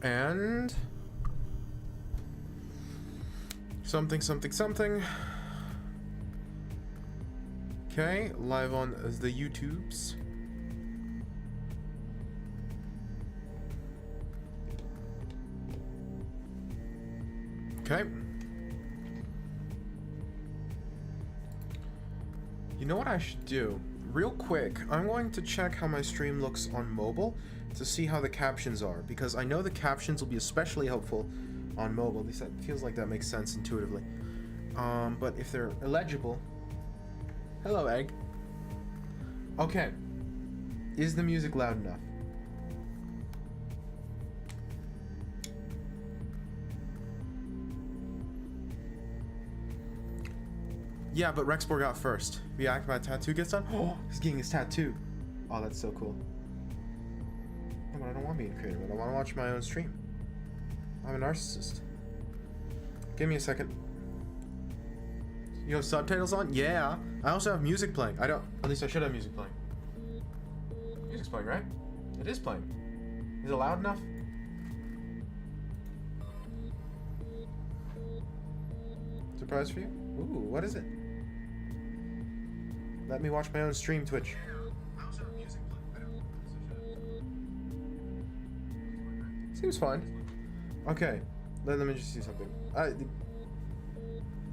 And something, something, something. Okay, live on the YouTubes. Okay. You know what I should do? Real quick, I'm going to check how my stream looks on mobile to see how the captions are, because I know the captions will be especially helpful on mobile. At least that feels like that makes sense intuitively. But if they're illegible... Hello, Egg. Okay. Is the music loud enough? Yeah, but Rexborg got first. React, my tattoo gets done. Oh, he's getting his tattoo. Oh, that's so cool. No, but I don't want to be a creator, but I want to watch my own stream. I'm a narcissist. Give me a second. You have subtitles on? Yeah. I also have music playing. I don't. At least I should have music playing. Music's playing, right? It is playing. Is it loud enough? Surprise for you? Ooh, what is it? Let me watch my own stream, Twitch. Seems fine. Okay, let me just see something.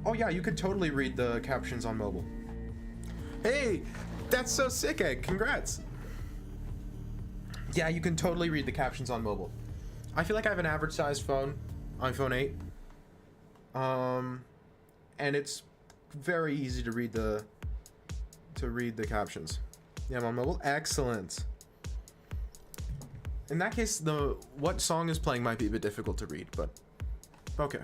Oh yeah, you could totally read the captions on mobile. Hey, that's so sick, Egg. Congrats. Yeah, you can totally read the captions on mobile. I feel like I have an average sized phone, iPhone 8. And it's very easy to read the captions. Yeah, I'm on mobile. Excellent. In that case, what song is playing might be a bit difficult to read, but okay.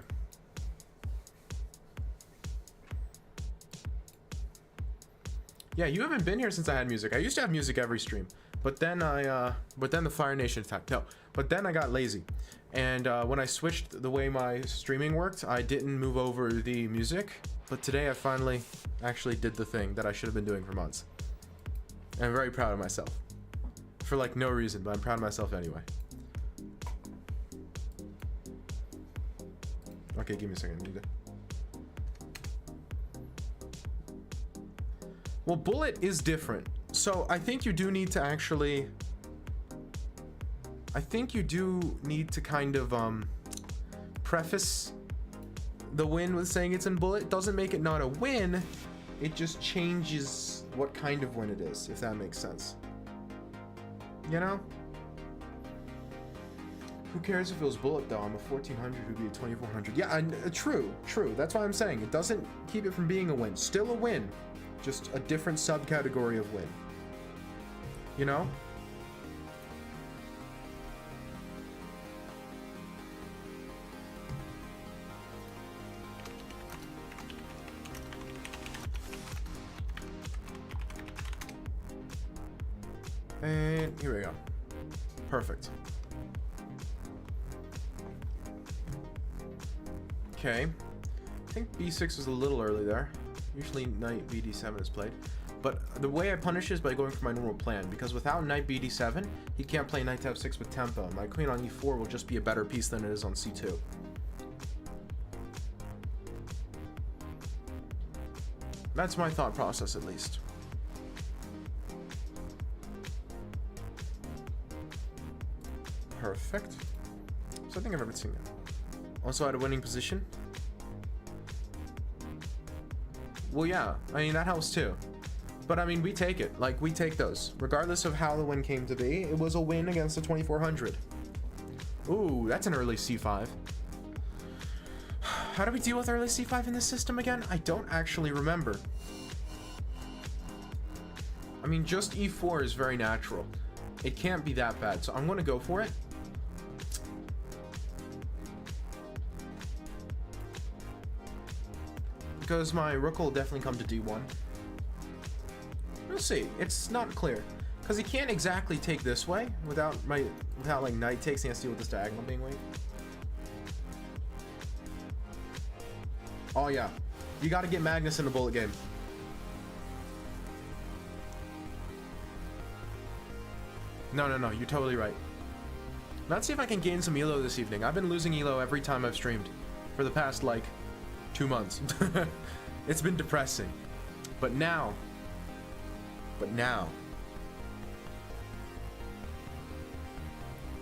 Yeah, you haven't been here since I had music. I used to have music every stream, but then the Fire Nation attacked. No, but then I got lazy, and when I switched the way my streaming worked, I didn't move over the music. But today I finally actually did the thing that I should have been doing for months. And I'm very proud of myself. For like no reason, but I'm proud of myself anyway. Okay, give me a second. I need to... Well, Bullet is different. So I think you do need to actually... I think you do need to kind of preface the win with saying it's in Bullet. Doesn't make it not a win. It just changes what kind of win it is, if that makes sense. You know? Who cares if it was Bullet though? I'm a 1400 who'd be a 2400. Yeah, true. That's why I'm saying it doesn't keep it from being a win. Still a win, just a different subcategory of win. You know? And here we go. Perfect. Okay. I think B6 was a little early there. Usually knight BD7 is played. But the way I punish is by going for my normal plan, because without knight BD7, he can't play knight to F6 with tempo. My queen on E4 will just be a better piece than it is on C2. That's my thought process, at least. Perfect. So I think I've ever seen that. Also at a winning position. Well, yeah. I mean, that helps too. But I mean, we take it. Like, we take those. Regardless of how the win came to be, it was a win against the 2400. Ooh, that's an early C5. How do we deal with early C5 in this system again? I don't actually remember. I mean, just E4 is very natural. It can't be that bad, so I'm going to go for it. Because my rook will definitely come to D1. We'll see. It's not clear. Because he can't exactly take this way without like knight takes, he has to deal with this diagonal being weak. Oh yeah. You got to get Magnus in a Bullet game. No, you're totally right. Let's see if I can gain some elo this evening. I've been losing elo every time I've streamed for the past, like, 2 months. It's been depressing. But now...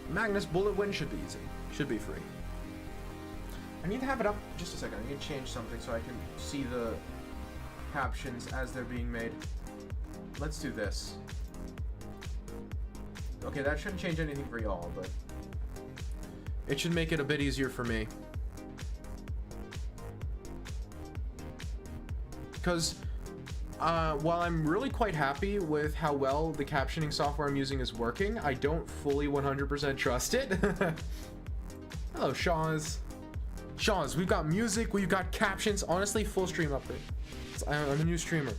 Magnus Bullet Win should be easy. Should be free. I need to have it up just a second. I need to change something so I can see the captions as they're being made. Let's do this. Okay, that shouldn't change anything for y'all, but it should make it a bit easier for me. Because while I'm really quite happy with how well the captioning software I'm using is working, I don't fully 100% trust it. Hello, Shaws. Shaws, we've got music, we've got captions. Honestly, full stream update. I'm a new streamer.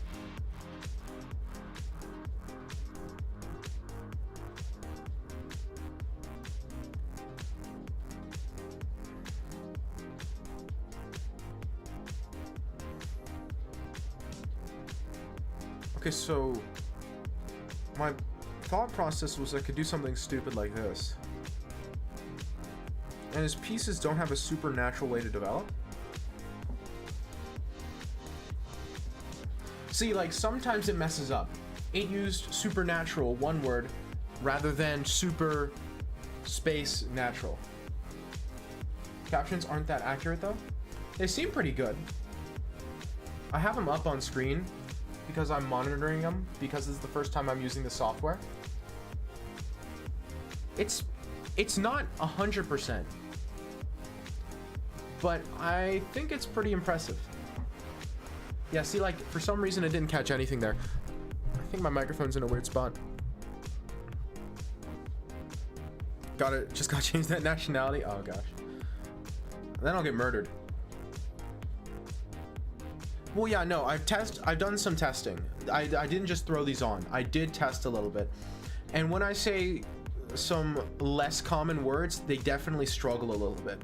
Okay, so my thought process was I could do something stupid like this. And his pieces don't have a supernatural way to develop. See, like, sometimes it messes up. It used supernatural, one word, rather than super space natural. Captions aren't that accurate, though. They seem pretty good. I have them up on screen because I'm monitoring them, because it's the first time I'm using the software. It's not 100%, but I think it's pretty impressive. Yeah, see, like, for some reason it didn't catch anything there. I think my microphone's in a weird spot. Just gotta change that nationality. Oh gosh. Then I'll get murdered. Well, yeah, no, I've done some testing. I didn't just throw these on. I did test a little bit. And when I say some less common words, they definitely struggle a little bit.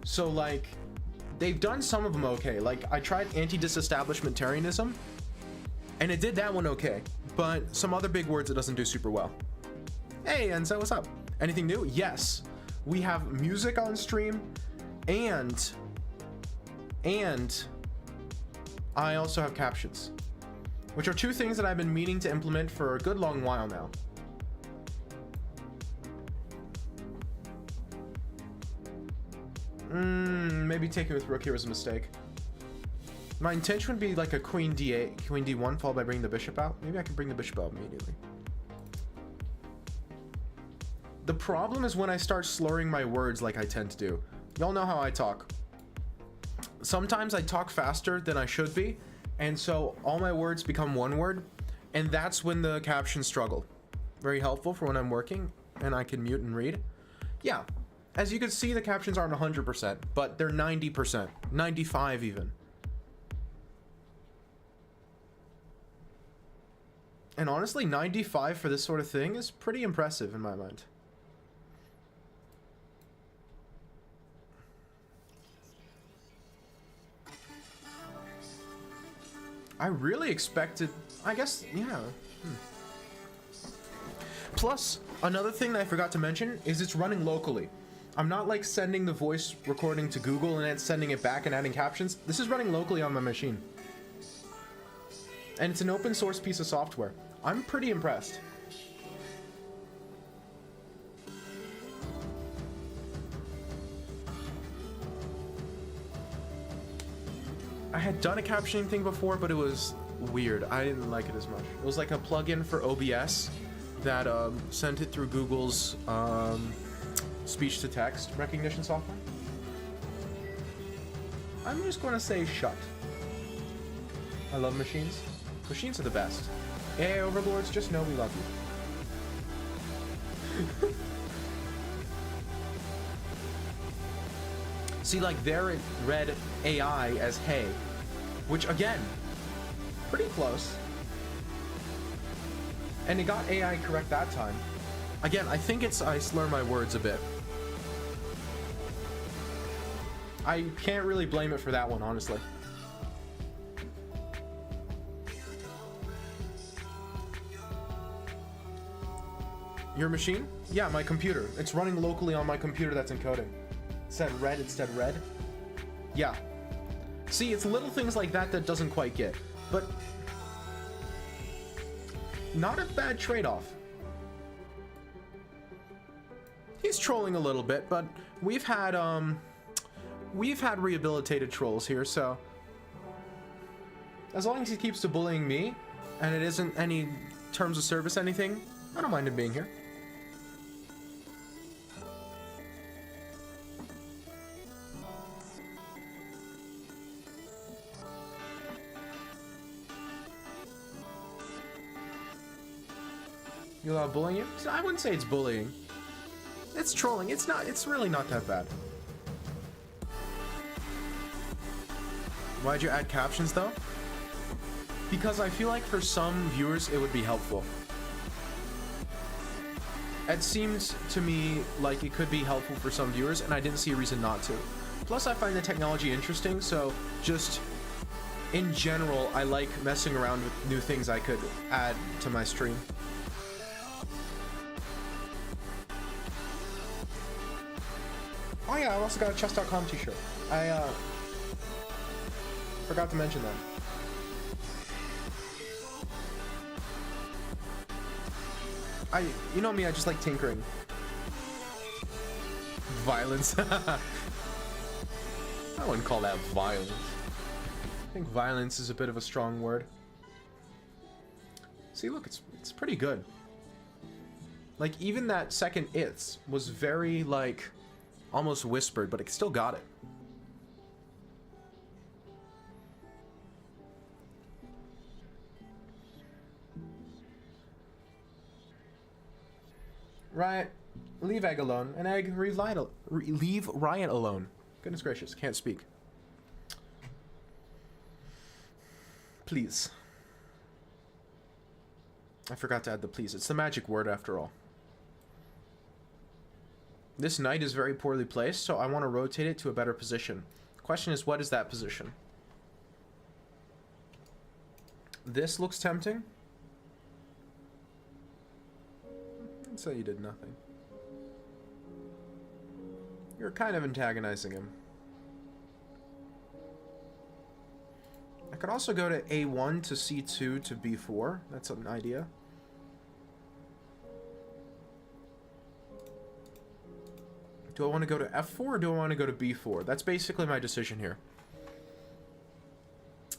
So, like, they've done some of them okay. Like, I tried anti-disestablishmentarianism, and it did that one okay. But some other big words it doesn't do super well. Hey, Enzo, what's up? Anything new? Yes. We have music on stream, and I also have captions, which are two things that I've been meaning to implement for a good long while now. Maybe taking with rook here was a mistake. My intention would be like a queen d8, queen d1, followed by bringing the bishop out. Maybe I can bring the bishop out immediately. The problem is when I start slurring my words like I tend to do. Y'all know how I talk. Sometimes I talk faster than I should be, and so all my words become one word, and that's when the captions struggle. Very helpful for when I'm working and I can mute and read. Yeah, as you can see, the captions aren't 100%, but they're 90%, 95 even. And honestly, 95 for this sort of thing is pretty impressive in my mind. I really expected, I guess, yeah. Plus, another thing that I forgot to mention is it's running locally. I'm not like sending the voice recording to Google and then sending it back and adding captions. This is running locally on my machine. And it's an open source piece of software. I'm pretty impressed. I had done a captioning thing before, but it was weird. I didn't like it as much. It was like a plugin for OBS that sent it through Google's speech-to-text recognition software. I'm just going to say shut. I love machines. Machines are the best. AI overlords, just know we love you. See, like, there it read AI as hey, which, again, pretty close. And it got AI correct that time. Again, I think it's I slur my words a bit. I can't really blame it for that one, honestly. Your machine? Yeah, my computer. It's running locally on my computer that's encoding. It said red instead red. Yeah. See, it's little things like that that doesn't quite get. But not a bad trade-off. He's trolling a little bit, but we've had rehabilitated trolls here, so as long as he keeps to bullying me and it isn't any terms of service anything, I don't mind him being here. You allow bullying you? I wouldn't say it's bullying. It's trolling. It's not. It's really not that bad. Why'd you add captions though? Because I feel like for some viewers it would be helpful. It seems to me like it could be helpful for some viewers, and I didn't see a reason not to. Plus, I find the technology interesting, so just in general, I like messing around with new things I could add to my stream. Oh yeah, I also got a chess.com t-shirt. I forgot to mention that. You know me, I just like tinkering. Violence. I wouldn't call that violence. I think violence is a bit of a strong word. See, look, it's pretty good. Like, even that second "it's" was very, like, almost whispered, but it still got it. Riot, leave Egg alone. And Egg, leave Riot alone. Goodness gracious, can't speak. Please. I forgot to add the please. It's the magic word after all. This knight is very poorly placed, so I want to rotate it to a better position. The question is, what is that position? This looks tempting. So you did nothing. You're kind of antagonizing him. I could also go to A1 to C2 to B4. That's an idea. Do I want to go to F4 or do I want to go to B4? That's basically my decision here.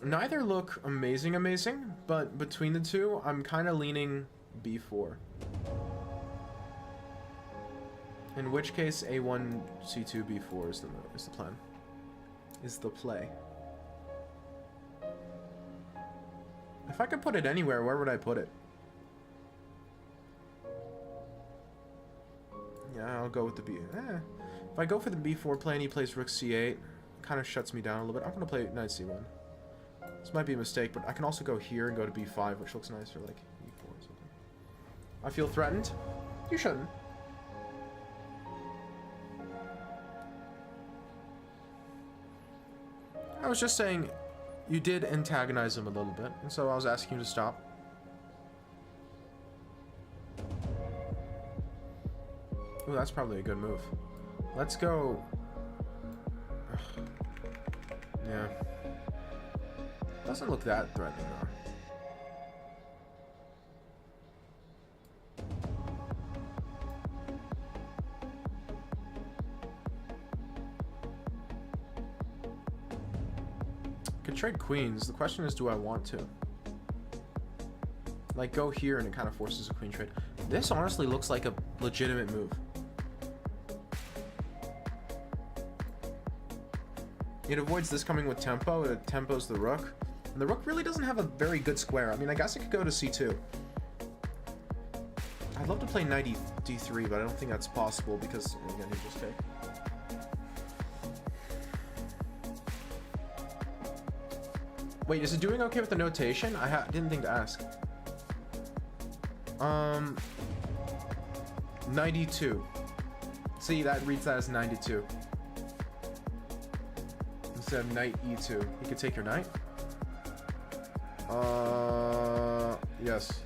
Neither look amazing, but between the two, I'm kind of leaning B4. In which case, A1, C2, B4 is the plan. Is the play. If I could put it anywhere, where would I put it? Yeah, I'll go with the B. If I go for the B4 play and he plays Rook C8, it kind of shuts me down a little bit. I'm going to play Knight C1. This might be a mistake, but I can also go here and go to B5, which looks nicer, like E4 or something. I feel threatened. You shouldn't. I was just saying, you did antagonize him a little bit, and so I was asking you to stop. Ooh, that's probably a good move. Let's go. Ugh. Yeah. Doesn't look that threatening, though. Could trade queens. The question is, do I want to? Like, go here and it kind of forces a queen trade. This honestly looks like a legitimate move. It avoids this coming with tempo. It tempos the rook. And the rook really doesn't have a very good square. I mean, I guess I could go to c2. I'd love to play knight d3, but I don't think that's possible because, again, he just take. Wait, is it doing okay with the notation? I didn't think to ask. 92. See, that reads that as 92. Instead of knight e2. You could take your knight? Yes.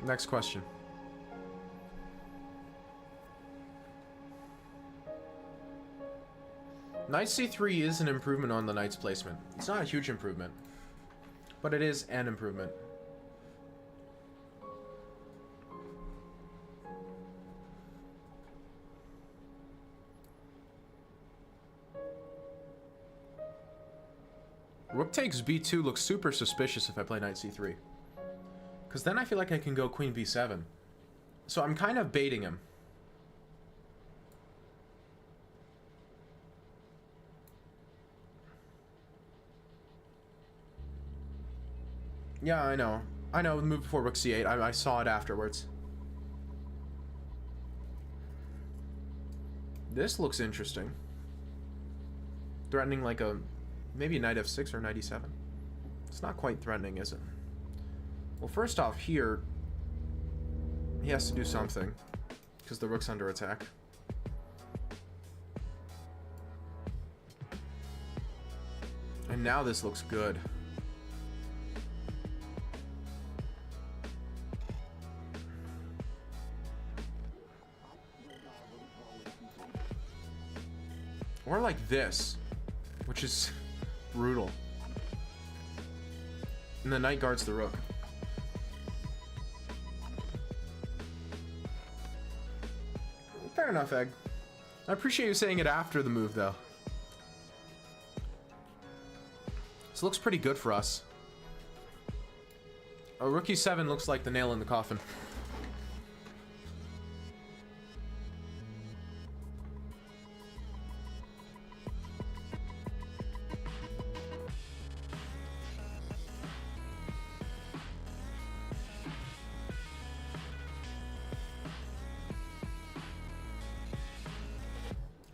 Next question. Knight c3 is an improvement on the knight's placement. It's not a huge improvement, but it is an improvement. Rook takes b2 looks super suspicious if I play knight c3. Because then I feel like I can go queen b7. So I'm kind of baiting him. Yeah, I know. I know, move before rook c8. I saw it afterwards. This looks interesting. Threatening like a... maybe knight f6 or knight e7. It's not quite threatening, is it? Well, first off, here... he has to do something. Because the rook's under attack. And now this looks good. Or like this, which is brutal. And the knight guards the rook. Fair enough, Egg. I appreciate you saying it after the move, though. This looks pretty good for us. A rook e7 looks like the nail in the coffin.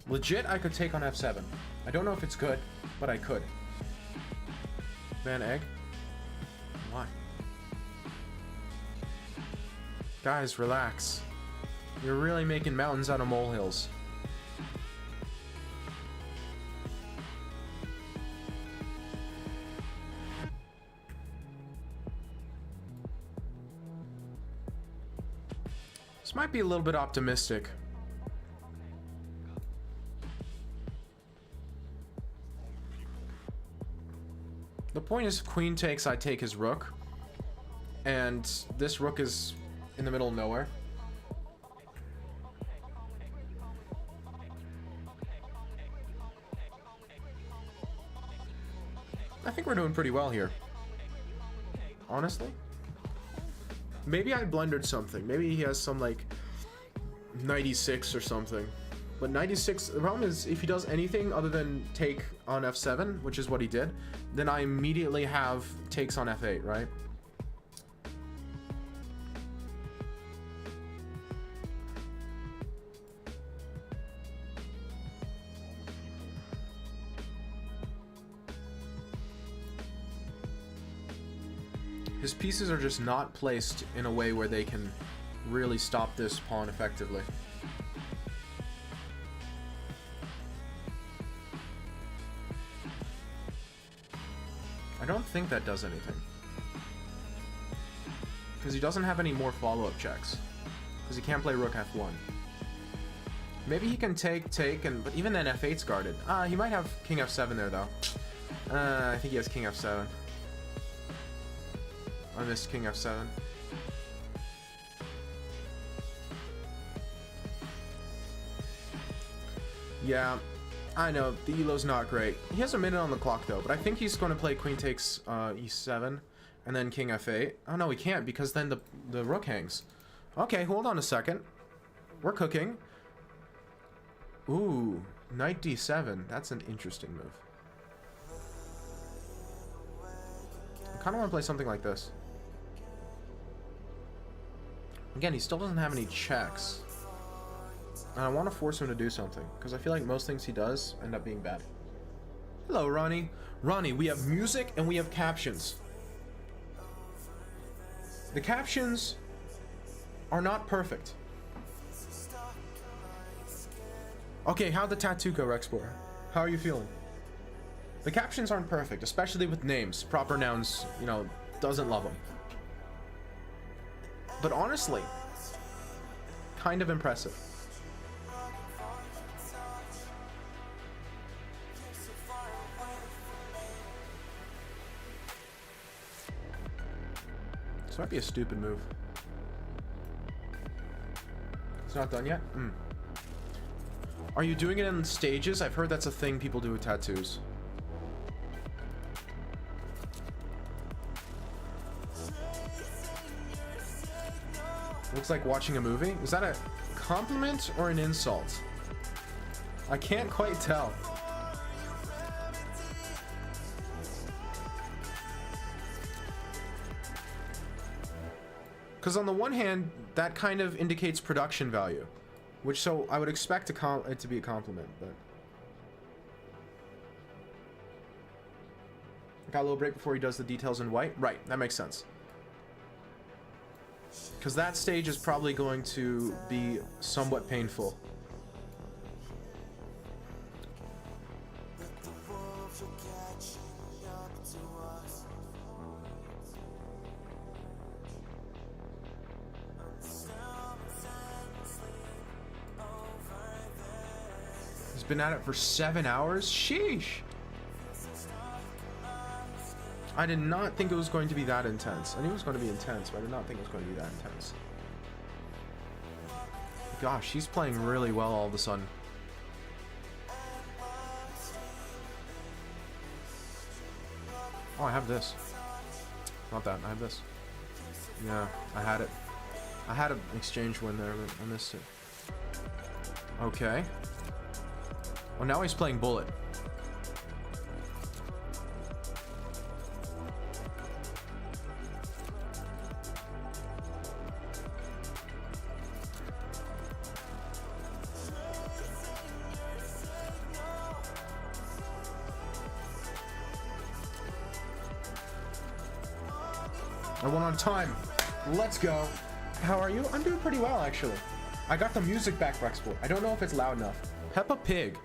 Legit, I could take on f7. I don't know if it's good, but I could. Man, egg? Why? Guys, relax. You're really making mountains out of molehills. This might be a little bit optimistic. The point is, if queen takes, I take his rook. And this rook is in the middle of nowhere. I think we're doing pretty well here. Honestly. Maybe I blundered something. Maybe he has some, like, 96 or something. But 96, the problem is, if he does anything other than take on f7, which is what he did, then I immediately have takes on f8, right? His pieces are just not placed in a way where they can really stop this pawn effectively. I don't think that does anything. Because he doesn't have any more follow-up checks. Because he can't play rook f1. Maybe he can take, and but even then f8's guarded. He might have king f7 there, though. I think he has king f7. I missed king f7. Yeah. I know, the elo's not great. He has a minute on the clock, though, but I think he's going to play queen takes e7, and then king f8. Oh, no, he can't, because then the rook hangs. Okay, hold on a second. We're cooking. Ooh, knight d7. That's an interesting move. I kind of want to play something like this. Again, he still doesn't have any checks. And I want to force him to do something, because I feel like most things he does end up being bad. Hello, Ronnie. Ronnie, we have music and we have captions. The captions are not perfect. Okay, how'd the tattoo go, Rexplorer? How are you feeling? The captions aren't perfect, especially with names. Proper nouns, you know, doesn't love them. but honestly, kind of impressive. This might be a stupid move. It's not done yet? Are you doing it in stages? I've heard that's a thing people do with tattoos. Looks like watching a movie. Is that a compliment or an insult? I can't quite tell. Because on the one hand, that kind of indicates production value, which so I would expect it to be a compliment, but got a little break before he does the details in white. Right, that makes sense. Because that stage is probably going to be somewhat painful. Been at it for 7 hours. Sheesh. I did not think it was going to be that intense. I knew it was going to be intense, but I did not think it was going to be that intense. Gosh, she's playing really well all of a sudden. Oh, I have this. Not that. I have this. Yeah, I had it. I had an exchange win there, but I missed it. Okay. Well, now he's playing bullet. I won on time. Let's go. How are you? I'm doing pretty well, actually. I got the music back for export. I don't know if it's loud enough. Peppa Pig.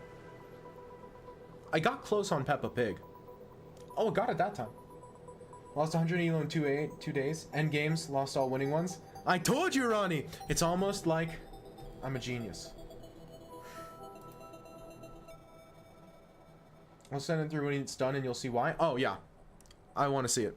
I got close on Peppa Pig. Oh, I got it that time. Lost 100 elo in 2 days. End games, lost all winning ones. I told you, Ronnie! It's almost like I'm a genius. I'll send it through when it's done and you'll see why. Oh, yeah. I want to see it.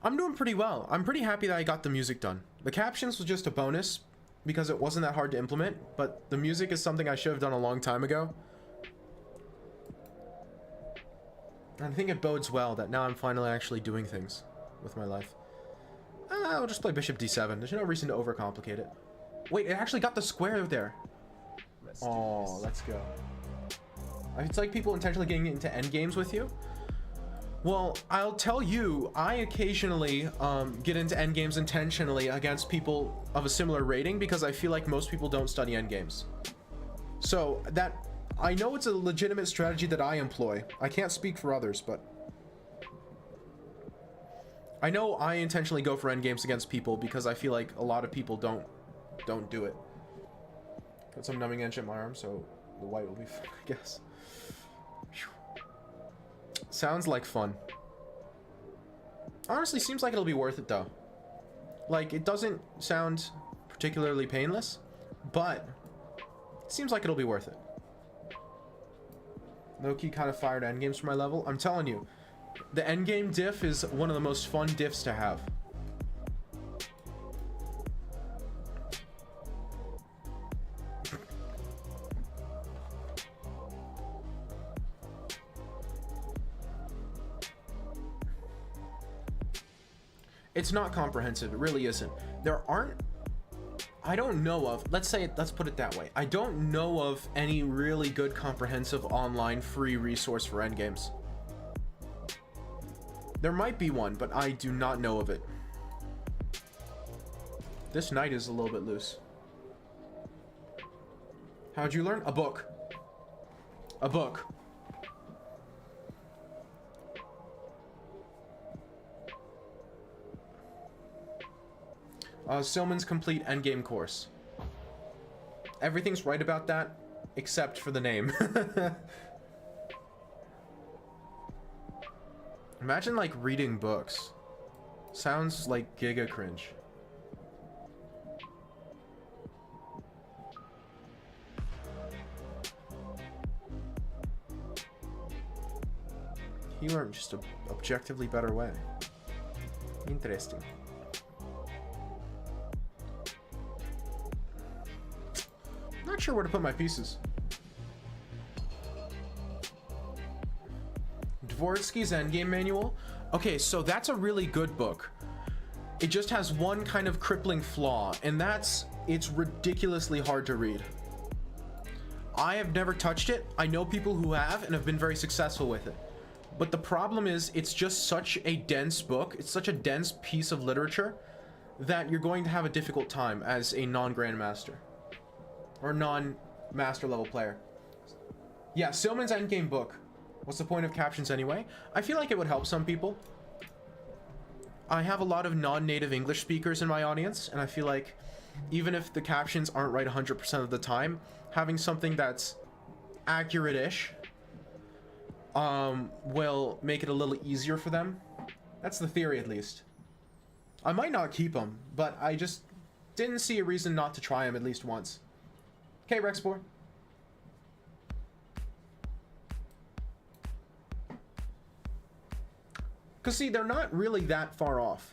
I'm doing pretty well. I'm pretty happy that I got the music done. The captions was just a bonus because it wasn't that hard to implement, but the music is something I should have done a long time ago. And I think it bodes well that now I'm finally actually doing things with my life. I'll just play bishop d7. There's no reason to overcomplicate it. Wait, it actually got the square there. Oh, let's go. It's like people intentionally getting into endgames with you. Well, I'll tell you, I occasionally get into endgames intentionally against people of a similar rating because I feel like most people don't study endgames. So that, I know it's a legitimate strategy that I employ. I can't speak for others, but I know I intentionally go for endgames against people because I feel like a lot of people don't do it. Got some numbing edge at my arm, so the white will be fine, I guess. Sounds like fun. Honestly, seems like it'll be worth it though. Like, it doesn't sound particularly painless, but it seems like it'll be worth it. Low-key kind of fired endgames for my level. I'm telling you, the endgame diff is one of the most fun diffs to have. It's not comprehensive. It really isn't. There aren't, I don't know of, let's put it that way. I don't know of any really good comprehensive online free resource for endgames. There might be one, but I do not know of it. This knight is a little bit loose. How'd you learn? A book. A book. Silman's complete endgame course. Everything's right about that, except for the name. Imagine, like, reading books. Sounds like giga cringe. He learned just an objectively better way. Interesting. Not sure where to put my pieces. Dvorsky's Endgame Manual. Okay, so that's a really good book. It just has one kind of crippling flaw, and that's it's ridiculously hard to read. I have never touched it. I know people who have and have been very successful with it. But the problem is it's just such a dense book. It's such a dense piece of literature that you're going to have a difficult time as a non-grandmaster or non-master level player. Yeah, Silman's Endgame book. What's the point of captions anyway? I feel like it would help some people. I have a lot of non-native English speakers in my audience, and I feel like even if the captions aren't right 100% of the time, having something that's accurate-ish will make it a little easier for them. That's the theory, at least. I might not keep them, but I just didn't see a reason not to try them at least once. Okay, Rexpor. Because, see, they're not really that far off.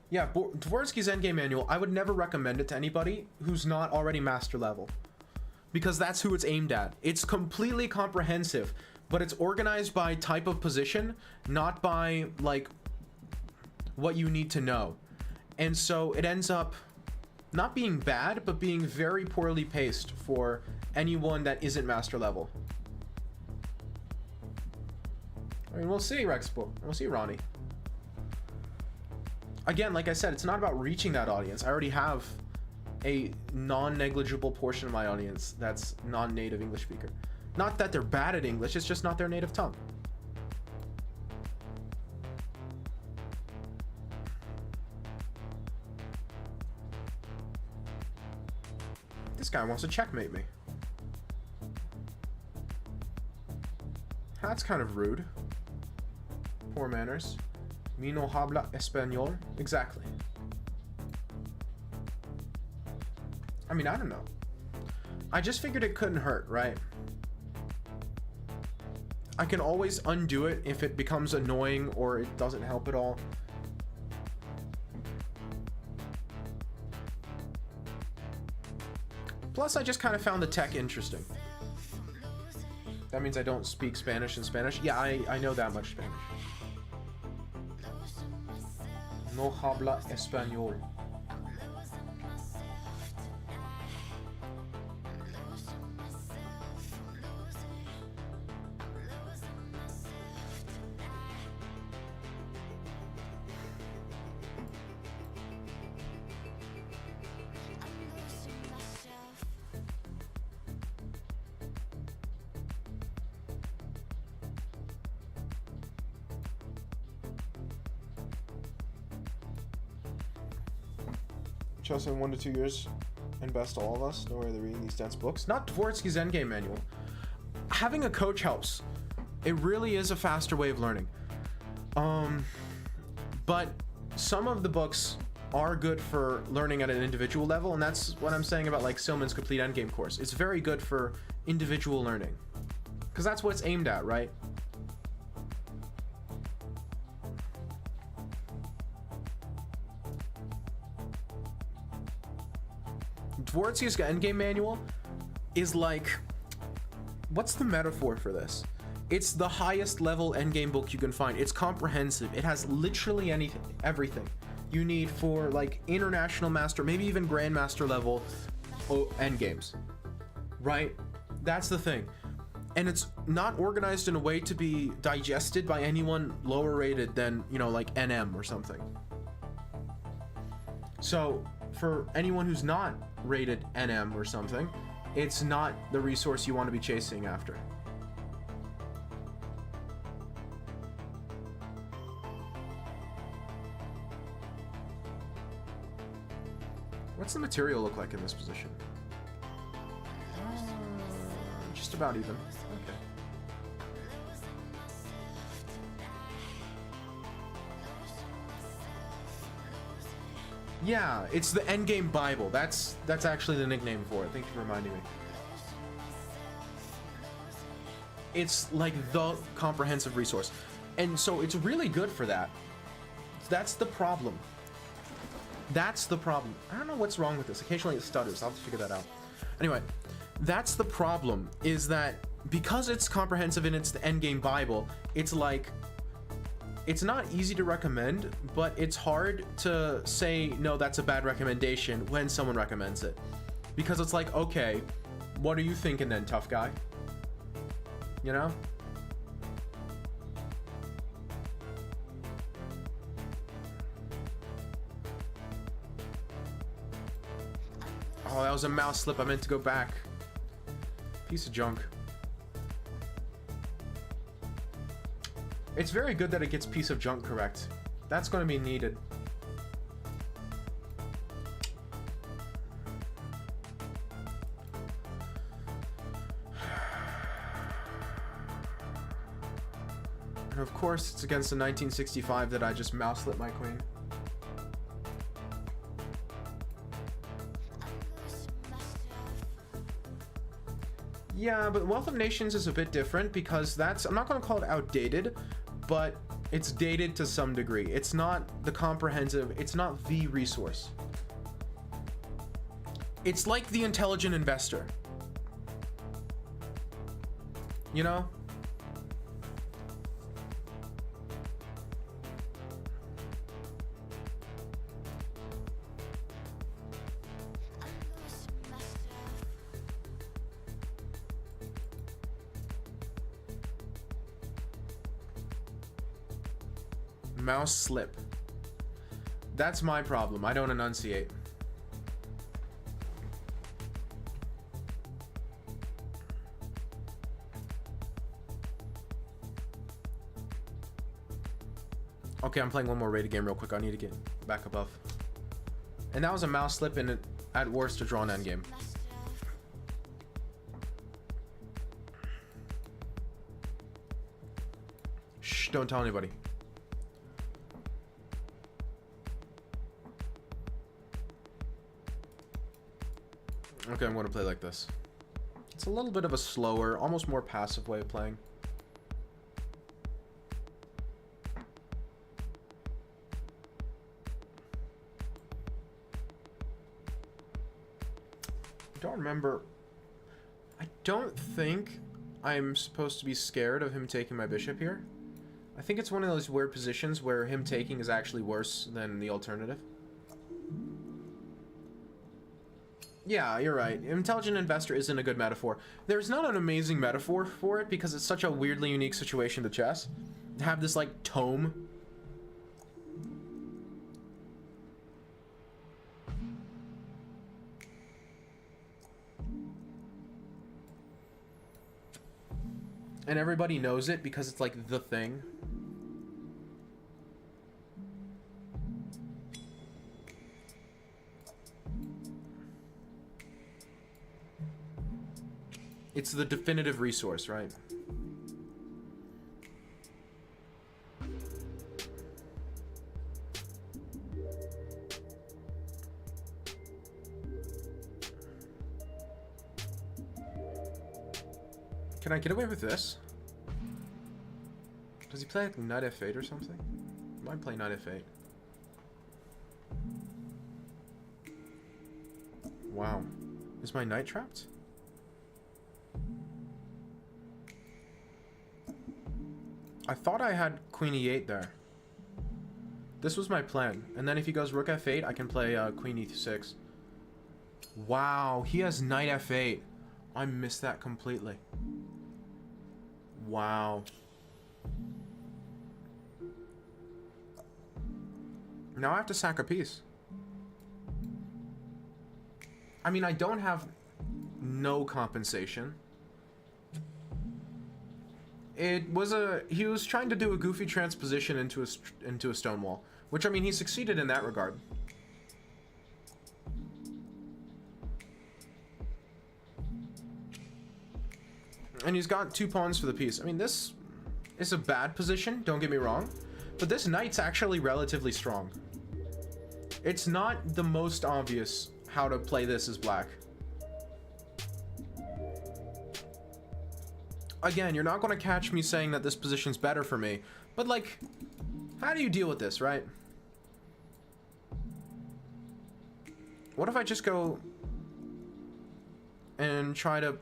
Yeah, Dvorsky's Endgame Manual, I would never recommend it to anybody who's not already master level. Because that's who it's aimed at. It's completely comprehensive, but it's organized by type of position, not by, like, what you need to know. And so it ends up not being bad, but being very poorly paced for anyone that isn't master level. I mean, we'll see, Rexpo. We'll see, Ronnie. Again, like I said, it's not about reaching that audience. I already have a non-negligible portion of my audience that's non-native English speaker. Not that they're bad at English, it's just not their native tongue. This guy wants to checkmate me. That's kind of rude. Poor manners. Mi no habla español. Exactly. I mean, I don't know. I just figured it couldn't hurt, right? I can always undo it if it becomes annoying or it doesn't help at all. Plus, I just kind of found the tech interesting. That means I don't speak Spanish in Spanish. Yeah, I know that much Spanish. No habla español. Chelsea in 1 to 2 years, and best all of us know where they're reading these dense books. Not Dvorsky's Endgame Manual. Having a coach helps. It really is a faster way of learning. But some of the books are good for learning at an individual level, and that's what I'm saying about like Silman's Complete Endgame course. It's very good for individual learning, because that's what it's aimed at, right? Dvorsky's Endgame Manual is like, what's the metaphor for this? It's the highest level endgame book you can find. It's comprehensive. It has literally everything you need for like international master, maybe even grandmaster level endgames, right? That's the thing. And it's not organized in a way to be digested by anyone lower rated than, you know, like NM or something. So for anyone who's not rated NM or something, it's not the resource you want to be chasing after. What's the material look like in this position? Just about even. Okay. Yeah, it's the Endgame Bible. That's actually the nickname for it. Thank you for reminding me. It's like the comprehensive resource. And so it's really good for that. That's the problem. That's the problem. I don't know what's wrong with this. Occasionally it stutters. I'll have to figure that out. Anyway, that's the problem, is that because it's comprehensive and it's the Endgame Bible, it's like, it's not easy to recommend, but it's hard to say, no, that's a bad recommendation when someone recommends it. Because it's like, okay, what are you thinking then, tough guy? You know? Oh, that was a mouse slip. I meant to go back. Piece of junk. It's very good that it gets piece of junk correct. That's going to be needed. And of course, it's against the 1965 that I just mouse slip my queen. Yeah, but Wealth of Nations is a bit different because that's, I'm not going to call it outdated, but it's dated to some degree. It's not the comprehensive, it's not the resource. It's like the Intelligent Investor. You know? Mouse slip. That's my problem. I don't enunciate. Okay, I'm playing one more rated game real quick. I need to get back above. And that was a mouse slip and at worst a drawn endgame. Shh, don't tell anybody. Okay, I'm going to play like this. It's a little bit of a slower, almost more passive way of playing. I don't remember. I don't think I'm supposed to be scared of him taking my bishop here. I think it's one of those weird positions where him taking is actually worse than the alternative. Yeah, you're right. Intelligent Investor isn't a good metaphor. There's not an amazing metaphor for it because it's such a weirdly unique situation to chess. To have this, like, tome. And everybody knows it because it's, like, the thing. It's the definitive resource, right? Can I get away with this? Does he play like knight f8 or something? He might play knight f8. Wow. Is my knight trapped? I thought I had queen e8 there. This was my plan. And then if he goes rook f8, I can play queen e6. Wow, he has knight f8. I missed that completely. Wow. Now I have to sack a piece. I mean, I don't have no compensation. It was he was trying to do a goofy transposition into a stone wall, which, I mean, he succeeded in that regard. And he's got 2 pawns for the piece. I mean, this is a bad position, don't get me wrong, but this knight's actually relatively strong. It's not the most obvious how to play this as black. Again, you're not going to catch me saying that this position's better for me, but like, how do you deal with this, right? What if I just go and try to...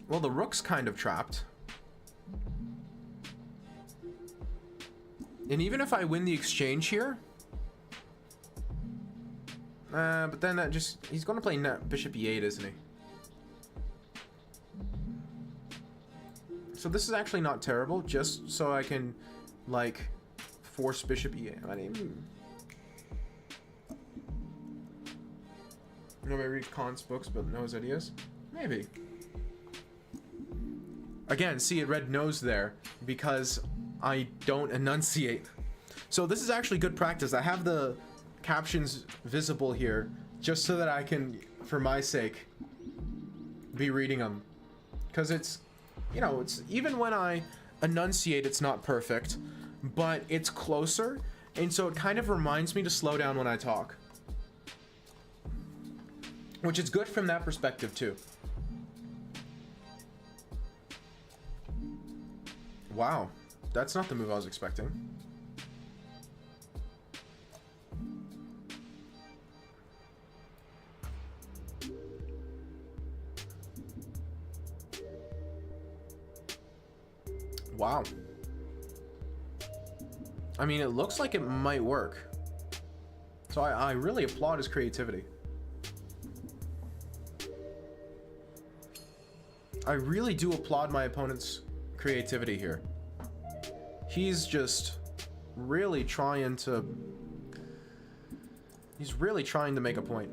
Well, the rook's kind of trapped. And even if I win the exchange here... but then that just... He's going to play bishop e8, isn't he? So this is actually not terrible, just so I can, like, force bishop e8. I mean... Nobody reads Kant's books but knows ideas? Maybe. Again, see, it read nose there because I don't enunciate. So this is actually good practice. I have the captions visible here just so that I can, for my sake, be reading them. Because it's, you know, it's even when I enunciate, it's not perfect, but it's closer. And so it kind of reminds me to slow down when I talk. Which is good from that perspective, too. Wow, that's not the move I was expecting. Wow. I mean, it looks like it might work. So I really applaud his creativity. I really do applaud my opponent's creativity here. He's just really trying to... He's really trying to make a point.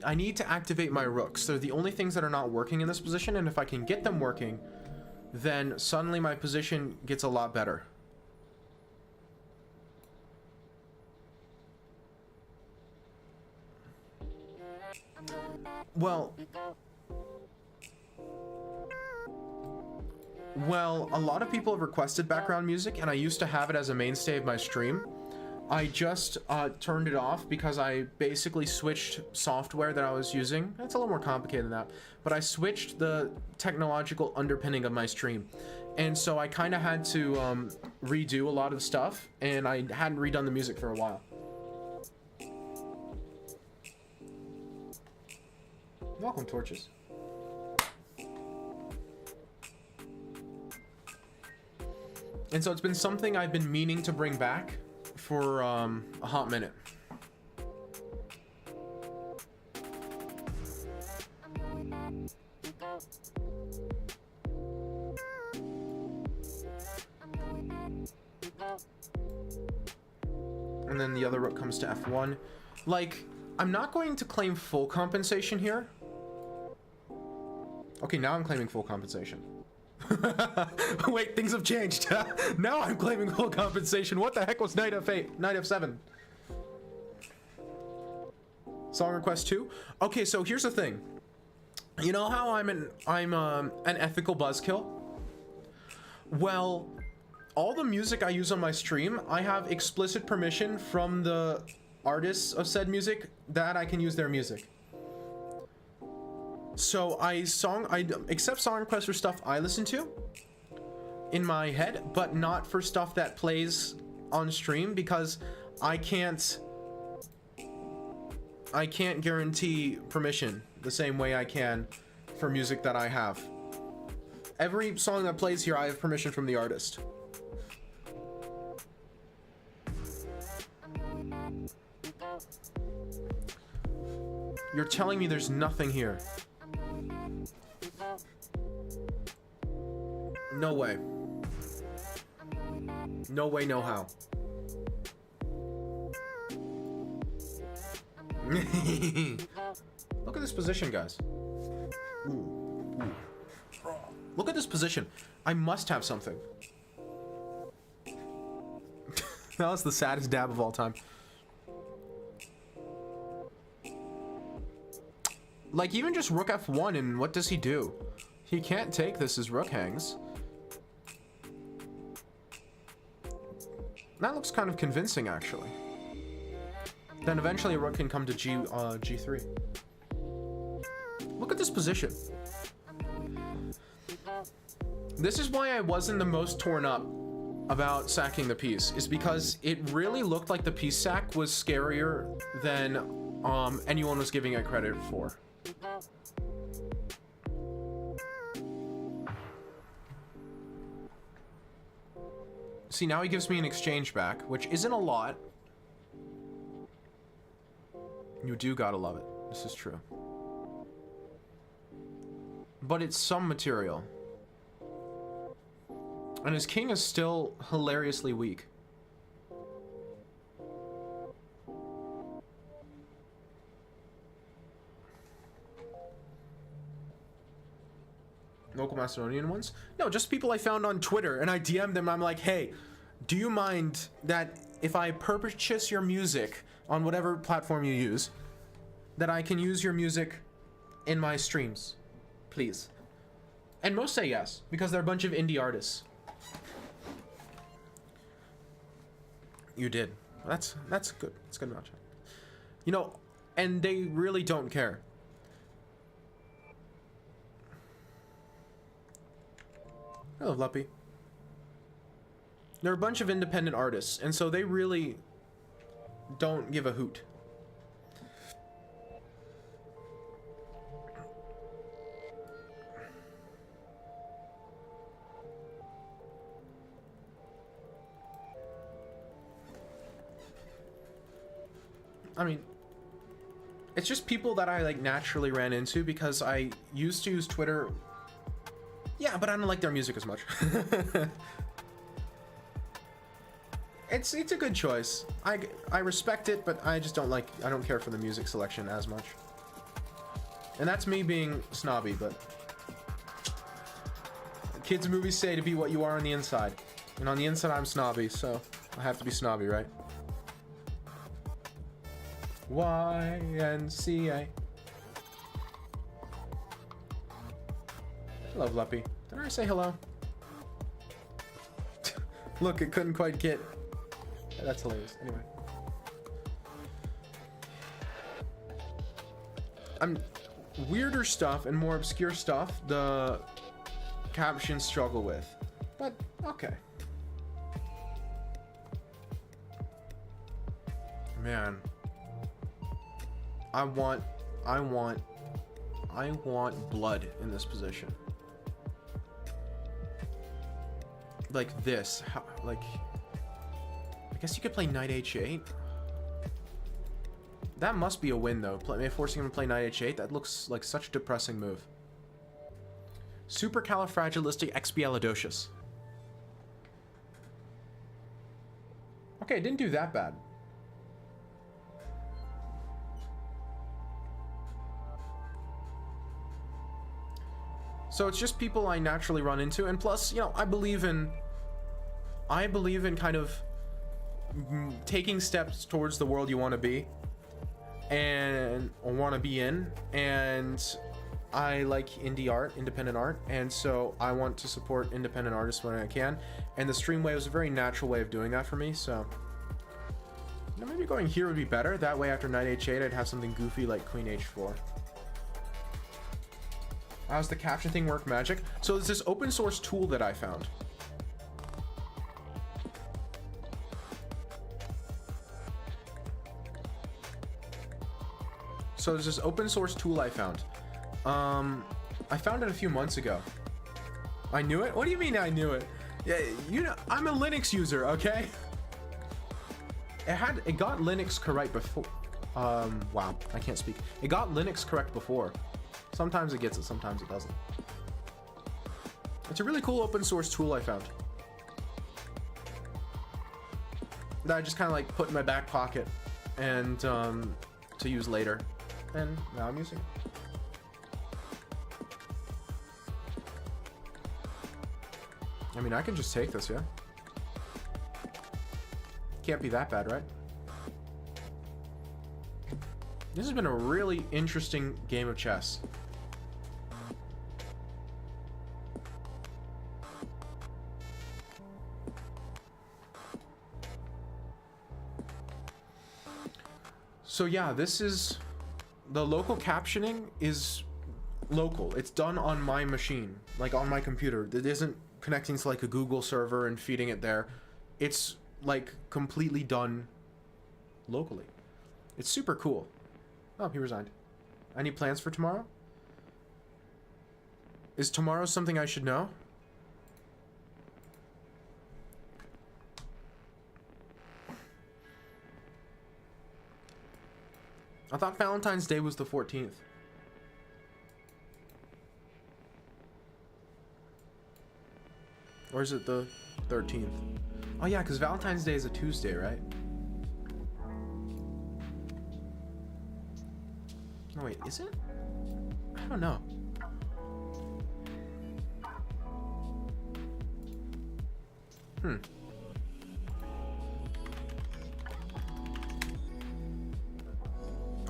I need to activate my rooks. They're the only things that are not working in this position, and if I can get them working, then suddenly my position gets a lot better. Well, a lot of people have requested background music, and I used to have it as a mainstay of my stream. I just turned it off because I basically switched software that I was using. It's a little more complicated than that, but I switched the technological underpinning of my stream. And so I kind of had to redo a lot of the stuff, and I hadn't redone the music for a while. Welcome, Torches. And so it's been something I've been meaning to bring back for a hot minute. And then the other rook comes to f1. Like, I'm not going to claim full compensation here. Okay, now I'm claiming full compensation. Wait, things have changed. Now I'm claiming full compensation. What the heck was knight f8? Knight f7. Song request 2. Okay, so here's the thing. You know how I'm an ethical buzzkill? Well, all the music I use on my stream, I have explicit permission from the artists of said music that I can use their music. So I accept song requests for stuff I listen to in my head, but not for stuff that plays on stream, because I can't guarantee permission the same way I can for music that I have. Every song that plays here, I have permission from the artist. You're telling me there's nothing here? No way. No way, no how. Look at this position, guys. Ooh. Look at this position. I must have something. That was the saddest dab of all time. Like, even just rook f1, and what does he do? He can't take this as rook hangs. That looks kind of convincing, actually. Then eventually rook can come to g3. Look at this position. This is why I wasn't the most torn up about sacking the piece, is because it really looked like the piece sack was scarier than anyone was giving it credit for. See, now he gives me an exchange back, which isn't a lot. You do gotta love it. This is true. But it's some material. And his king is still hilariously weak. Local Macedonian ones? No, just people I found on Twitter, and I DM'd them. I'm like, hey, do you mind that if I purchase your music on whatever platform you use, that I can use your music in my streams, please? And most say yes, because they're a bunch of indie artists. You did. That's good. That's good enough. You know, and they really don't care. Hello, Luppy. They're a bunch of independent artists, and so they really don't give a hoot. I mean, it's just people that I like naturally ran into because I used to use Twitter. Yeah, but I don't like their music as much. It's a good choice. I respect it, but I just don't care for the music selection as much. And that's me being snobby, but kids' movies say to be what you are on the inside. And on the inside I'm snobby, so I have to be snobby, right? YNCA. Hello, Luppy. Did I say hello? Look, it couldn't quite get... That's hilarious. Anyway. Weirder stuff and more obscure stuff, the captions struggle with. But, okay. Man. I want blood in this position. Like this. How, like, I guess you could play knight h8. That must be a win, though. Forcing him to play knight h8. That looks like such a depressing move. Supercalifragilisticexpialidocious. Okay, it didn't do that bad. So it's just people I naturally run into, and plus, you know, I believe in kind of taking steps towards the world you want to be and want to be in, and I like indie art, independent art, and so I want to support independent artists when I can, and the Streamway was a very natural way of doing that for me. So, you know, maybe going here would be better. That way after knight h8 I'd have something goofy like queen h4. How's the caption thing work, Magic? So there's this open source tool that I found. So there's this open source tool I found. I found it a few months ago. I knew it? What do you mean I knew it? Yeah, you know, I'm a Linux user, okay? It got Linux correct before. Wow, I can't speak. It got Linux correct before. Sometimes it gets it, sometimes it doesn't. It's a really cool open source tool I found that I just kind of like put in my back pocket and to use later, and now I'm using it. I mean, I can just take this, yeah. can't be that bad, right? This has been a really interesting game of chess. So yeah, this is... The local captioning is local. It's done on my machine, like on my computer. It isn't connecting to like a Google server and feeding it there. It's like completely done locally. It's super cool. Oh, he resigned. Any plans for tomorrow? Is tomorrow something I should know? I thought Valentine's Day was the 14th. Or is it the 13th? Oh yeah, because Valentine's Day is a Tuesday, right? No, wait, is it? I don't know.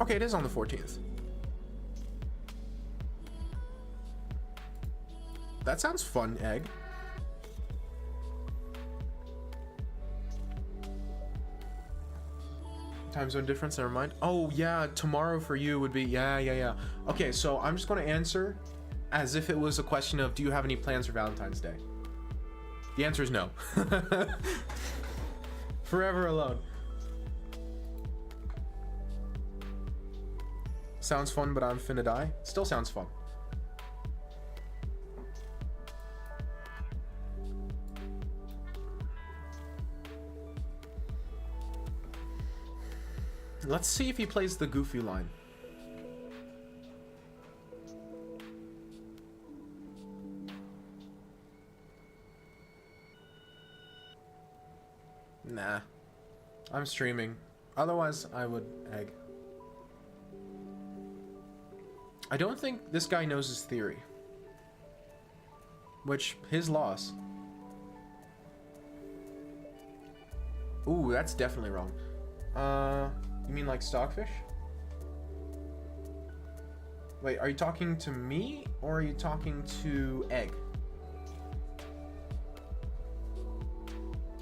Okay, it is on the 14th. That sounds fun, Egg. Time zone difference, never mind. Oh, yeah, tomorrow for you would be... Yeah. Okay, so I'm just going to answer as if it was a question of, do you have any plans for Valentine's Day? The answer is no. Forever alone. Sounds fun, but I'm finna die. Still sounds fun. Let's see if he plays the goofy line. Nah. I'm streaming. Otherwise, I would egg. I don't think this guy knows his theory. Which, his loss. Ooh, that's definitely wrong. You mean like Stockfish? Wait, are you talking to me or are you talking to Egg?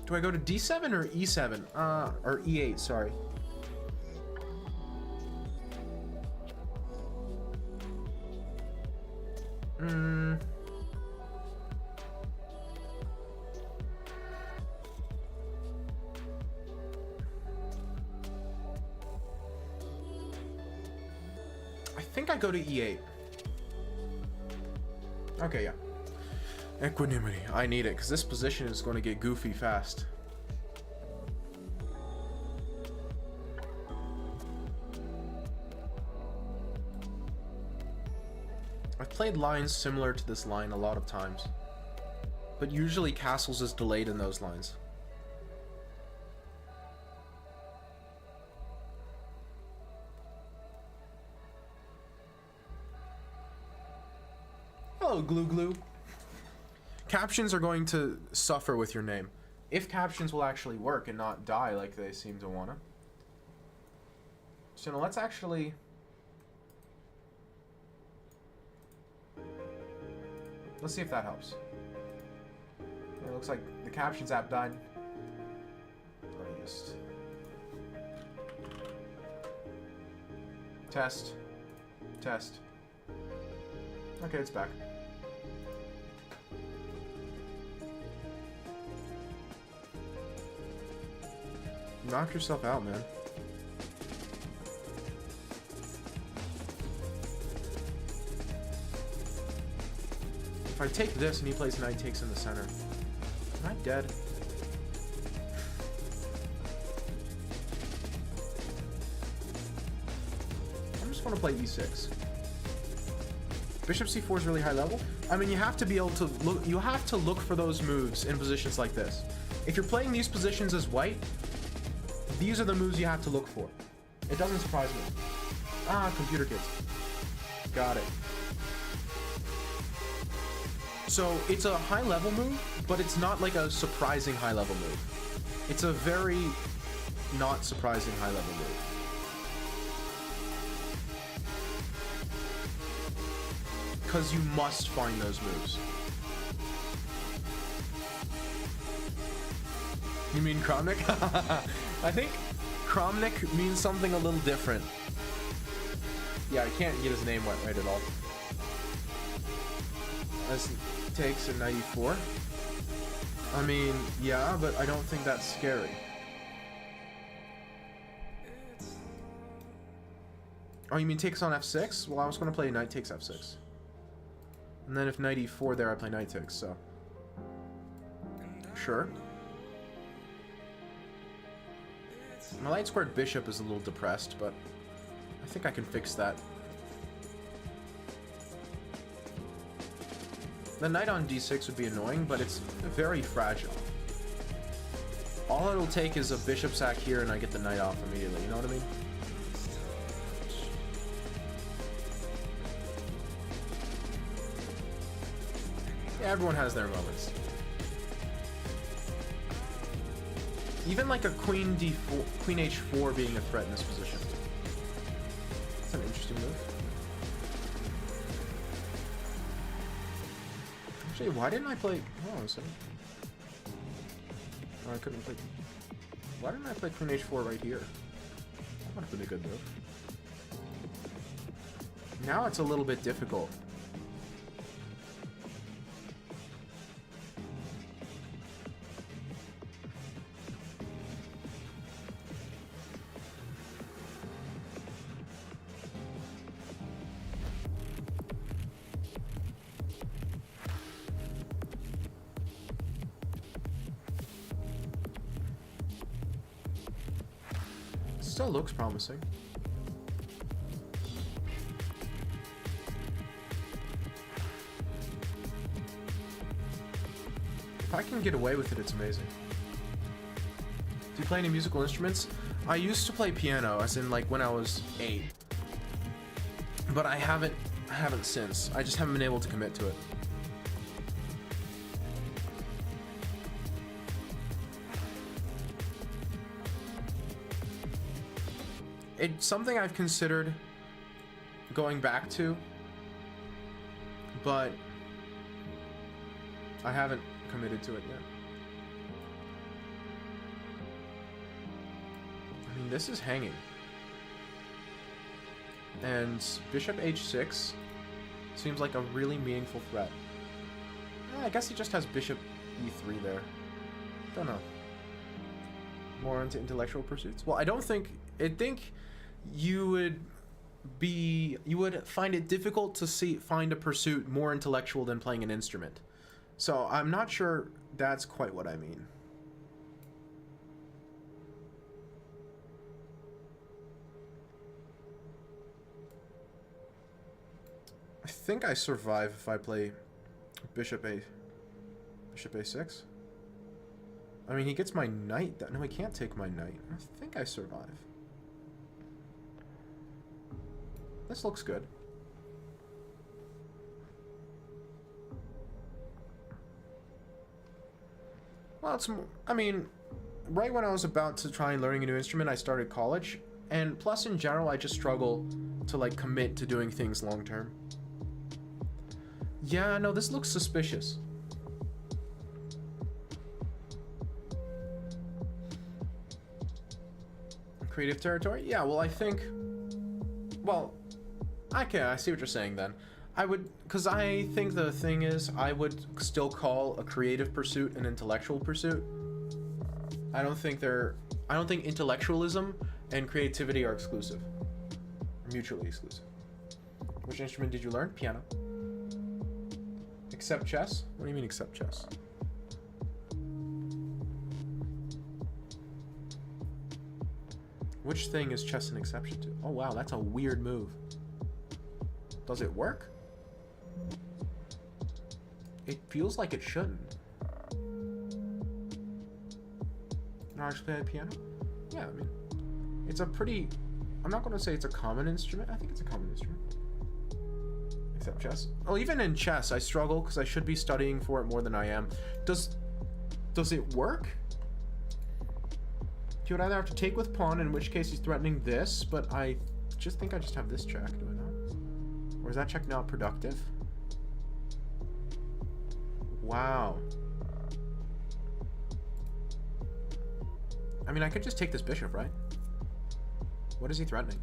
Do I go to D7 or E7? Or E8, sorry. I think I go to E8. Okay, yeah. Equanimity. I need it, because this position is going to get goofy fast. I've played lines similar to this line a lot of times, but usually castles is delayed in those lines. Hello, Glue Glue. Captions are going to suffer with your name. If captions will actually work and not die like they seem to wanna. So now let's actually... Let's see if that helps. It looks like the captions app died. Let me just... Test. Test. Okay, it's back. Knock yourself out, man. If I take this and he plays knight takes in the center, am I dead? I'm just going to play e6. Bishop c4 is really high level. I mean, you have to be able to look. You have to look for those moves in positions like this. If you're playing these positions as white, these are the moves you have to look for. It doesn't surprise me. Ah, computer kids. Got it. So it's a high level move, but it's not like a surprising high level move. It's a very not surprising high level move. Because you must find those moves. You mean Kramnik? I think Kramnik means something a little different. Yeah, I can't get his name right at all. As takes a 94. I mean, yeah, but I don't think that's scary. Oh, you mean takes on F6? Well, I was going to play knight takes F6. And then if knight E4 there, I play knight takes, so... Sure. My light squared bishop is a little depressed, but I think I can fix that. The knight on d6 would be annoying, but it's very fragile. All it'll take is a bishop sack here and I get the knight off immediately, you know what I mean? Yeah, everyone has their moments. Even like a queen d4, queen h4 being a threat in this position. That's an interesting move. Actually, why didn't I play... Oh, I couldn't play... Why didn't I play queen h4 right here? That would have been a good move. Now it's a little bit difficult. Still looks promising. If I can get away with it, it's amazing. Do you play any musical instruments? I used to play piano, as in like when I was 8. But I haven't since. I just haven't been able to commit to it. It's something I've considered going back to, but I haven't committed to it yet. I mean, this is hanging. And bishop h6 seems like a really meaningful threat. I guess he just has bishop e3 there. Don't know. More into intellectual pursuits? Well, I think you would find it difficult to find a pursuit more intellectual than playing an instrument. So I'm not sure that's quite what I mean. I think I survive if I play bishop a6. I mean, he gets my knight. No, he can't take my knight. I think I survive. This looks good. Well, I mean, right when I was about to try learning a new instrument, I started college. And plus, in general, I just struggle to, like, commit to doing things long term. Yeah, no, this looks suspicious. Creative territory? Yeah, well, I think... Well, okay, I see what you're saying then. Because I think the thing is, I would still call a creative pursuit an intellectual pursuit. I don't think intellectualism and creativity are exclusive. Mutually exclusive. Which instrument did you learn? Piano. Except chess? What do you mean except chess? Which thing is chess an exception to? Oh wow, that's a weird move. Does it work? It feels like it shouldn't. No, actually play the piano? Yeah, I mean, it's a pretty... I'm not going to say it's a common instrument. I think it's a common instrument. Except chess. Oh, even in chess, I struggle because I should be studying for it more than I am. Does it work? He would either have to take with pawn, in which case he's threatening this, but I just think I just have this check, do I not? Or is that check now productive? Wow. I mean, I could just take this bishop, right? What is he threatening?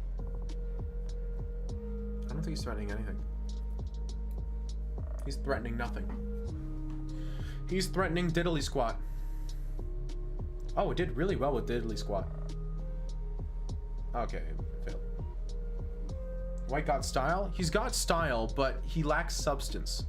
I don't think he's threatening anything. He's threatening nothing. He's threatening diddly squat. Oh, it did really well with diddly squat. Okay, failed. White got style? He's got style, but he lacks substance.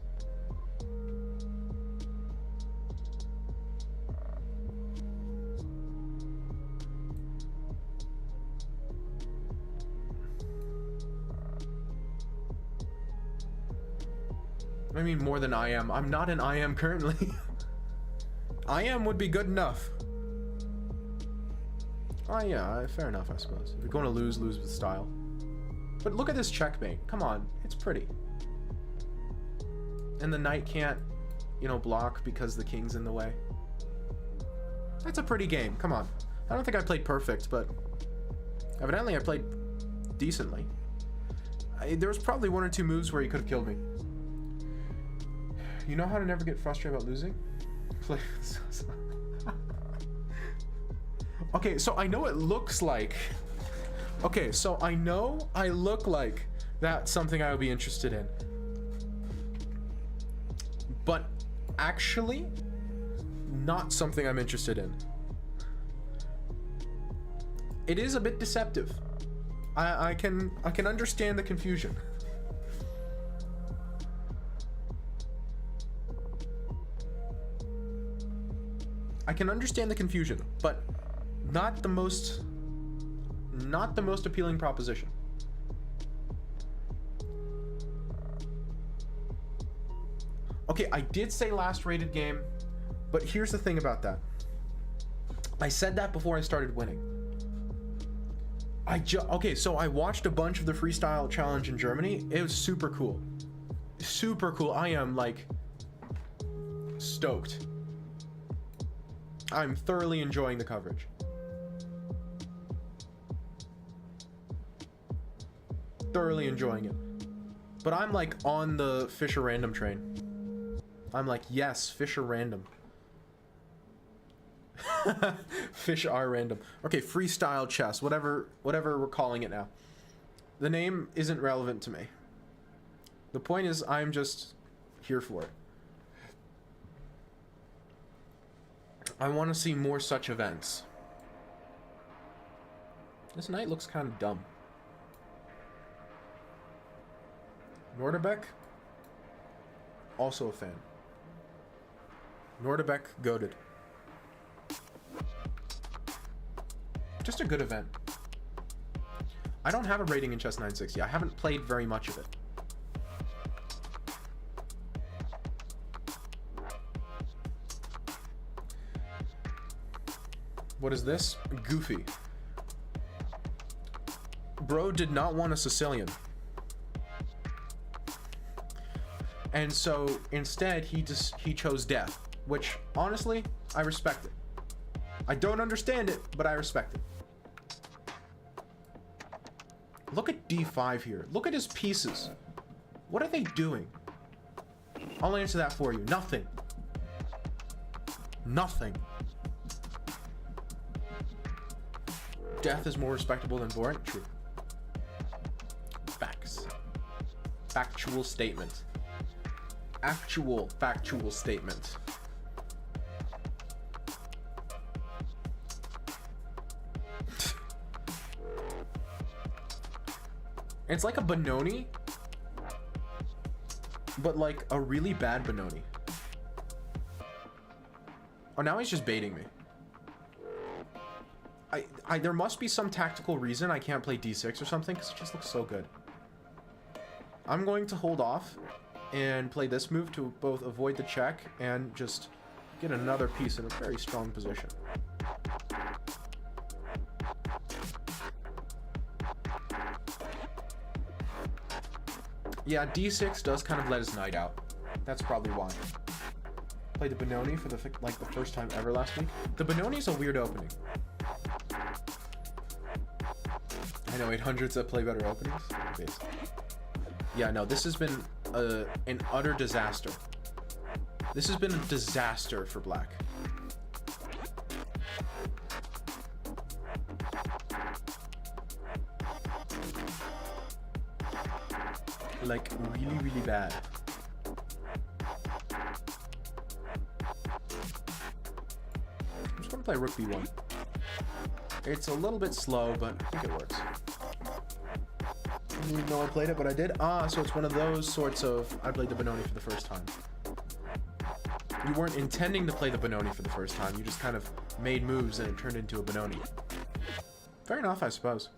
I mean, more than I am. I'm not an I am currently. I am would be good enough. Oh yeah, fair enough, I suppose. If you're going to lose, lose with style. But look at this checkmate. Come on, it's pretty. And the knight can't, you know, block because the king's in the way. That's a pretty game. Come on. I don't think I played perfect, but evidently I played decently. There was probably one or two moves where he could have killed me. You know how to never get frustrated about losing? Play. Okay, so I know it looks like... Okay, so I know I look like that's something I would be interested in. But actually, not something I'm interested in. It is a bit deceptive. I can understand the confusion. I can understand the confusion, but not the most appealing proposition. Okay, I did say last rated game, but here's the thing about that. I said that before I started winning. Okay, so I watched a bunch of the freestyle challenge in Germany. It was super cool. Super cool. I am like stoked. I'm thoroughly enjoying the coverage. Thoroughly enjoying it. But I'm like on the Fischer random train. I'm like, yes, Fischer random. Fish are random. Okay, freestyle chess, whatever we're calling it now. The name isn't relevant to me. The point is, I'm just here for it. I want to see more such events. This knight looks kind of dumb. Norderbeck, also a fan. Norderbeck goated. Just a good event. I don't have a rating in Chess 960. I haven't played very much of it. What is this? Goofy. Bro did not want a Sicilian. And so instead he chose death, which honestly, I respect it. I don't understand it, but I respect it. Look at d5 here. Look at his pieces. What are they doing? I'll answer that for you. Nothing. Nothing. Death is more respectable than boring? True. Facts. Factual statement. Actual factual statement. It's like a Benoni, but like a really bad Benoni. Oh, now he's just baiting me. There must be some tactical reason I can't play d6 or something, because it just looks so good. I'm going to hold off and play this move to both avoid the check and just get another piece in a very strong position. Yeah, d6 does kind of let his knight out. That's probably why. Played the Benoni for the first time ever last week. The Benoni's a weird opening. I know 800s that play better openings. Basically. Yeah, no, this has been an utter disaster. This has been a disaster for black. Like, really, really bad. I'm just gonna play rook b1. It's a little bit slow, but I think it works. I didn't even know I played it, but I did. Ah, so it's one of those sorts of, I played the Benoni for the first time. You weren't intending to play the Benoni for the first time, you just kind of made moves and it turned into a Benoni. Fair enough, I suppose.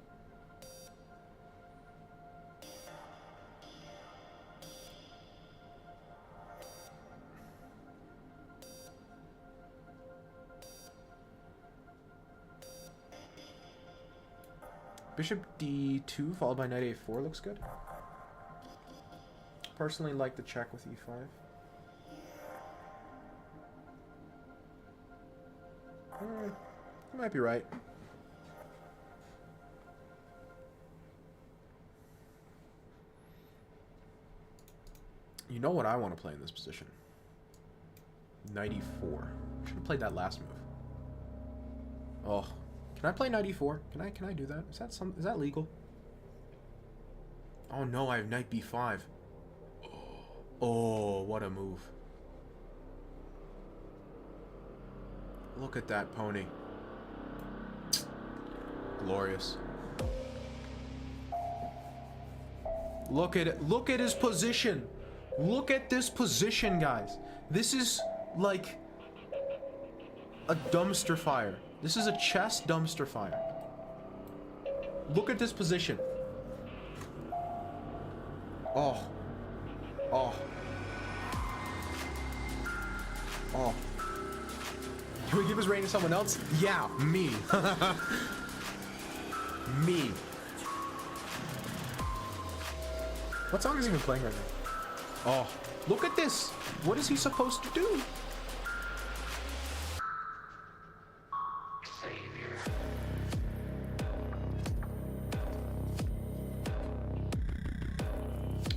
Bishop d2 followed by knight a4 looks good. Personally like the check with e5. You might be right. You know what I want to play in this position? Knight e4. Should have played that last move. Oh. Can I play knight e4? Can I do that? Is that legal? Oh no, I have knight b5. Oh, what a move. Look at that pony. Glorious. Look at it. Look at his position. Look at this position, guys. This is like a dumpster fire. This is a chess dumpster fire. Look at this position. Oh. Oh. Oh. Can we give his reign to someone else? Yeah, me. Me. What song is he even playing right now? Oh, look at this. What is he supposed to do?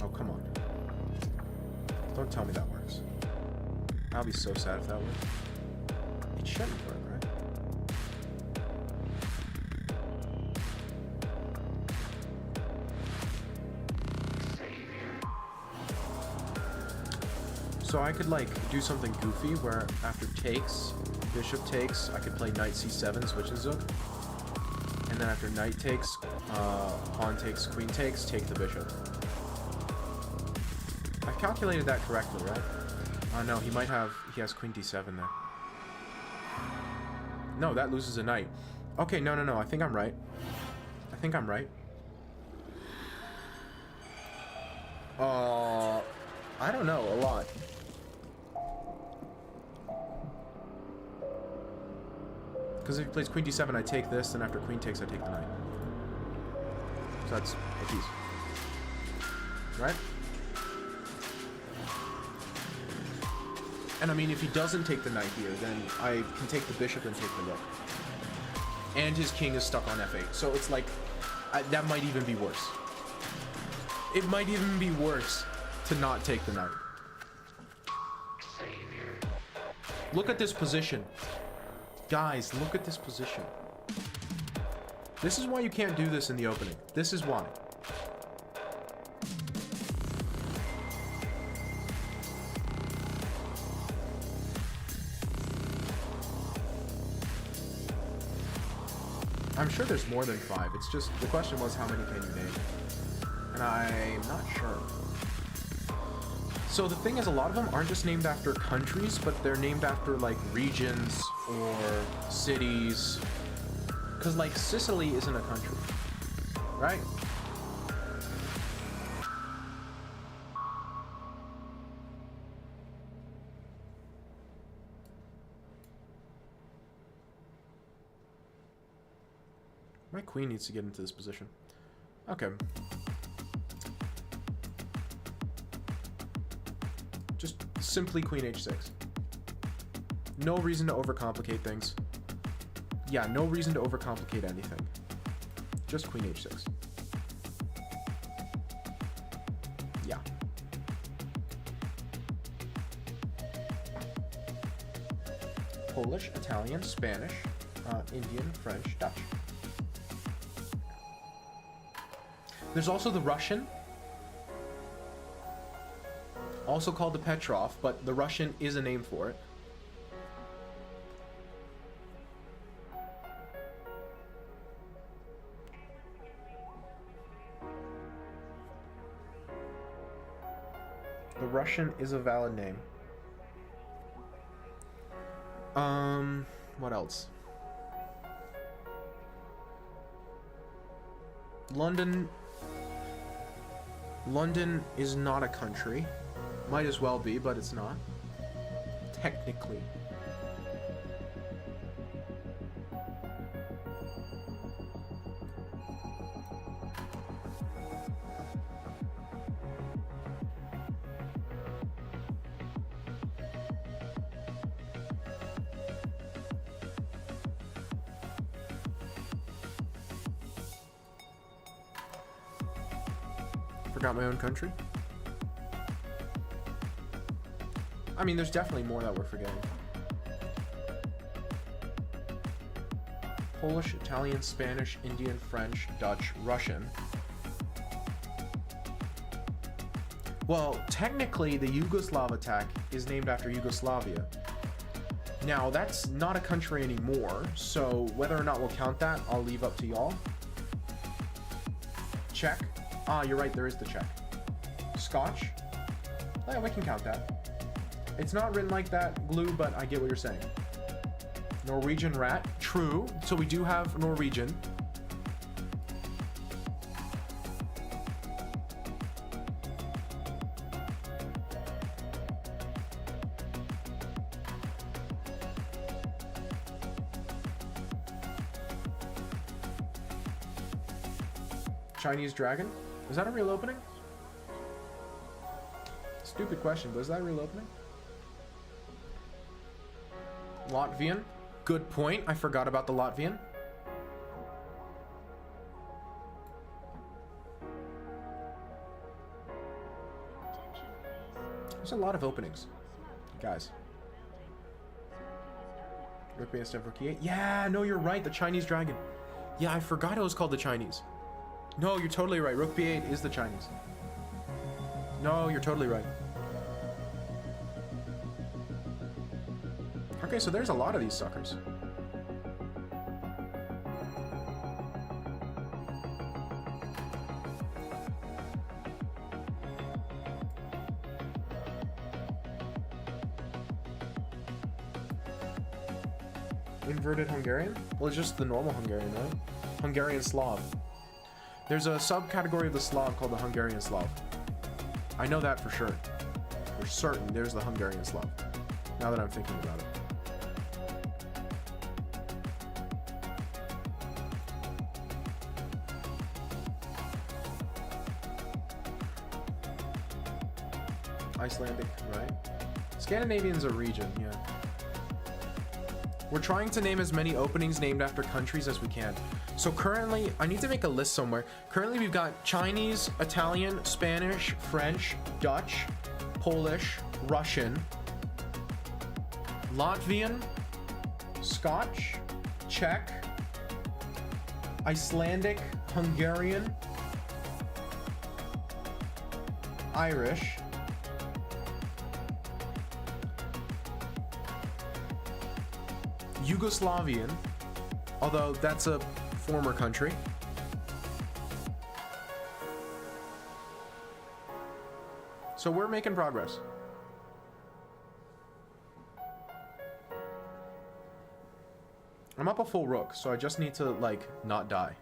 Oh, come on. Don't tell me that works. I'll be so sad if that works. It shouldn't work, right? So I could like do something goofy where after takes, bishop takes, I could play knight c7, switch and zook. And then after knight takes, pawn takes, queen takes, take the bishop. I've calculated that correctly, right? Oh no, he has queen d7 there. No, that loses a knight. Okay, no, I think I'm right. I think I'm right. I don't know, a lot. Because if he plays queen d7, I take this, and after queen takes, I take the knight. So that's a piece. Right? And I mean, if he doesn't take the knight here, then I can take the bishop and take the rook. And his king is stuck on f8. So it's like, that might even be worse. It might even be worse to not take the knight. Look at this position. Guys, look at this position. This is why you can't do this in the opening. This is why. I'm sure there's more than 5. It's just, the question was how many can you name? And I'm not sure. So the thing is, a lot of them aren't just named after countries, but they're named after like regions or cities. Because like Sicily isn't a country, right? My queen needs to get into this position. Okay. Just simply queen h6. No reason to overcomplicate things. Yeah, no reason to overcomplicate anything. just queen h6. Yeah. Polish, Italian, Spanish, Indian, French, Dutch. There's also the Russian, also called the Petrov, but the Russian is a name for it. The Russian is a valid name. What else? London is not a country. Might as well be, but it's not. Technically. Forgot my own country. I mean, there's definitely more that we're forgetting. Polish, Italian, Spanish, Indian, French, Dutch, Russian. Well, technically, the Yugoslav attack is named after Yugoslavia. Now, that's not a country anymore, so whether or not we'll count that, I'll leave up to y'all. Czech. Ah, you're right, there is the Czech. Scotch. Oh, yeah, we can count that. It's not written like that, Glue, but I get what you're saying. Norwegian rat. True. So we do have Norwegian. Chinese dragon? Is that a real opening? Stupid question, but is that a real opening? Latvian? Good point. I forgot about the Latvian. There's a lot of openings, guys. Rook B instead of Rook E8. Yeah, no, you're right. The Chinese dragon. Yeah, I forgot it was called the Chinese. No, you're totally right. Rook B8 is the Chinese. No, you're totally right. Okay, so there's a lot of these suckers. Inverted Hungarian? Well, it's just the normal Hungarian, right? Hungarian Slav. There's a subcategory of the Slav called the Hungarian Slav. I know that for sure. For certain, there's the Hungarian Slav. Now that I'm thinking about it. Icelandic, right? Scandinavian's a region, yeah. We're trying to name as many openings named after countries as we can. So currently, I need to make a list somewhere. Currently, we've got Chinese, Italian, Spanish, French, Dutch, Polish, Russian, Latvian, Scotch, Czech, Icelandic, Hungarian, Irish, Yugoslavian, although that's a former country. So we're making progress. I'm up a full rook, so I just need to, like, not die.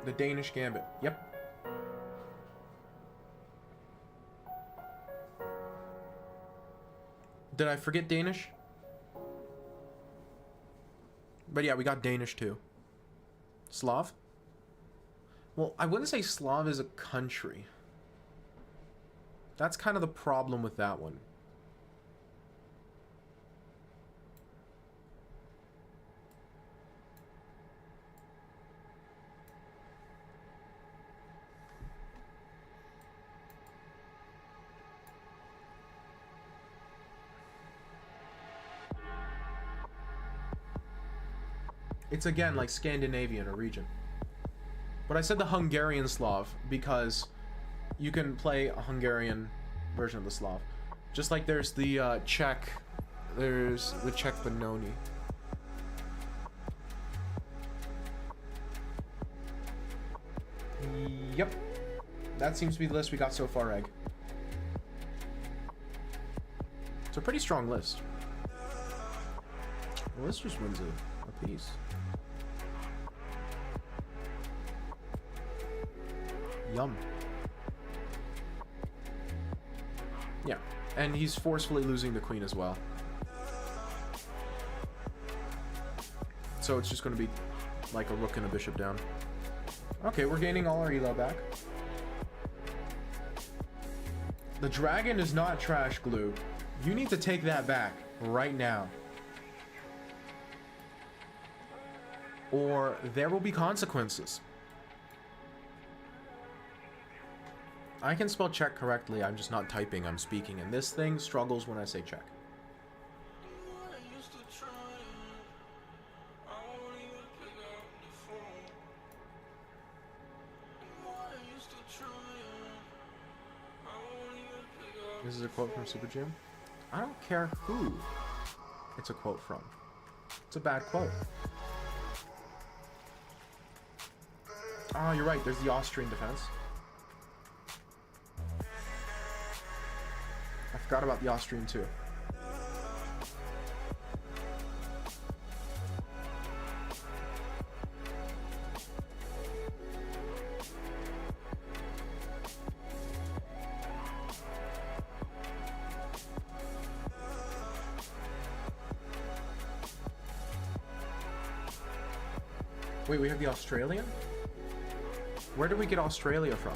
The Danish Gambit. Yep. Did I forget Danish? But yeah, we got Danish too. Slav? Well, I wouldn't say Slav is a country. That's kind of the problem with that one. It's again like Scandinavian or region. But I said the Hungarian Slav because you can play a Hungarian version of the Slav. Just like there's the Czech, there's the Czech Benoni. Yep. That seems to be the list we got so far, Egg. It's a pretty strong list. The list just wins a piece. Yum. Yeah, and he's forcefully losing the queen as well. So it's just going to be like a rook and a bishop down. Okay, we're gaining all our elo back. The dragon is not trash glue. You need to take that back right now. Or there will be consequences. I can spell check correctly, I'm just not typing, I'm speaking, and this thing struggles when I say check. This is a quote from Super Jim. I don't care who it's a quote from. It's a bad quote. Oh, you're right, there's the Austrian defense. I forgot about the Austrian too. Wait, we have the Australian? Where did we get Australia from?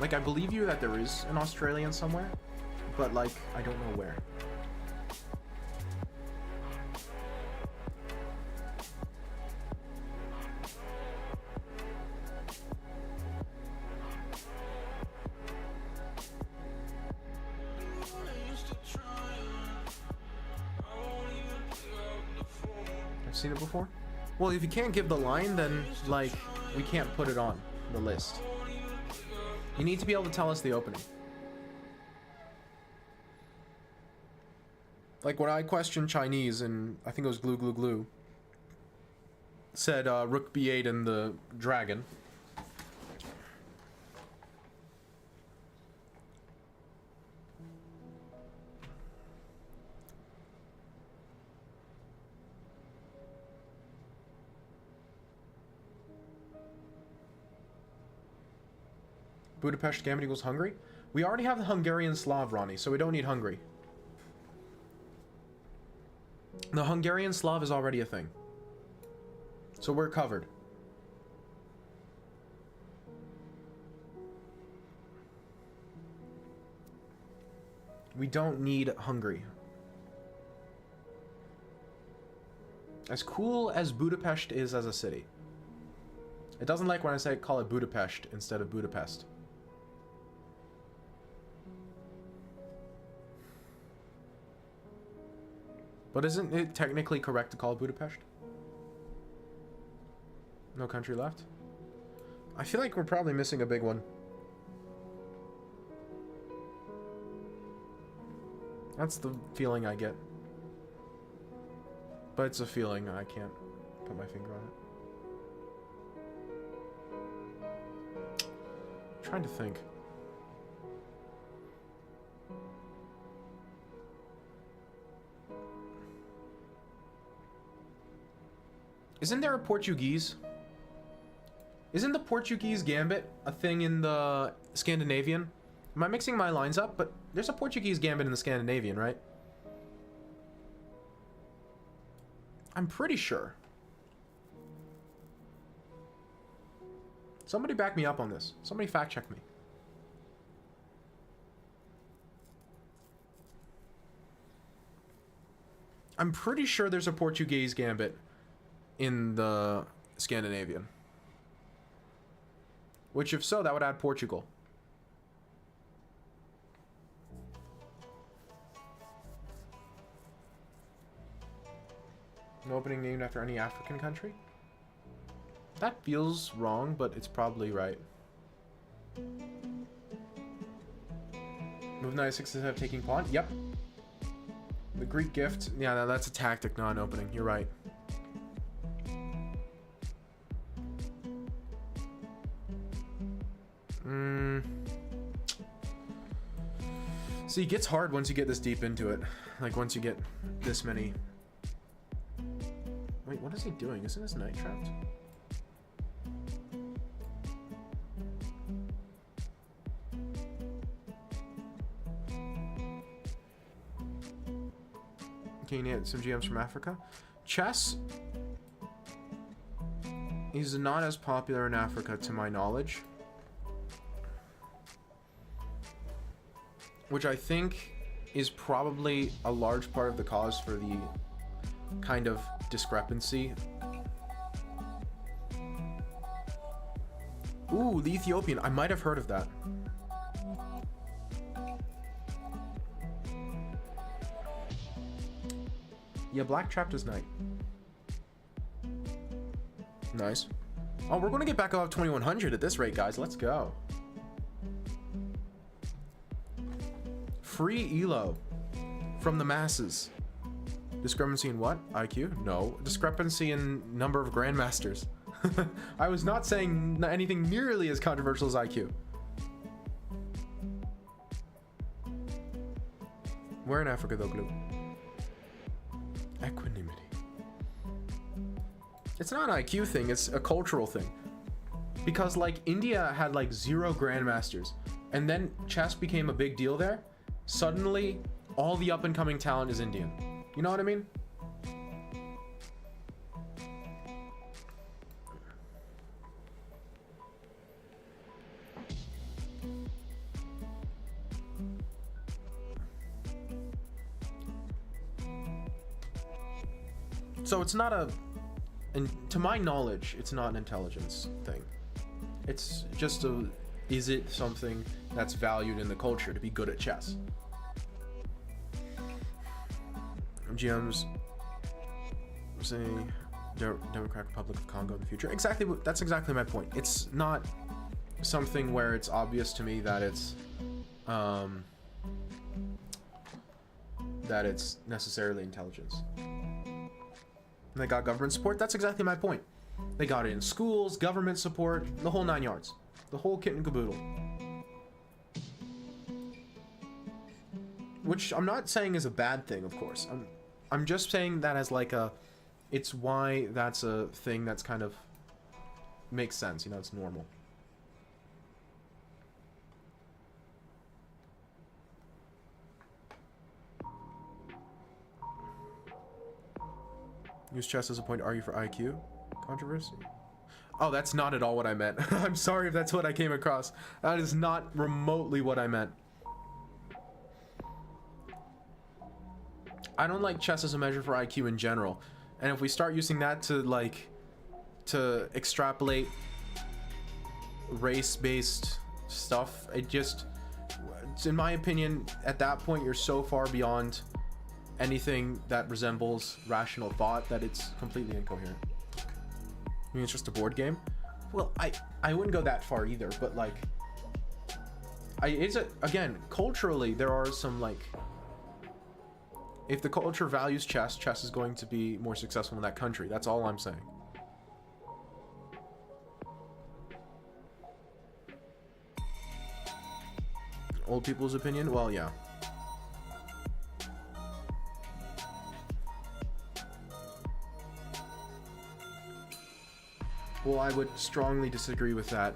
Like, I believe you that there is an Australian somewhere, but, like, I don't know where. I've seen it before. Well, if you can't give the line, then, like, we can't put it on the list. You need to be able to tell us the opening. Like when I questioned Chinese and I think it was glue glue glue, said rook b8 and the dragon. Budapest Gambit equals Hungary? We already have the Hungarian Slav, Ronnie, so we don't need Hungary. The Hungarian Slav is already a thing. So we're covered. We don't need Hungary. As cool as Budapest is as a city, it doesn't like when I say call it Budapest instead of Budapest. But isn't it technically correct to call it Budapest? No country left? I feel like we're probably missing a big one. That's the feeling I get. But it's a feeling, I can't put my finger on it. I'm trying to think. Isn't there a Portuguese? Isn't the Portuguese gambit a thing in the Scandinavian? Am I mixing my lines up? But there's a Portuguese gambit in the Scandinavian, right? I'm pretty sure. Somebody back me up on this. Somebody fact check me. I'm pretty sure there's a Portuguese gambit in the Scandinavian. Which, if so, that would add Portugal. An opening named after any African country? That feels wrong, but it's probably right. Move knight 6 instead of taking pawn? Yep. The Greek gift. Yeah, that's a tactic, not an opening. You're right. See, it gets hard once you get this deep into it. Like, once you get this many... Wait, what is he doing? Isn't his knight trapped? Can you get some GMs from Africa? Chess is not as popular in Africa, to my knowledge. Which I think is probably a large part of the cause for the kind of discrepancy. Ooh, the Ethiopian. I might have heard of that. Yeah, black trapped his knight. Nice. Oh, we're going to get back above 2100 at this rate, guys. Let's go. Free Elo from the masses. Discrepancy in what? IQ? No. Discrepancy in number of grandmasters. I was not saying anything nearly as controversial as IQ. Where in Africa though, Glue? Equanimity. It's not an IQ thing, it's a cultural thing. Because like India had like 0 grandmasters, and then chess became a big deal there. Suddenly, all the up-and-coming talent is Indian. You know what I mean? So it's not a... And to my knowledge, it's not an intelligence thing. It's just a... Is it something that's valued in the culture to be good at chess? GMs say Democratic Republic of Congo in the future. Exactly, that's exactly my point. It's not something where it's obvious to me that it's necessarily intelligence. And they got government support. That's exactly my point. They got it in schools, government support, the whole 9 yards, the whole kit and caboodle. Which I'm not saying is a bad thing, of course. I'm just saying that as like a, it's why that's a thing that's kind of makes sense, you know, it's normal. Use chess as a point to argue for IQ? Controversy? Oh, that's not at all what I meant. I'm sorry if that's what I came across. That is not remotely what I meant. I don't like chess as a measure for IQ in general. And if we start using that to like, to extrapolate race-based stuff, it just, in my opinion, at that point, you're so far beyond anything that resembles rational thought that it's completely incoherent. I mean, it's just a board game. Well, I wouldn't go that far either, but like, again, culturally, there are some like, if the culture values chess, chess is going to be more successful in that country. That's all I'm saying. Old people's opinion? Well, yeah. Well, I would strongly disagree with that.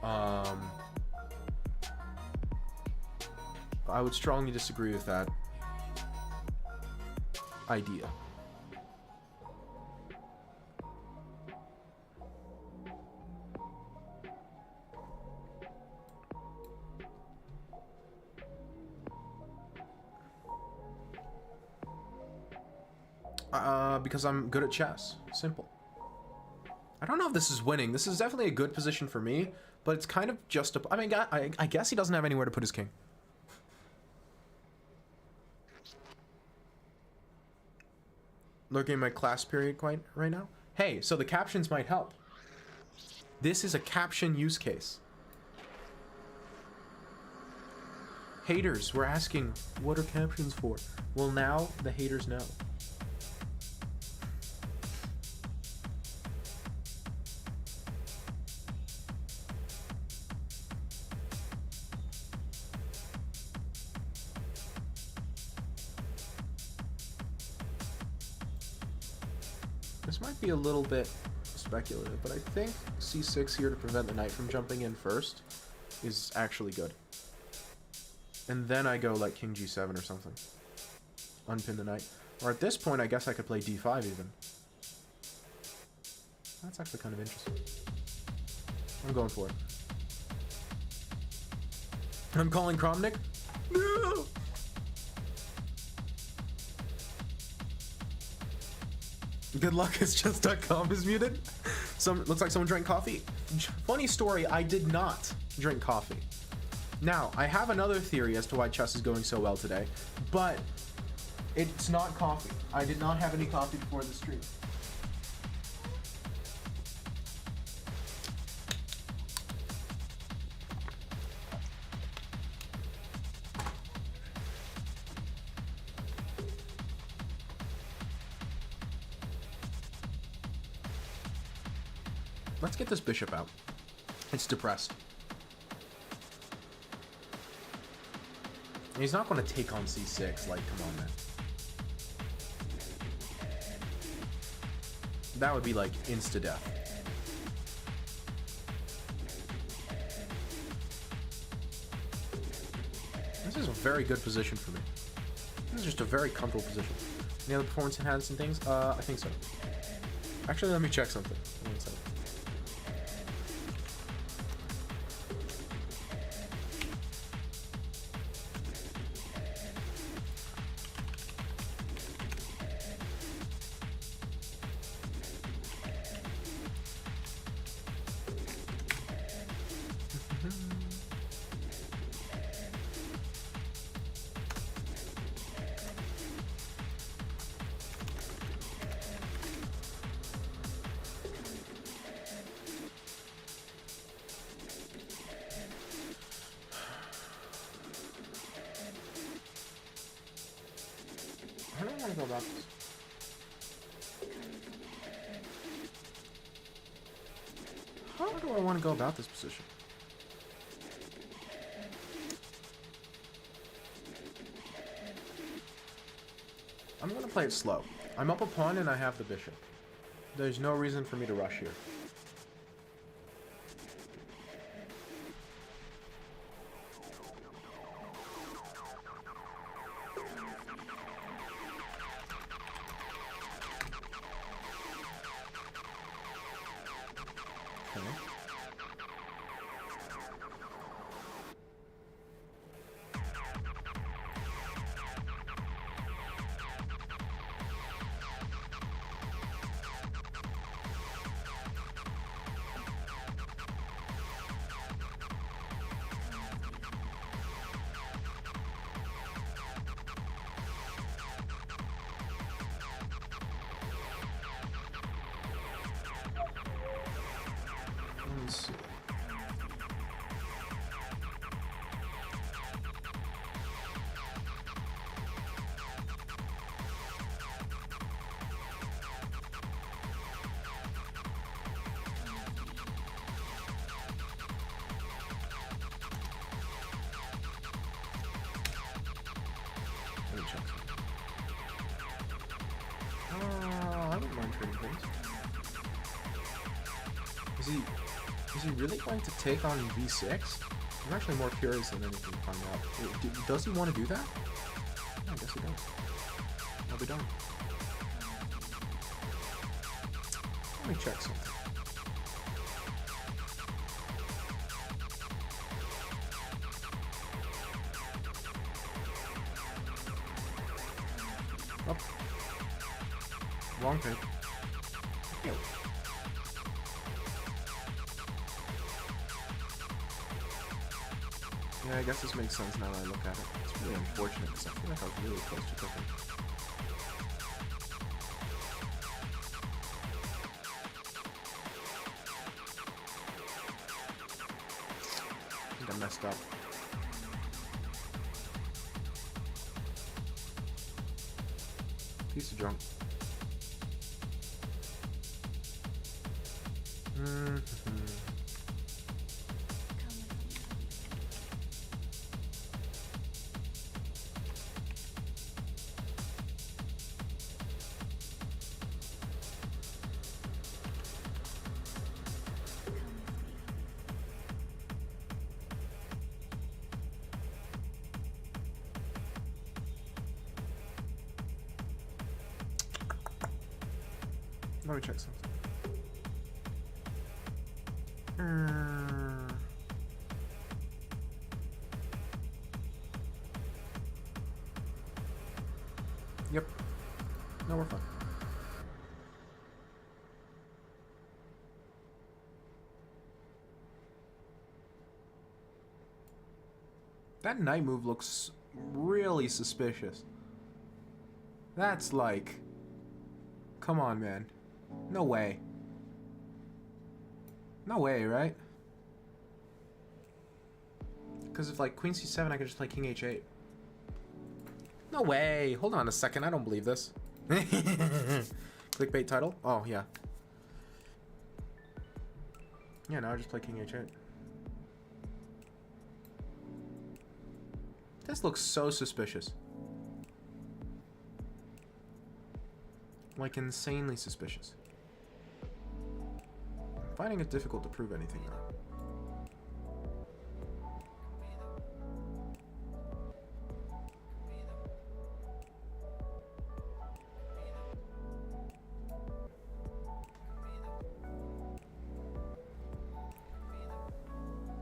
I would strongly disagree with that idea. Because I'm good at chess. Simple. I don't know if this is winning. This is definitely a good position for me, but it's kind of just a... I mean, I guess he doesn't have anywhere to put his king. looking at my class period quite right now. Hey, so the captions might help. This is a caption use case. Haters were asking, what are captions for? Well, now the haters know. This might be a little bit speculative, but I think c6 here to prevent the knight from jumping in first is actually good. And then I go like king g7 or something. Unpin the knight. Or at this point, I guess I could play d5 even. That's actually kind of interesting. I'm going for it. I'm calling Cromnick. No! Good luck is just.com is muted. Looks like someone drank coffee. Funny story, I did not drink coffee. Now, I have another theory as to why chess is going so well today, but it's not coffee. I did not have any coffee before the stream. Let's get this bishop out. It's depressed. He's not going to take on c6. Like, come on, man. That would be like insta-death. This is a very good position for me. This is just a very comfortable position. Any other performance enhancing things? I think so. Actually, let me check something. One second. How do I want to go about this? How do I want to go about this position? I'm going to play it slow. I'm up a pawn and I have the bishop. There's no reason for me to rush here. I don't mind trading things. Is he really going to take on v6? I'm actually more curious than anything to find out. Does he want to do that? No, I guess he does. I'll be done. Let me check something. Oh. Wrong pick. Ew. Yeah, I guess this makes sense now that I look at it. It's really unfortunate because I feel like I was really close to cooking. messed up. Piece of junk. Let me check something. Yep. No, we're fine. That night move looks really suspicious. That's like... Come on, man. No way. No way, right? Because if like Queen C7, I could just play King H8. No way. Hold on a second. I don't believe this. Clickbait title? Oh, yeah. Yeah, now I just play King H8. This looks so suspicious. Like, insanely suspicious. I'm finding it difficult to prove anything, though.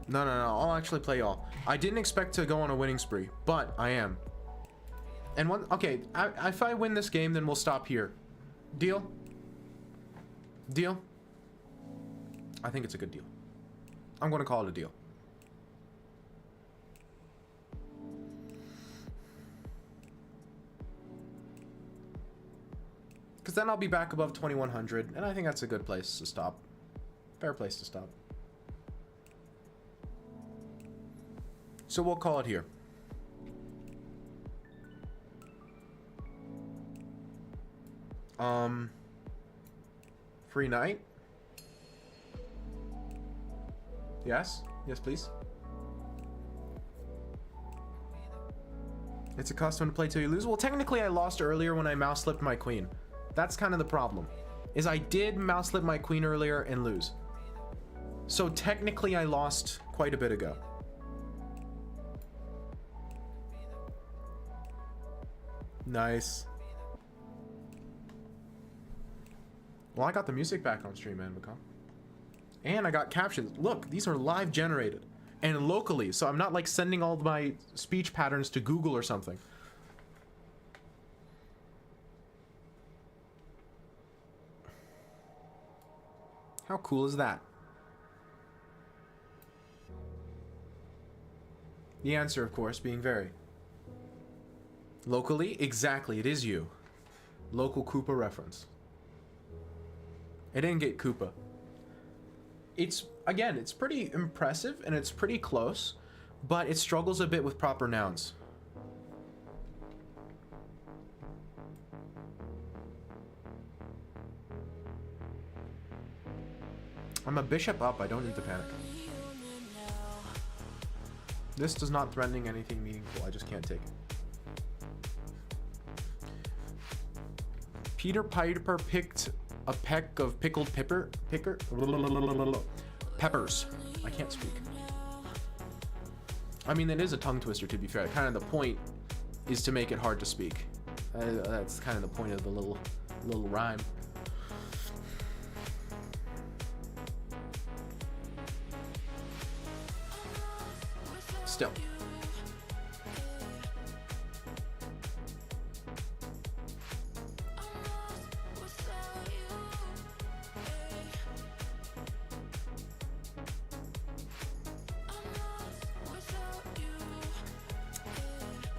No, I'll actually play y'all. I didn't expect to go on a winning spree, but I am. And one, okay, if I win this game, then we'll stop here. Deal? Deal? I think it's a good deal. I'm going to call it a deal. Because then I'll be back above 2100, and I think that's a good place to stop. Fair place to stop. So we'll call it here. Free night? Yes? Yes, please. It's a custom to play till you lose? Well, technically I lost earlier when I mouse slipped my queen. That's kind of the problem. Is I did mouse slip my queen earlier and lose. So technically I lost quite a bit ago. Nice. Well, I got the music back on stream, man, Become. And I got captions. Look, these are live generated and locally, so I'm not like sending all of my speech patterns to Google or something. How cool is that? The answer, of course, being very. Locally? Exactly, it is you. Local Koopa reference. I didn't get Koopa. It's, again, it's pretty impressive and it's pretty close, but it struggles a bit with proper nouns. I'm a bishop up, I don't need to panic. This does not threaten anything meaningful, I just can't take it. Peter Piper picked a peck of pickled peppers. I can't speak. I mean, that is a tongue twister, to be fair. Kind of the point is to make it hard to speak. That's kind of the point of the little rhyme. Still.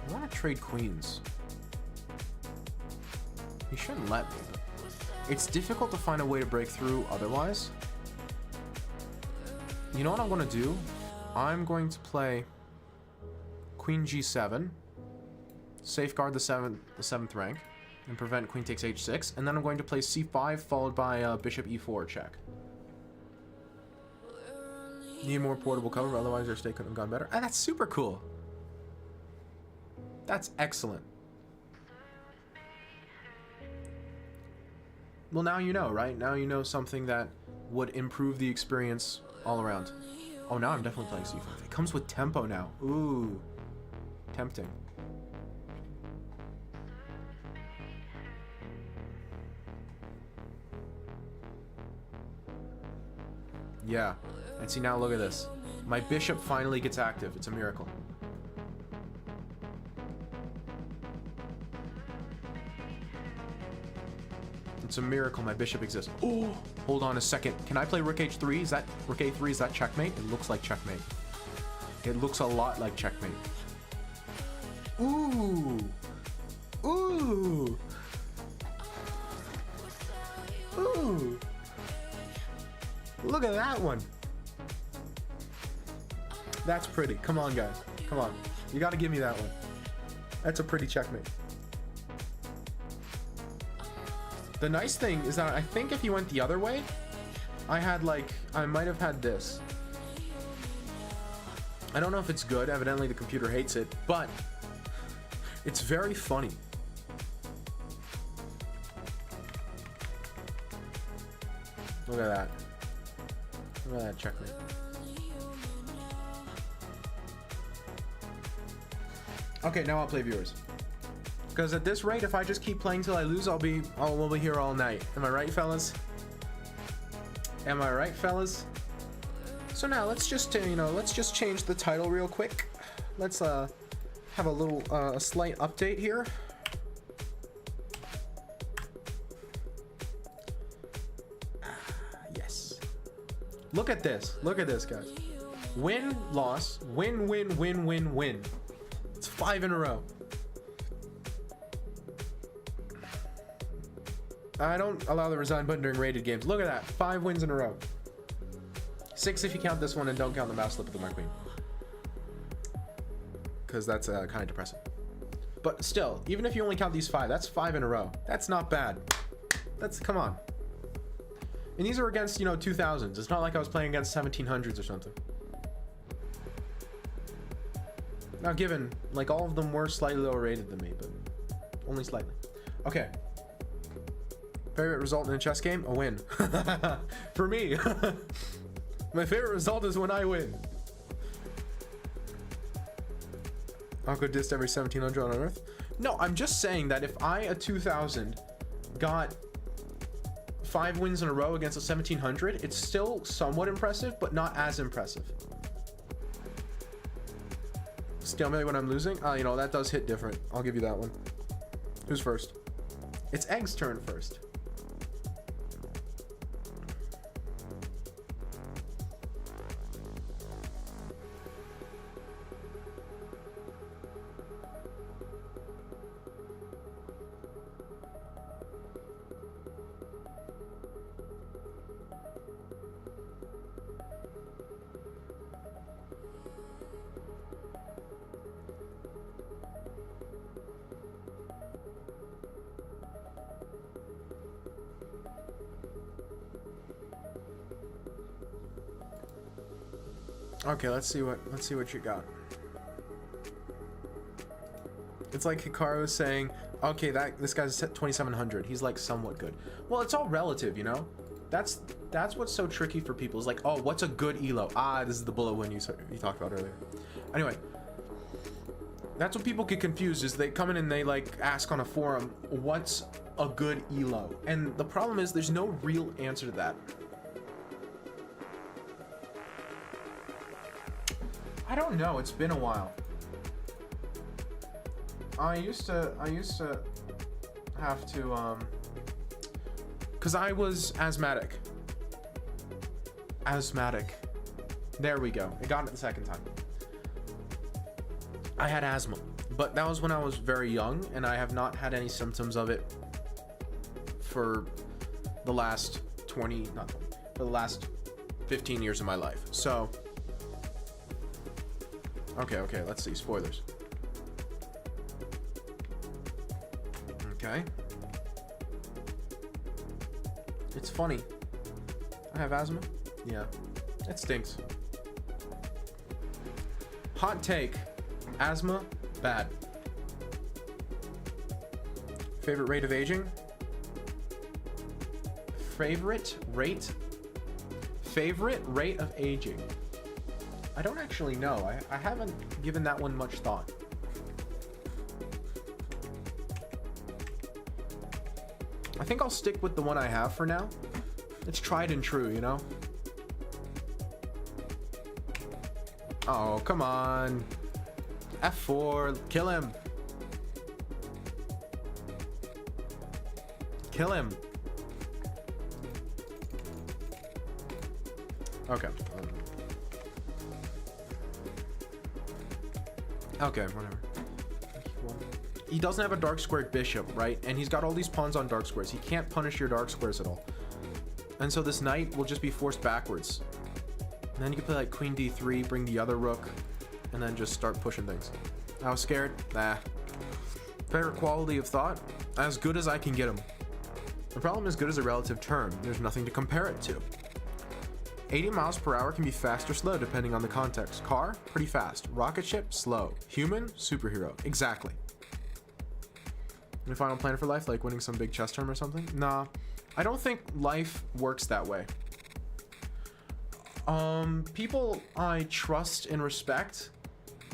I want to trade queens. He shouldn't let me. It's difficult to find a way to break through otherwise. You know what I'm going to do? I'm going to play queen g7, safeguard the seventh rank, and prevent queen takes h6, and then I'm going to play c5 followed by bishop e4 check. Need more portable cover, otherwise our stake could have gone better. Ah, that's super cool. That's excellent. Well, now you know, right? Now you know something that would improve the experience all around. Oh, now I'm definitely playing c5. It comes with tempo now. Ooh. Tempting. Yeah. And see, now look at this. My bishop finally gets active. It's a miracle. It's a miracle my bishop exists. Oh, hold on a second. Can I play rook h3? Is that rook a3? Is that checkmate? It looks like checkmate. It looks a lot like checkmate. Ooh. Ooh. Ooh. Look at that one. That's pretty. Come on, guys. Come on. You got to give me that one. That's a pretty checkmate. The nice thing is that I think if you went the other way, I might have had this. I don't know if it's good. Evidently the computer hates it, but it's very funny. Look at that. Look at that checkmate. Okay, now I'll play viewers. Because at this rate, if I just keep playing till I lose, we'll be here all night. Am I right, fellas? Am I right, fellas? So now let's just let's just change the title real quick. Let's have a little a slight update here. Yes. Look at this. Look at this, guys. Win, loss, win, win, win, win, win. It's 5 in a row. I don't allow the resign button during rated games. Look at that. 5 wins in a row. 6 if you count this one and don't count the mouse slip with my queen. Because that's kind of depressing. But still, even if you only count these 5, that's 5 in a row. That's not bad. Come on. And these are against, 2000s. It's not like I was playing against 1700s or something. Now given, all of them were slightly lower rated than me, but only slightly. Okay. Favorite result in a chess game? A win. For me. My favorite result is when I win. Aqua dissed every 1700 on Earth? No, I'm just saying that if I, a 2000, got 5 wins in a row against a 1700, it's still somewhat impressive, but not as impressive. Stalemate when I'm losing? That does hit different. I'll give you that one. Who's first? It's Egg's turn first. Okay, let's see what you got. It's like Hikaru saying, okay, this guy's 2700. He's somewhat good. Well, it's all relative, That's what's so tricky for people. Is oh, what's a good elo? Ah, this is the bullet one you talked about earlier. Anyway, that's what people get confused. Is they come in and they ask on a forum, what's a good elo? And the problem is there's no real answer to that. I don't know. It's been a while. I used to have to because I was asthmatic. There we go. I got it the second time. I had asthma, but that was when I was very young, and I have not had any symptoms of it for the last for the last 15 years of my life. So Okay, let's see. Spoilers. Okay. It's funny. I have asthma. Yeah. It stinks. Hot take. Asthma, bad. Favorite rate of aging? Favorite rate? Favorite rate of aging? I don't actually know. I haven't given that one much thought. I think I'll stick with the one I have for now. It's tried and true, you know? Oh, come on. F4, kill him. Kill him. Okay. Okay, whatever. He doesn't have a dark squared bishop, right? And he's got all these pawns on dark squares. He can't punish your dark squares at all. And so this knight will just be forced backwards. And then you can play like queen d3, bring the other rook, and then just start pushing things. I was scared. Nah. Favorite quality of thought? As good as I can get him. The problem is good as a relative term. There's nothing to compare it to. 80 miles per hour can be fast or slow depending on the context. Car, pretty fast. Rocket ship, slow. Human, superhero. Exactly. Any final plan for life, like winning some big chess term or something? Nah, I don't think life works that way. People I trust and respect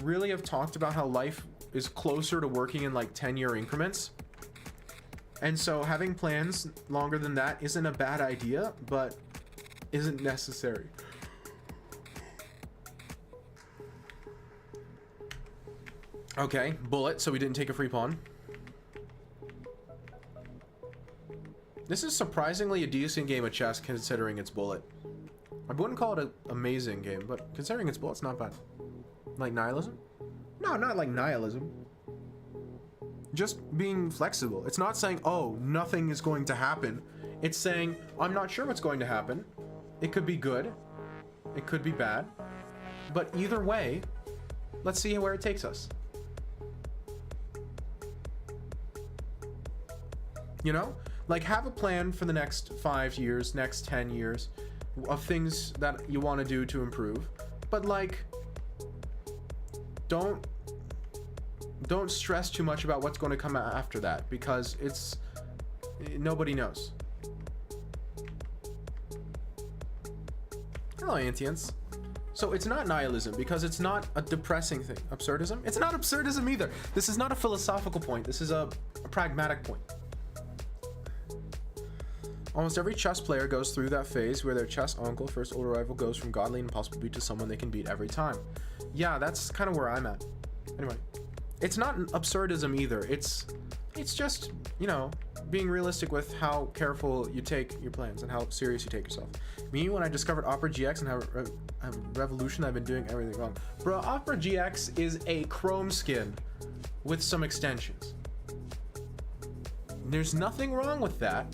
really have talked about how life is closer to working in like 10-year increments. And so having plans longer than that isn't a bad idea, but isn't necessary. Okay, bullet, so we didn't take a free pawn. This is surprisingly a decent game of chess considering it's bullet. I wouldn't call it an amazing game, but considering it's bullet, it's not bad. Like nihilism? No, not like nihilism. Just being flexible. It's not saying, oh, nothing is going to happen. It's saying, I'm not sure what's going to happen. It could be good. It could be bad. But either way, let's see where it takes us. You know? Like, have a plan for the next 5 years, next 10 years of things that you want to do to improve. But, like, don't stress too much about what's going to come after that, because nobody knows. Hello, Antians. So it's not nihilism because it's not a depressing thing. Absurdism? It's not absurdism either. This is not a philosophical point. This is a pragmatic point. Almost every chess player goes through that phase where their chess uncle, first older rival, goes from godly and impossible to beat to someone they can beat every time. Yeah, that's kind of where I'm at. Anyway, it's not absurdism either. It's just, you know, being realistic with how careful you take your plans and how serious you take yourself. Me, when I discovered Opera GX and how Revolution, I've been doing everything wrong. Bro, Opera GX is a Chrome skin with some extensions. There's nothing wrong with that.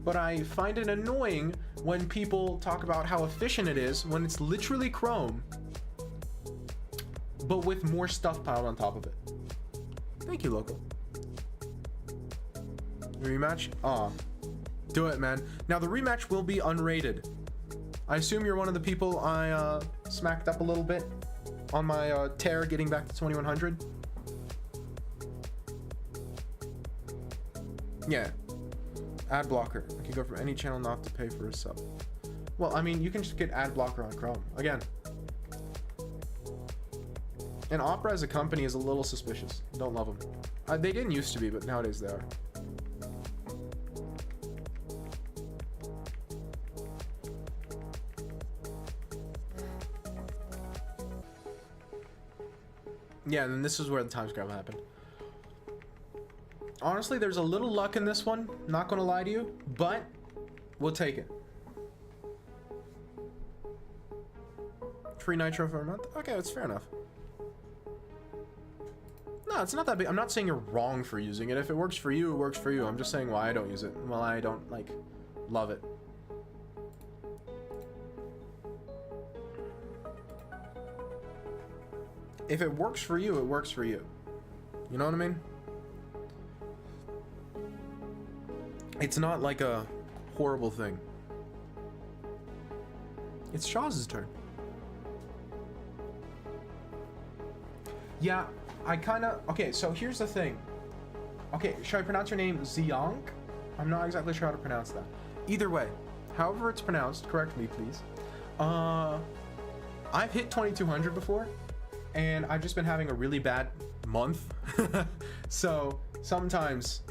But I find it annoying when people talk about how efficient it is when it's literally Chrome, but with more stuff piled on top of it. Thank you, local. Rematch? Aw. Do it, man. Now, the rematch will be unrated. I assume you're one of the people I smacked up a little bit on my tear getting back to 2100. Yeah. Ad blocker. I can go from any channel not to pay for a sub. Well, I mean, you can just get ad blocker on Chrome. Again. And Opera as a company is a little suspicious. Don't love them. They didn't used to be, but nowadays they are. Yeah, and then this is where the time scramble happened. Honestly, there's a little luck in this one, not gonna lie to you, but we'll take it. Free Nitro for a month? Okay, that's fair enough. No, it's not that big. I'm not saying you're wrong for using it. If it works for you, it works for you. I'm just saying why I don't use it. Well, I don't, like, love it. if it works for you, it works for you. You know what I mean? It's not like a horrible thing. It's Shaw's turn. Yeah, I kind of... Okay, so here's the thing. Okay, should I pronounce your name Xiang? I'm not exactly sure how to pronounce that. Either way, however it's pronounced, correct me, please. I've hit 2200 before, and I've just been having a really bad month. So sometimes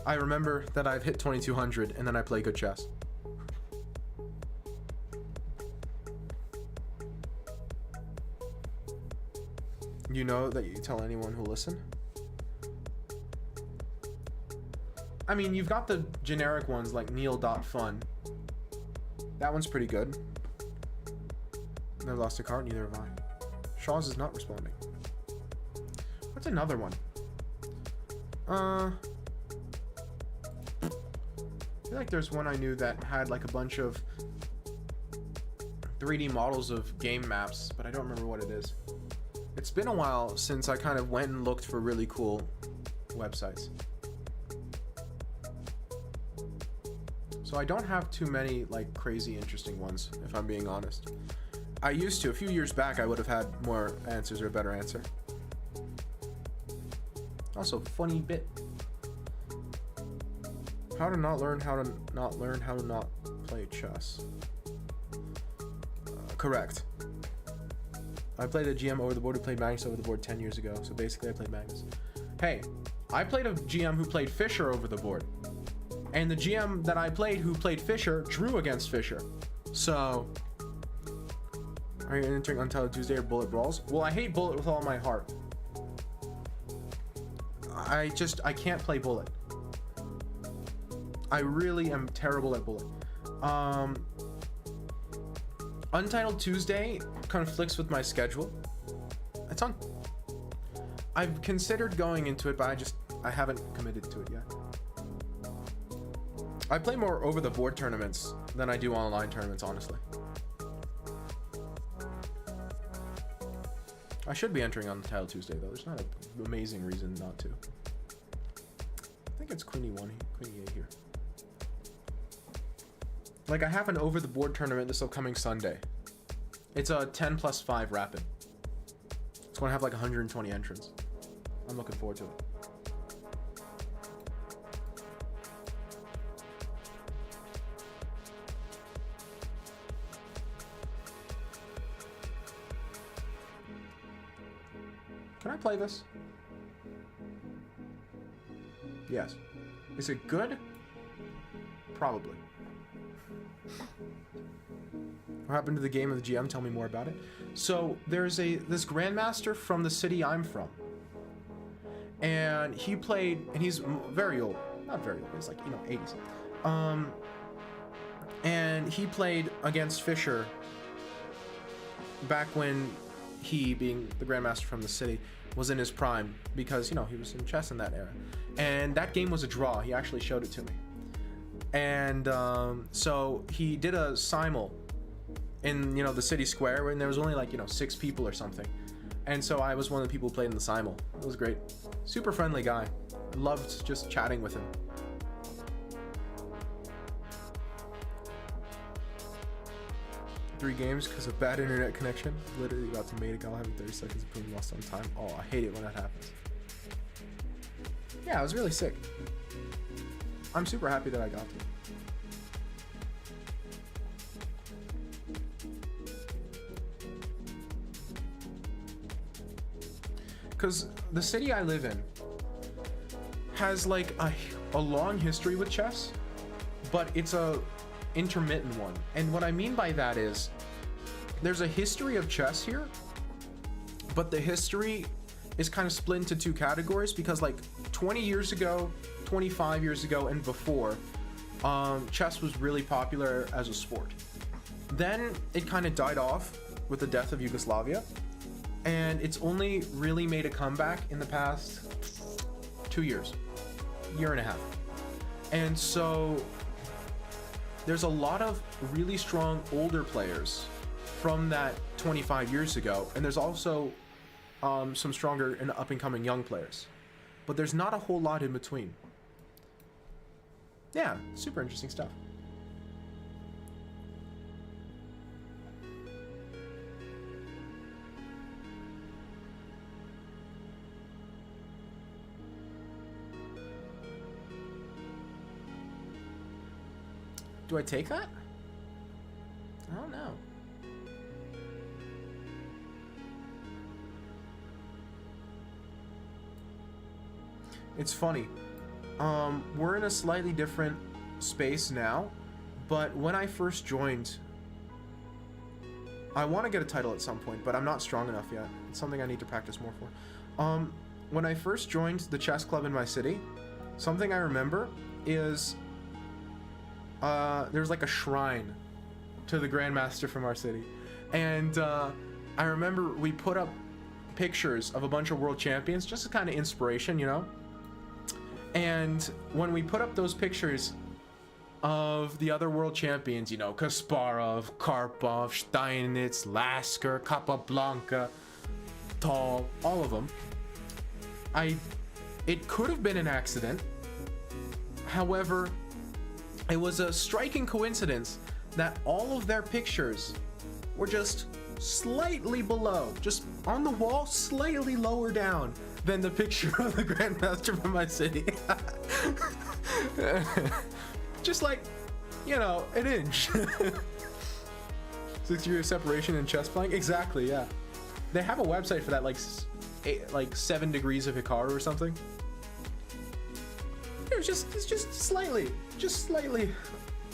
I remember that I've hit 2200 and then I play good chess. You know that you tell anyone who'll listen? I mean, you've got the generic ones like Neil.fun. That one's pretty good. Never lost a card, neither have I. Shaw's is not responding. What's another one? I feel like there's one I knew that had like a bunch of 3D models of game maps, but I don't remember what it is. It's been a while since I kind of went and looked for really cool websites. So I don't have too many like crazy interesting ones, if I'm being honest. I used to. A few years back, I would have had more answers or a better answer. Also, funny bit. How to not learn how to not play chess. Correct. I played a GM over the board who played Magnus over the board 10 years ago. So basically, I played Magnus. Hey, I played a GM who played Fischer over the board. And the GM that I played who played Fischer drew against Fischer. So... Are you entering Untitled Tuesday or Bullet Brawls? Well, I hate Bullet with all my heart. I can't play Bullet. I really am terrible at Bullet. Untitled Tuesday conflicts with my schedule. It's on. I've considered going into it, but I haven't committed to it yet. I play more over the board tournaments than I do online tournaments, honestly. I should be entering on the Untitled Tuesday, though. There's not an amazing reason not to. I think it's Queenie 1, Queenie 8 here. Like, I have an over-the-board tournament this upcoming Sunday. It's a 10+5 rapid. It's going to have like 120 entrants. I'm looking forward to it. Can I play this? Yes. Is it good? Probably. What happened to the game of the GM? Tell me more about it. So there's this grandmaster from the city I'm from, and he played, and he's very old, not very old, he's like 80s. And he played against Fischer back when he, being the grandmaster from the city, was in his prime, because he was in chess in that era. And that game was a draw. He actually showed it to me. And so he did a simul in the city square, when there was only like 6 people or something. And so I was one of the people who played in the simul. It was great. Super friendly guy. I loved just chatting with him. Three games because of bad internet connection. Literally about to mate a gal having 30 seconds of boom lost on time. Oh, I hate it when that happens. Yeah, it was really sick. I'm super happy that I got to. Because the city I live in has like a long history with chess, but it's a intermittent one. And what I mean by that is there's a history of chess here, but the history is kind of split into two categories, because like 20 years ago, 25 years ago, and before, chess was really popular as a sport. Then it kind of died off with the death of Yugoslavia, and it's only really made a comeback in the past 2 years, year and a half. And so there's a lot of really strong older players from that 25 years ago, and there's also some stronger and up-and-coming young players. But there's not a whole lot in between. Yeah, super interesting stuff. Do I take that? I don't know. It's funny. We're in a slightly different space now, but when I first joined, I want to get a title at some point, but I'm not strong enough yet. It's something I need to practice more for. When I first joined the chess club in my city, something I remember is there's like a shrine to the grandmaster from our city, and I remember we put up pictures of a bunch of world champions just as kind of inspiration, you know. And when we put up those pictures of the other world champions, you know, Kasparov, Karpov, Steinitz, Lasker, Capablanca, Tal, all of them, it could have been an accident. However, it was a striking coincidence that all of their pictures were just slightly below, just on the wall, slightly lower down than the picture of the grandmaster from my city. Just like, you know, an inch. 6-degree separation in chess playing? Exactly, yeah. They have a website for that, like 7 degrees of Hikaru or something. It's just slightly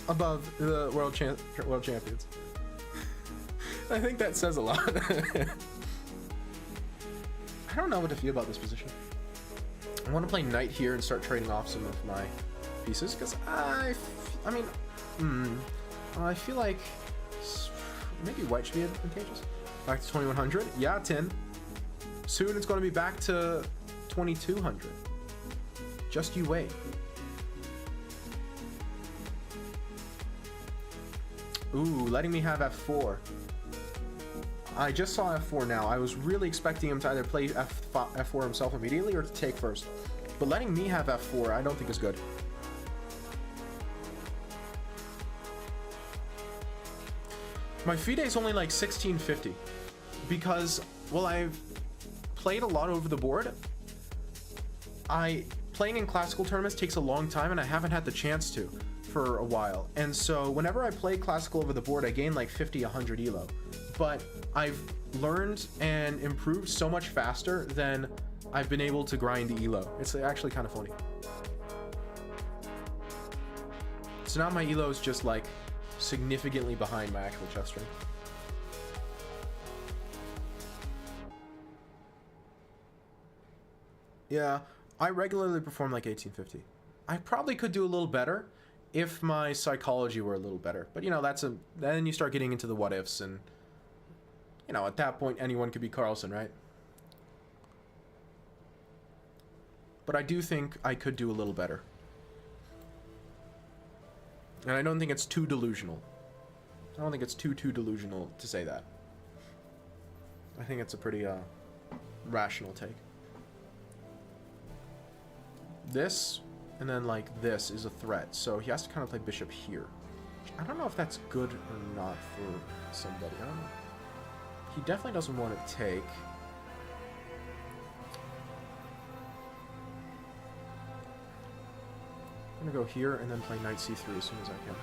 above the world champions. I think that says a lot. I don't know what to feel about this position. I want to play knight here and start trading off some of my pieces, because I feel like maybe white should be advantageous. Back to 2100. Yeah, 10. Soon it's going to be back to 2200. Just you wait. Ooh, letting me have f4. I just saw f4 now. I was really expecting him to either play f4 himself immediately or to take first. But letting me have f4, I don't think is good. My FIDE is only like 1650 because, well, I've played a lot over the board. Playing in classical tournaments takes a long time, and I haven't had the chance to for a while. And so whenever I play classical over the board, I gain like 50, 100 elo. But I've learned and improved so much faster than I've been able to grind the elo. It's actually kind of funny. So now my elo is just like significantly behind my actual chess strength. Yeah, I regularly perform like 1850. I probably could do a little better if my psychology were a little better. But you know, then you start getting into the what ifs, and you know, at that point anyone could be Carlsen, right? But I do think I could do a little better. And I don't think it's too delusional. I don't think it's too delusional to say that. I think it's a pretty rational take. This, and then like this is a threat, so he has to kind of play bishop here. I don't know if that's good or not for somebody. I don't know. He definitely doesn't want to take. I'm gonna go here and then play knight c3 as soon as I can.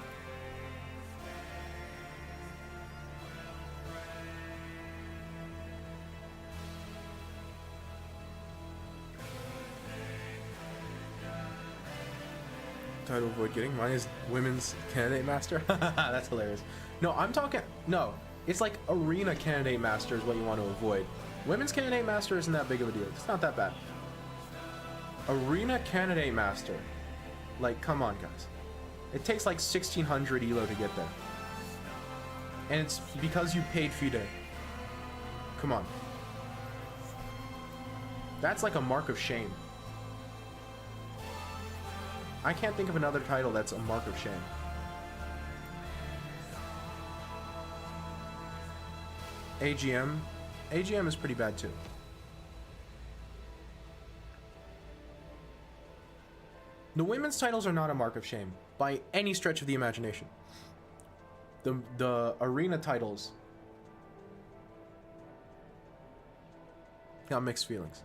Title avoid getting. Mine is women's candidate master. That's hilarious. No, I'm talking. No, it's like arena candidate master is what you want to avoid. Women's candidate master isn't that big of a deal. It's not that bad. Arena candidate master. Like, come on, guys. It takes like 1600 elo to get there. And it's because you paid FIDE. Come on. That's like a mark of shame. I can't think of another title that's a mark of shame. AGM. AGM is pretty bad too. The women's titles are not a mark of shame by any stretch of the imagination. The arena titles got mixed feelings.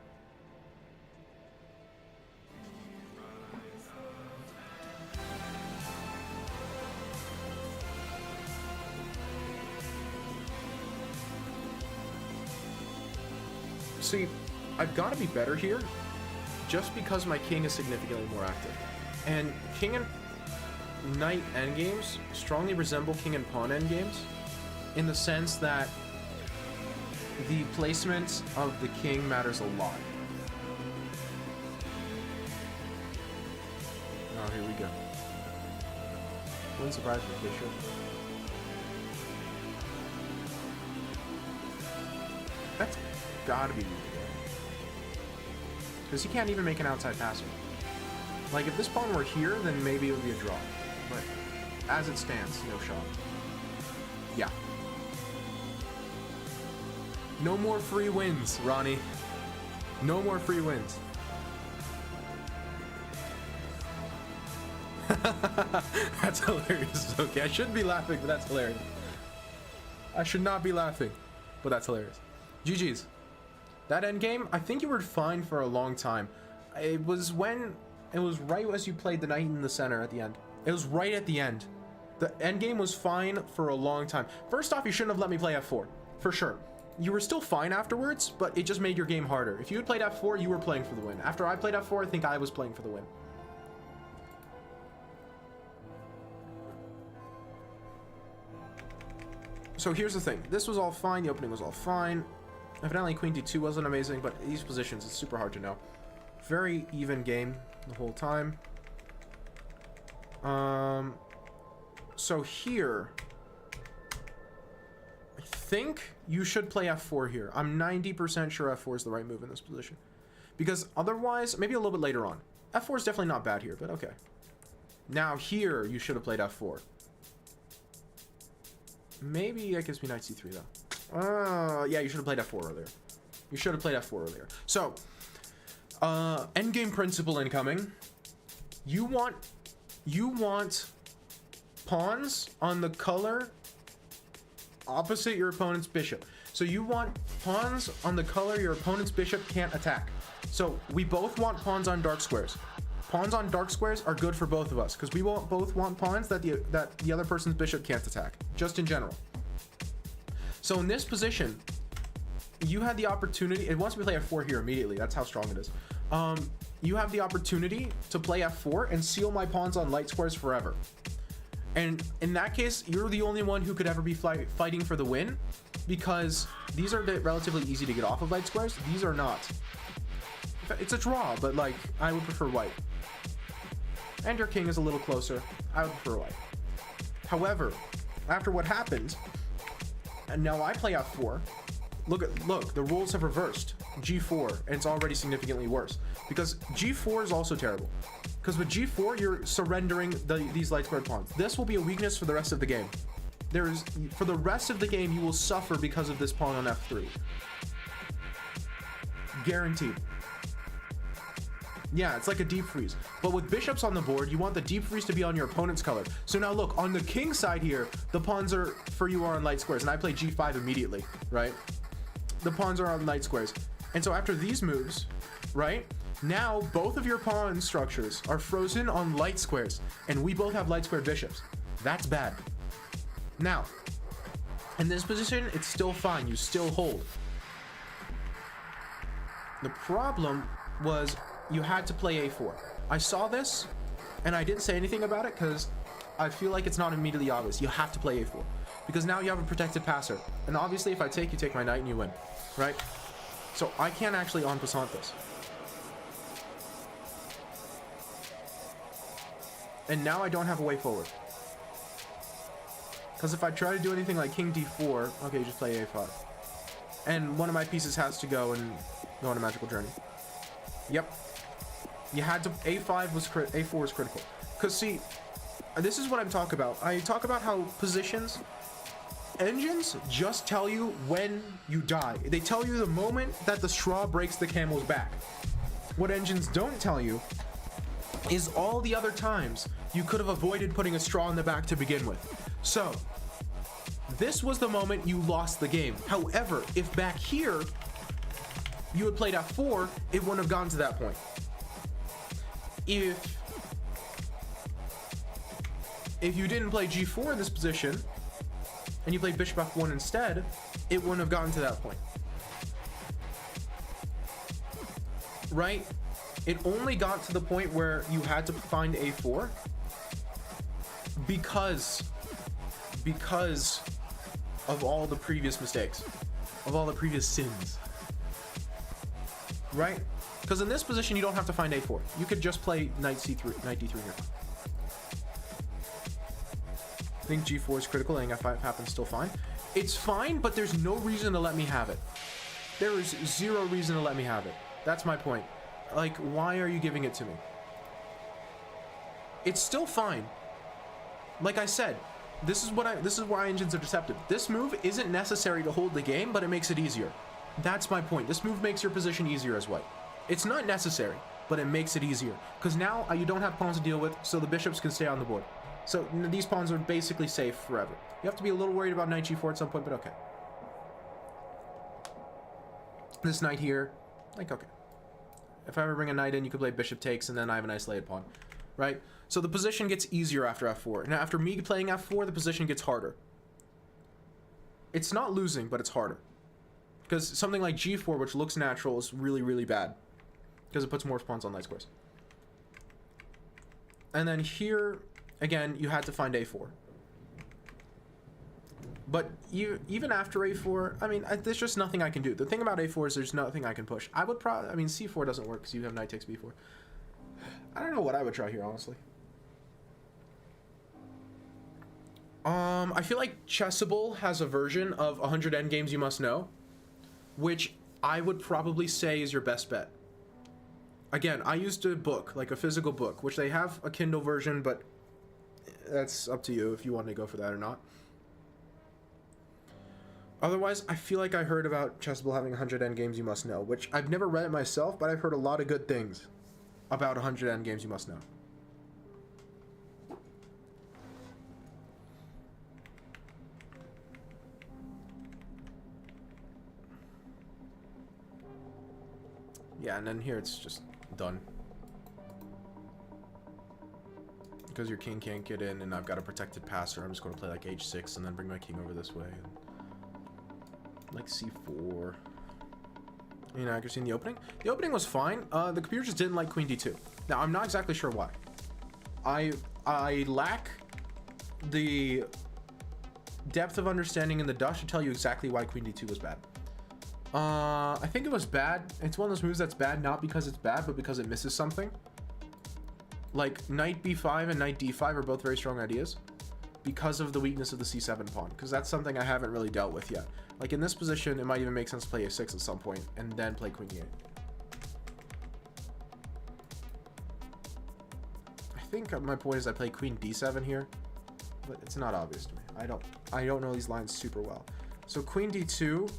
See, I've got to be better here just because my king is significantly more active. And king and knight endgames strongly resemble king and pawn endgames in the sense that the placement of the king matters a lot. Oh, here we go. Wouldn't surprise me, Bishop. That's gotta be because he can't even make an outside passer. Like, if this pawn were here, then maybe it would be a draw. But as it stands, no shot. Yeah. No more free wins, Ronnie. No more free wins. That's hilarious. Okay, I shouldn't be laughing, but that's hilarious. I should not be laughing, but that's hilarious. GG's. That endgame, I think you were fine for a long time. It was right as you played the knight in the center at the end. It was right at the end. The endgame was fine for a long time. First off, you shouldn't have let me play f4, for sure. You were still fine afterwards, but it just made your game harder. If you had played f4, you were playing for the win. After I played f4, I think I was playing for the win. So here's the thing. This was all fine. The opening was all fine. Evidently, queen d2 wasn't amazing, but these positions, it's super hard to know. Very even game the whole time. So here, I think you should play f4 here. I'm 90% sure f4 is the right move in this position. Because otherwise, maybe a little bit later on. f4 is definitely not bad here, but okay. Now here, you should have played f4. Maybe that gives me knight c3 though. Yeah, you should have played f4 earlier. You should have played f4 earlier. So, endgame principle incoming. You want pawns on the color opposite your opponent's bishop. So you want pawns on the color your opponent's bishop can't attack. So we both want pawns on dark squares. Pawns on dark squares are good for both of us because we both want pawns that the other person's bishop can't attack, just in general. So in this position, you had the opportunity, and once we play f4 here immediately, that's how strong it is. You have the opportunity to play f4 and seal my pawns on light squares forever. And in that case, you're the only one who could ever be fighting for the win, because these are relatively easy to get off of light squares. These are not. It's a draw, but like, I would prefer white. And your king is a little closer. I would prefer white. However, after what happened, and now I play f4. Look, the rules have reversed. G4, and it's already significantly worse. Because G4 is also terrible. Because with G4, you're surrendering these light squared pawns. This will be a weakness for the rest of the game. For the rest of the game, you will suffer because of this pawn on f3. Guaranteed. Yeah, it's like a deep freeze. But with bishops on the board, you want the deep freeze to be on your opponent's color. So now look, on the king side here, the pawns are on light squares, and I play g5 immediately, right? The pawns are on light squares. And so after these moves, right, now both of your pawn structures are frozen on light squares, and we both have light squared bishops. That's bad. Now, in this position, it's still fine. You still hold. The problem was you had to play a4. I saw this, and I didn't say anything about it because I feel like it's not immediately obvious. You have to play a4 because now you have a protected passer. And obviously, if I take, you take my knight and you win, right? So I can't actually en passant this. And now I don't have a way forward. Because if I try to do anything like king d4, okay, you just play a5. And one of my pieces has to go and go on a magical journey. Yep. You had to, a4 was critical. Because see, this is what I'm talking about. I talk about how positions, engines just tell you when you die. They tell you the moment that the straw breaks the camel's back. What engines don't tell you is all the other times you could have avoided putting a straw in the back to begin with. So this was the moment you lost the game. However, if back here you had played f4, it wouldn't have gotten to that point. If you didn't play g4 in this position and you played bishop f1 instead, it wouldn't have gotten to that point. Right? It only got to the point where you had to find a4 because of all the previous mistakes, of all the previous sins. Right? Because in this position you don't have to find a4. You could just play knight c3, knight d3 here. I think g4 is critical. I think f5 happens still fine. It's fine, but there's no reason to let me have it. There is zero reason to let me have it. That's my point. Like, why are you giving it to me? It's still fine. Like I said, this is why engines are deceptive. This move isn't necessary to hold the game, but it makes it easier. That's my point. This move makes your position easier as white. It's not necessary, but it makes it easier. Because now you don't have pawns to deal with, so the bishops can stay on the board. So these pawns are basically safe forever. You have to be a little worried about knight g4 at some point, but okay. This knight here, like, okay. If I ever bring a knight in, you could play bishop takes, and then I have an isolated pawn, right? So the position gets easier after f4. Now, after me playing f4, the position gets harder. It's not losing, but it's harder. Because something like g4, which looks natural, is really, really bad. Because it puts more pawns on light squares. And then here, again, you had to find a4. But even after a4, I mean, there's just nothing I can do. The thing about a4 is there's nothing I can push. I would probably, I mean, c4 doesn't work because you have knight takes b4. I don't know what I would try here, honestly. I feel like Chessable has a version of 100 endgames you must know, which I would probably say is your best bet. Again, I used a book, like a physical book, which they have a Kindle version, but that's up to you if you want to go for that or not. Otherwise, I feel like I heard about Chessable having 100 endgames you must know, which I've never read it myself, but I've heard a lot of good things about 100 endgames you must know. Yeah, and then here it's just done. Because your king can't get in and I've got a protected passer, I'm just going to play like h6 and then bring my king over this way. And like c4. Inaccuracy in the opening. The opening was fine. The computer just didn't like queen d2. Now, I'm not exactly sure why. I lack the depth of understanding in the Dutch to tell you exactly why queen d2 was bad. I think it was bad. It's one of those moves that's bad not because it's bad, but because it misses something. Like knight b5 and knight d5 are both very strong ideas because of the weakness of the c7 pawn, because that's something I haven't really dealt with yet. Like in this position, it might even make sense to play a6 at some point and then play queen e8. I think my point is I play queen d7 here, but it's not obvious to me. I don't know these lines super well. So queen d2.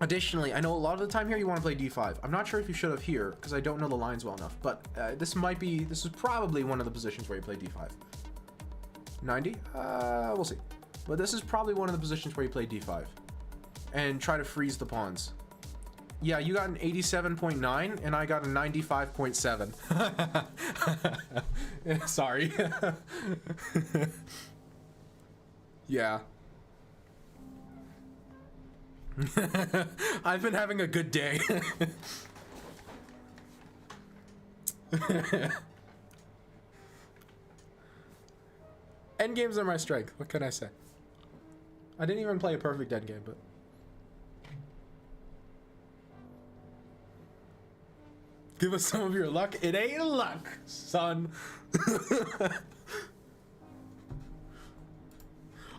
Additionally, I know a lot of the time here you want to play d5. I'm not sure if you should have here because I don't know the lines well enough, but this is probably one of the positions where you play d5. 90? We'll see. But this is probably one of the positions where you play d5 and try to freeze the pawns. Yeah, you got an 87.9 and I got a 95.7. Sorry. Yeah. I've been having a good day. Endgames are my strength. What can I say? I didn't even play a perfect endgame, but... Give us some of your luck. It ain't luck, son.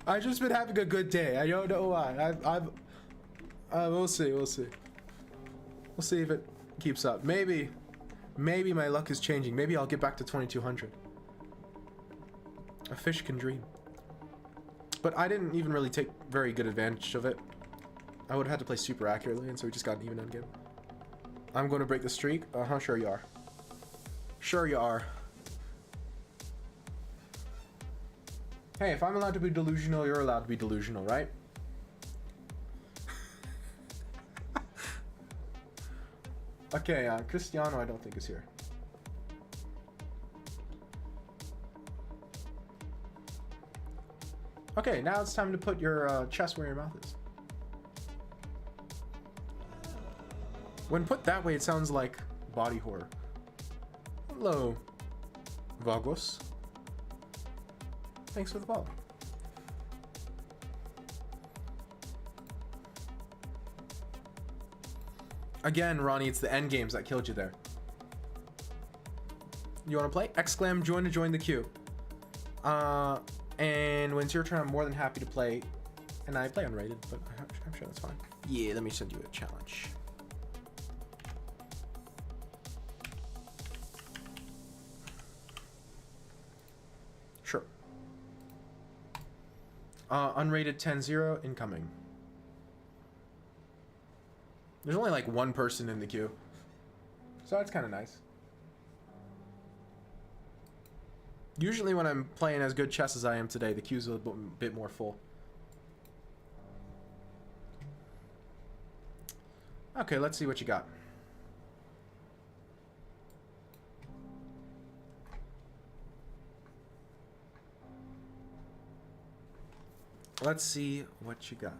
I've just been having a good day. I don't know why. We'll see. We'll see. We'll see if it keeps up. Maybe my luck is changing. Maybe I'll get back to 2200. A fish can dream. But I didn't even really take very good advantage of it. I would have had to play super accurately, and so we just got an even endgame. I'm going to break the streak. Sure you are. Sure you are. Hey, if I'm allowed to be delusional, you're allowed to be delusional, right? Okay, Cristiano I don't think is here. Okay, now it's time to put your chest where your mouth is. When put that way, it sounds like body horror. Hello, Vagos. Thanks for the follow. Again, Ronnie, it's the end games that killed you there. You want to play? Exclam join to join the queue. And when it's your turn, I'm more than happy to play. And I play unrated, but I'm sure that's fine. Yeah, let me send you a challenge. Sure. Unrated 10-0 incoming. There's only like one person in the queue. So that's kind of nice. Usually when I'm playing as good chess as I am today, the queue's a bit more full. Okay, let's see what you got. Let's see what you got.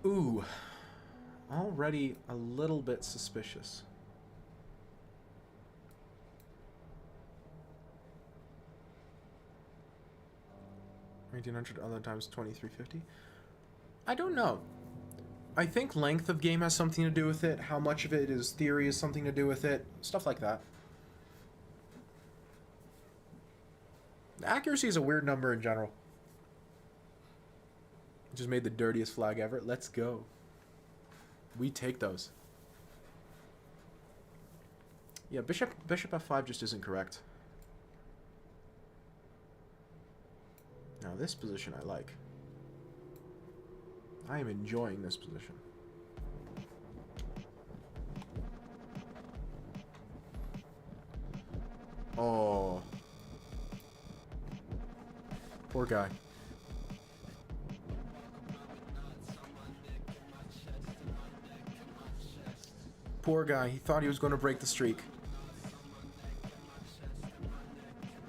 Ooh, already a little bit suspicious. 1900 other times 2350. I don't know. I think length of game has something to do with it. How much of it is theory has something to do with it. Stuff like that. Accuracy is a weird number in general. Just made the dirtiest flag ever. Let's go. We take those. Yeah, bishop f5 just isn't correct. Now this position I like. I am enjoying this position. Oh. Poor guy. Poor guy. He thought he was going to break the streak.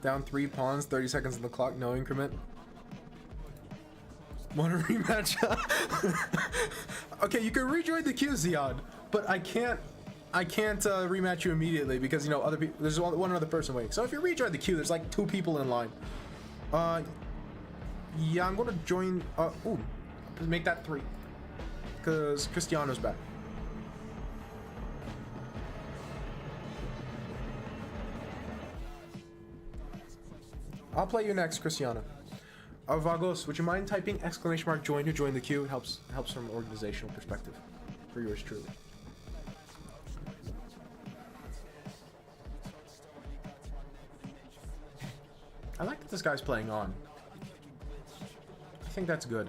Down 3 pawns, 30 seconds on the clock, no increment. Want a rematch? Okay, you can rejoin the queue, Ziad, but I can't rematch you immediately because, you know, other people. There's one other person waiting. So if you rejoin the queue, there's like 2 people in line. Yeah, I'm gonna join. Ooh, make that 3, because Cristiano's back. I'll play you next, Cristiano. Vagos, would you mind typing !join to join the queue? It helps from an organizational perspective for yours truly. I like that this guy's playing on. I think that's good.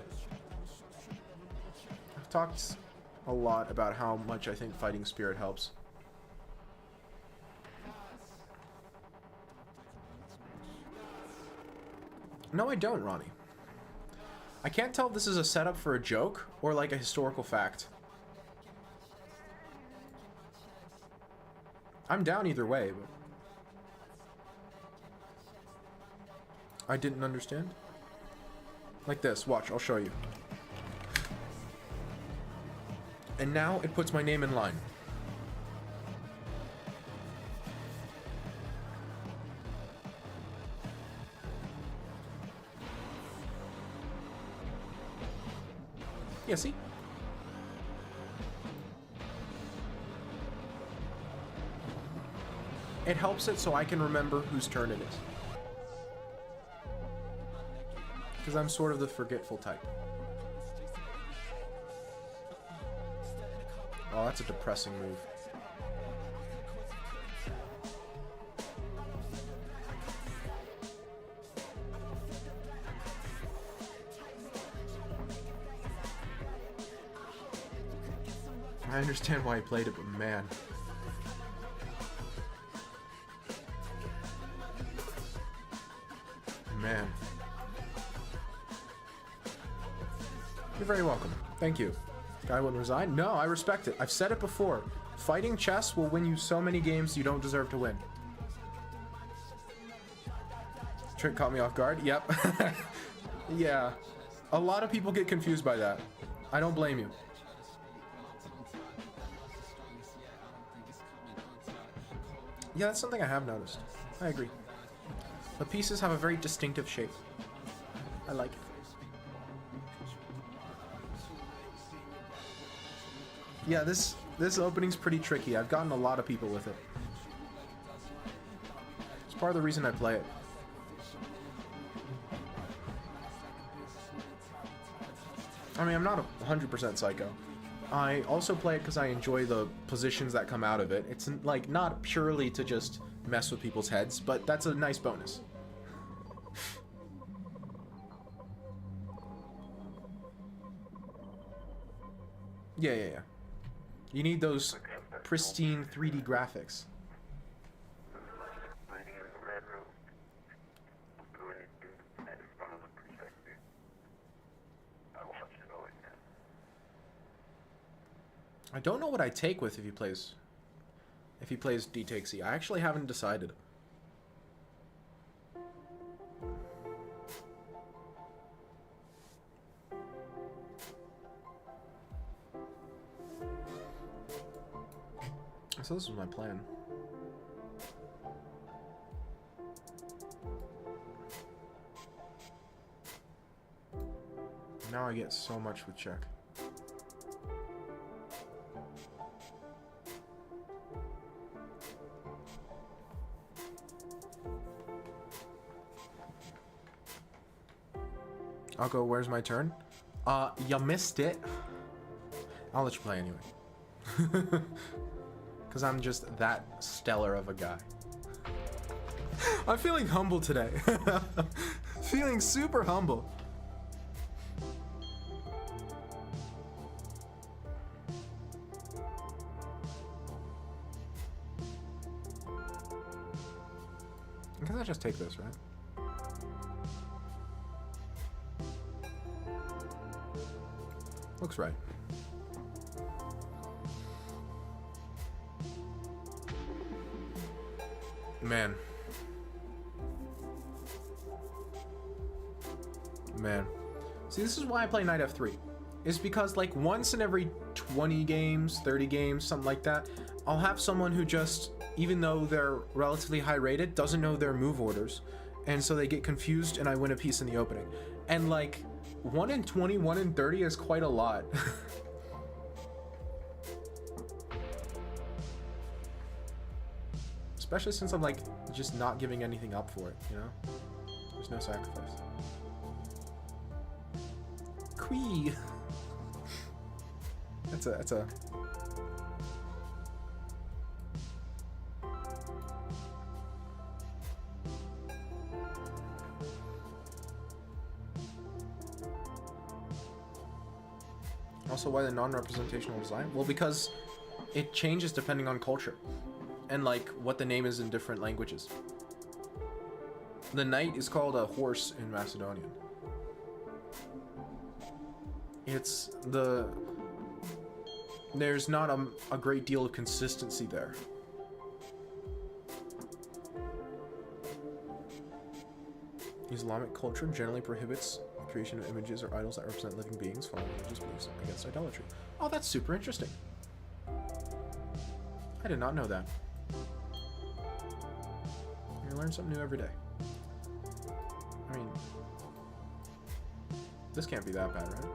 I've talked a lot about how much I think fighting spirit helps. No, I don't, Ronnie. I can't tell if this is a setup for a joke or like a historical fact. I'm down either way, but I didn't understand. Like this, watch, I'll show you. And now it puts my name in line. Yeah, see? It helps it so I can remember whose turn it is. Because I'm sort of the forgetful type. Oh, that's a depressing move. I understand why he played it, but man. Man. You're very welcome. Thank you. Guy wouldn't resign? No, I respect it. I've said it before. Fighting chess will win you so many games you don't deserve to win. Trick caught me off guard. Yep. Yeah. A lot of people get confused by that. I don't blame you. Yeah, that's something I have noticed. I agree. The pieces have a very distinctive shape. I like it. Yeah, this opening's pretty tricky. I've gotten a lot of people with it. It's part of the reason I play it. I mean, I'm not 100% psycho. I also play it because I enjoy the positions that come out of it. It's like not purely to just mess with people's heads, but that's a nice bonus. Yeah. You need those pristine 3D graphics. I don't know what I take with if he plays D takes E. I actually haven't decided. So this was my plan. Now I get so much with check. I'll go, where's my turn? You missed it. I'll let you play anyway. Because I'm just that stellar of a guy. I'm feeling humble today. Feeling super humble. I guess I just take this, right? Looks right. Man. See, this is why I play Knight F3. It's because, like, once in every 20 games, 30 games, something like that, I'll have someone who just, even though they're relatively high rated, doesn't know their move orders. And so they get confused and I win a piece in the opening. And, like, 1 in 20, 1 in 30 is quite a lot. Especially since I'm, like, just not giving anything up for it, you know? There's no sacrifice. Quee! That's a... Also, why the non-representational design? Well, because it changes depending on culture and like what the name is in different languages. The knight is called a horse in Macedonian. There's not a great deal of consistency there. Islamic culture generally prohibits creation of images or idols that represent living beings following religious beliefs against idolatry. Oh, that's super interesting. I did not know that. You learn something new every day. I mean, this can't be that bad, right?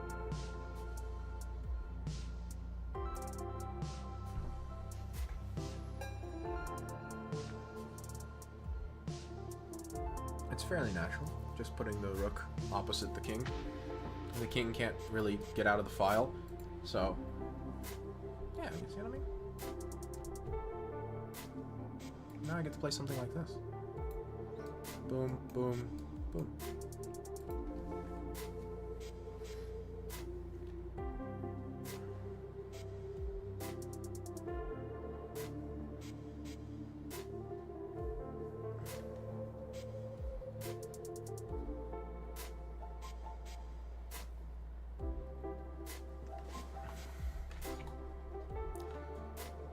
It's fairly natural, just putting the rook opposite the king. The king can't really get out of the file, so yeah, you see what I mean? Now I get to play something like this. Boom, boom, boom.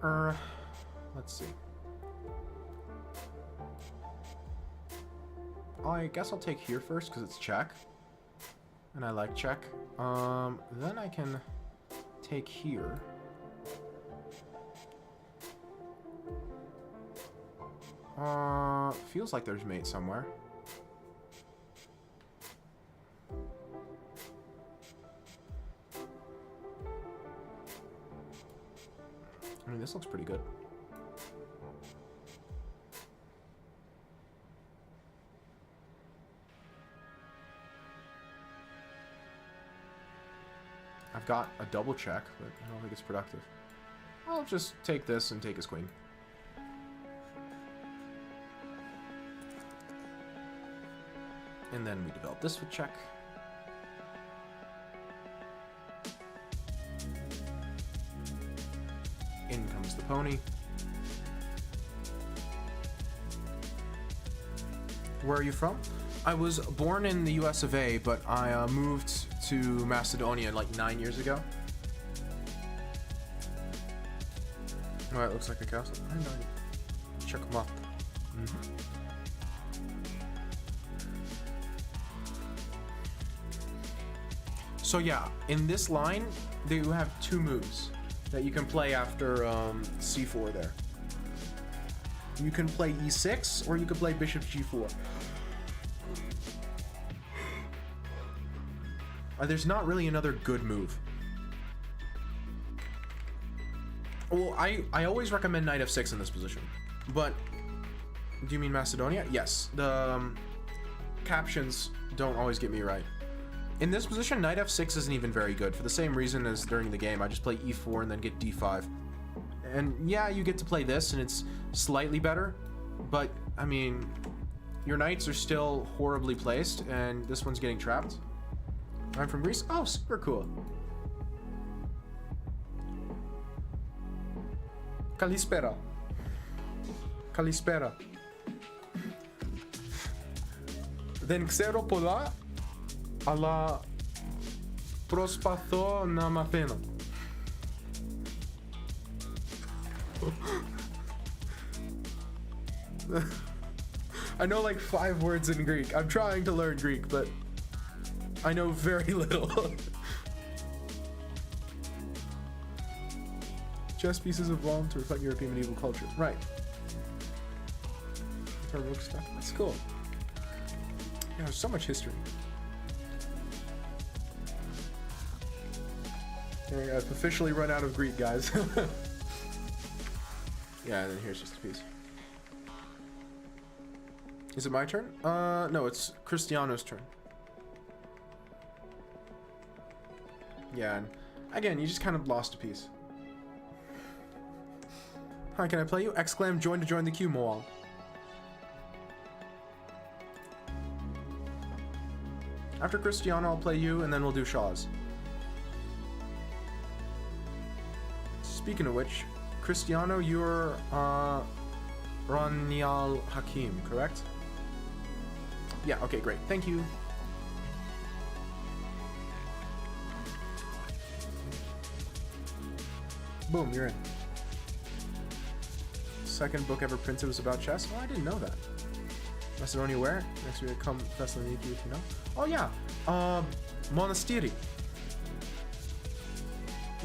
Let's see. I guess I'll take here first because it's check. And I like check. Then I can take here. Feels like there's mate somewhere. I mean, this looks pretty good. I've got a double check, but I don't think it's productive. I'll just take this and take his queen. And then we develop this with check. In comes the pony. Where are you from? I was born in the US of A, but I moved to Macedonia like 9 years ago. Oh, it looks like a castle. I know. Check them up. So yeah, in this line, you have two moves that you can play after c4 there. You can play e6, or you can play bishop g4. There's not really another good move. Well, I always recommend knight f6 in this position. But, do you mean Macedonia? Yes. The captions don't always get me right. In this position, knight f6 isn't even very good, for the same reason as during the game. I just play e4 and then get d5. And yeah, you get to play this, and it's slightly better. But, I mean, your knights are still horribly placed, and this one's getting trapped. I'm from Greece? Oh, super cool. Kalispera. Kalispera. Δεν ξέρω πολλά, αλλά προσπαθώ να μαθαίνω. I know like 5 words in Greek. I'm trying to learn Greek, but I know very little. Chess pieces evolved to reflect European medieval culture. Right. That's cool. Yeah, there's so much history. There, I've officially run out of Greek, guys. Yeah, and then here's just a piece. Is it my turn? No, it's Cristiano's turn. Yeah, and again, you just kind of lost a piece. Hi, can I play you? Exclaim join to join the queue, Moal. After Cristiano, I'll play you, and then we'll do Shaw's. Speaking of which, Cristiano, you're Ranial Hakim, correct? Yeah, okay, great. Thank you. Boom, you're in. Second book ever printed was about chess? Oh, I didn't know that. Macedonia where? Next week come Thessaloniki if you know. Oh yeah, Monastiri.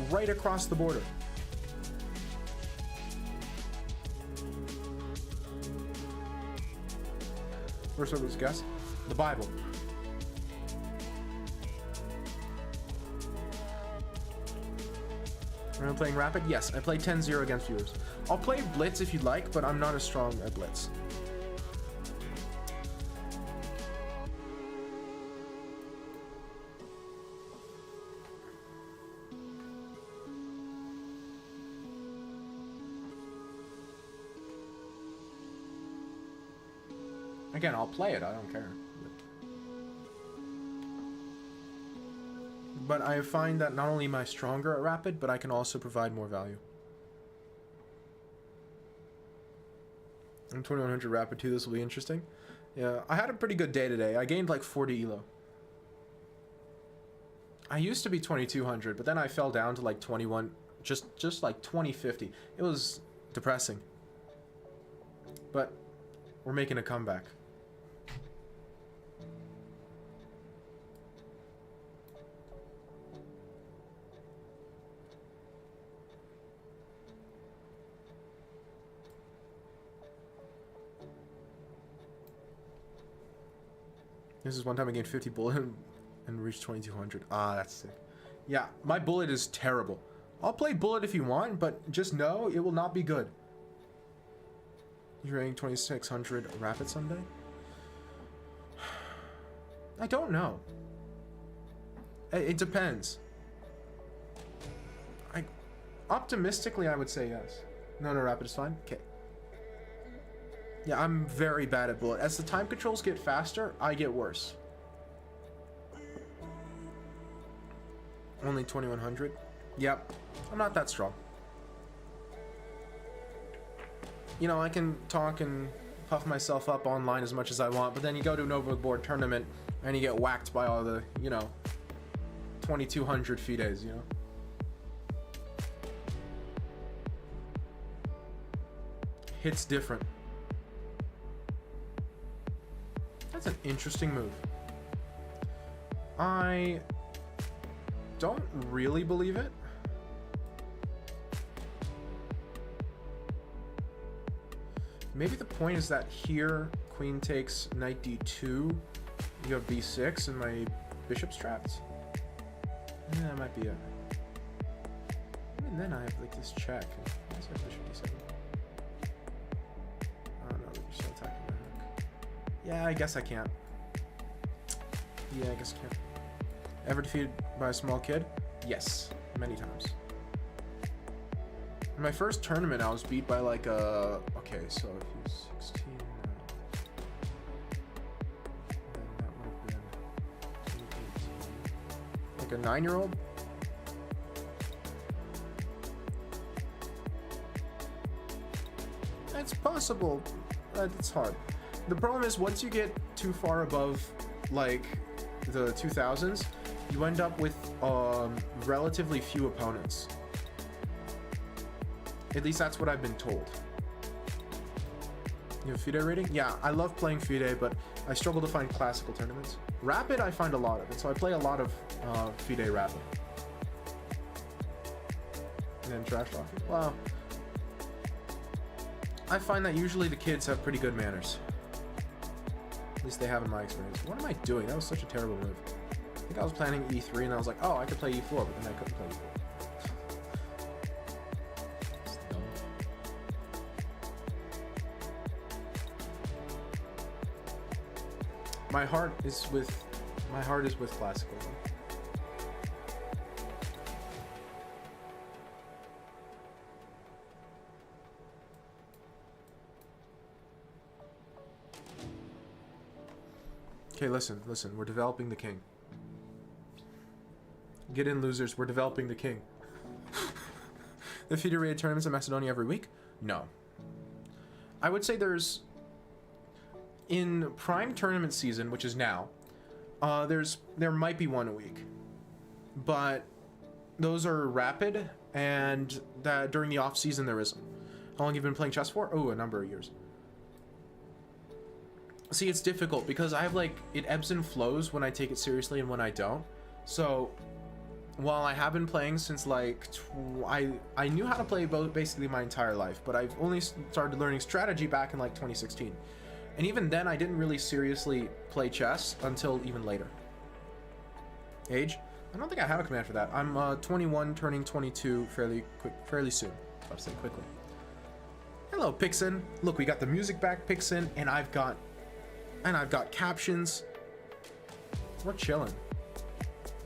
Right across the border. First one was guess. The Bible. Am I playing Rapid? Yes, I play 10-0 against viewers. I'll play Blitz if you'd like, but I'm not as strong at Blitz. Again, I'll play it, I don't care. But I find that not only am I stronger at Rapid, but I can also provide more value. I'm 2100 Rapid too, this will be interesting. Yeah, I had a pretty good day today. I gained like 40 elo. I used to be 2200, but then I fell down to like 21 just like 2050. It was depressing. But we're making a comeback. This is one time I gained 50 bullet and reached 2200. Ah, that's sick. Yeah, my bullet is terrible. I'll play bullet if you want, but just know it will not be good. You're rating 2600 rapid Sunday? I don't know. It depends. Optimistically, I would say yes. No, rapid is fine. Okay. Yeah, I'm very bad at bullet. As the time controls get faster, I get worse. Only 2100. Yep, I'm not that strong. You know, I can talk and puff myself up online as much as I want, but then you go to an overboard tournament and you get whacked by all the, you know, 2200 FIDEs, you know? Hits different. That's an interesting move. I don't really believe it. Maybe the point is that here, queen takes knight d2, you have b6, and my bishop's trapped. Yeah, that might be it. And then I have like this check. I guess I have bishop d7. Oh no, you're still attacking my hook. Yeah, I guess I can't. Yeah, I guess I can't. Ever defeated by a small kid? Yes, many times. In my first tournament, I was beat by like a... Okay, so if he's 16 now, then that would have been 18. Like a 9-year-old? It's possible. It's hard. The problem is once you get too far above like the 2000s, you end up with relatively few opponents. At least that's what I've been told. You have FIDE rating? Yeah, I love playing FIDE, but I struggle to find classical tournaments. Rapid, I find a lot of it, so I play a lot of FIDE Rapid. And then trash talking. Wow. I find that usually the kids have pretty good manners. At least they have in my experience. What am I doing? That was such a terrible move. I think I was planning e3 and I was like, oh, I could play e4, but then I couldn't play e4. My heart is with classical. Okay, listen, we're developing the king. Get in, losers, we're developing the king. The FIDE rated tournaments in Macedonia every week? No. I would say in prime tournament season, which is now, there might be one a week, but those are rapid, and that during the off season there isn't. How long have you been playing chess for? Oh, a number of years. See, it's difficult because I have like, it ebbs and flows when I take it seriously and when I don't. So while I have been playing since like, I knew how to play basically my entire life, but I've only started learning strategy back in like 2016. And even then, I didn't really seriously play chess until even later. Age? I don't think I have a command for that. I'm 21, turning 22 fairly soon. I'll say quickly. Hello, Pixin. Look, we got the music back, Pixin, and I've got captions. We're chilling.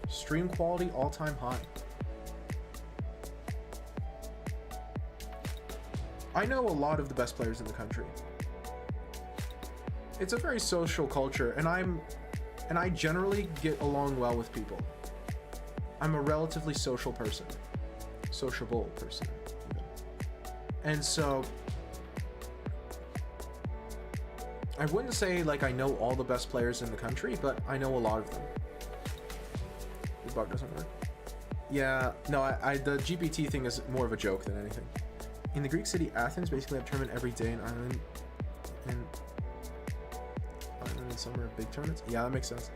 Stream quality all-time high. I know a lot of the best players in the country. It's a very social culture, and I generally get along well with people. I'm a relatively social person. Sociable person, even. And so I wouldn't say like I know all the best players in the country, but I know a lot of them. The bug doesn't work. Yeah, no, the GPT thing is more of a joke than anything. In the Greek city Athens, basically have a tournament every day in Ireland, and summer big tournaments. Yeah, that makes sense.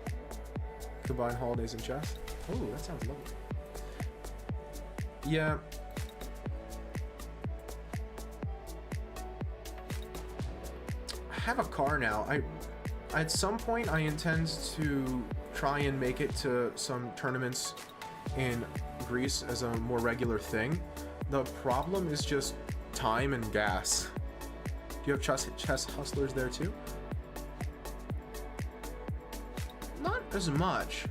Combine holidays and chess. Oh, that sounds lovely. Yeah. I have a car now. At some point I intend to try and make it to some tournaments in Greece as a more regular thing. The problem is just time and gas. Do you have chess hustlers there too? Not as much.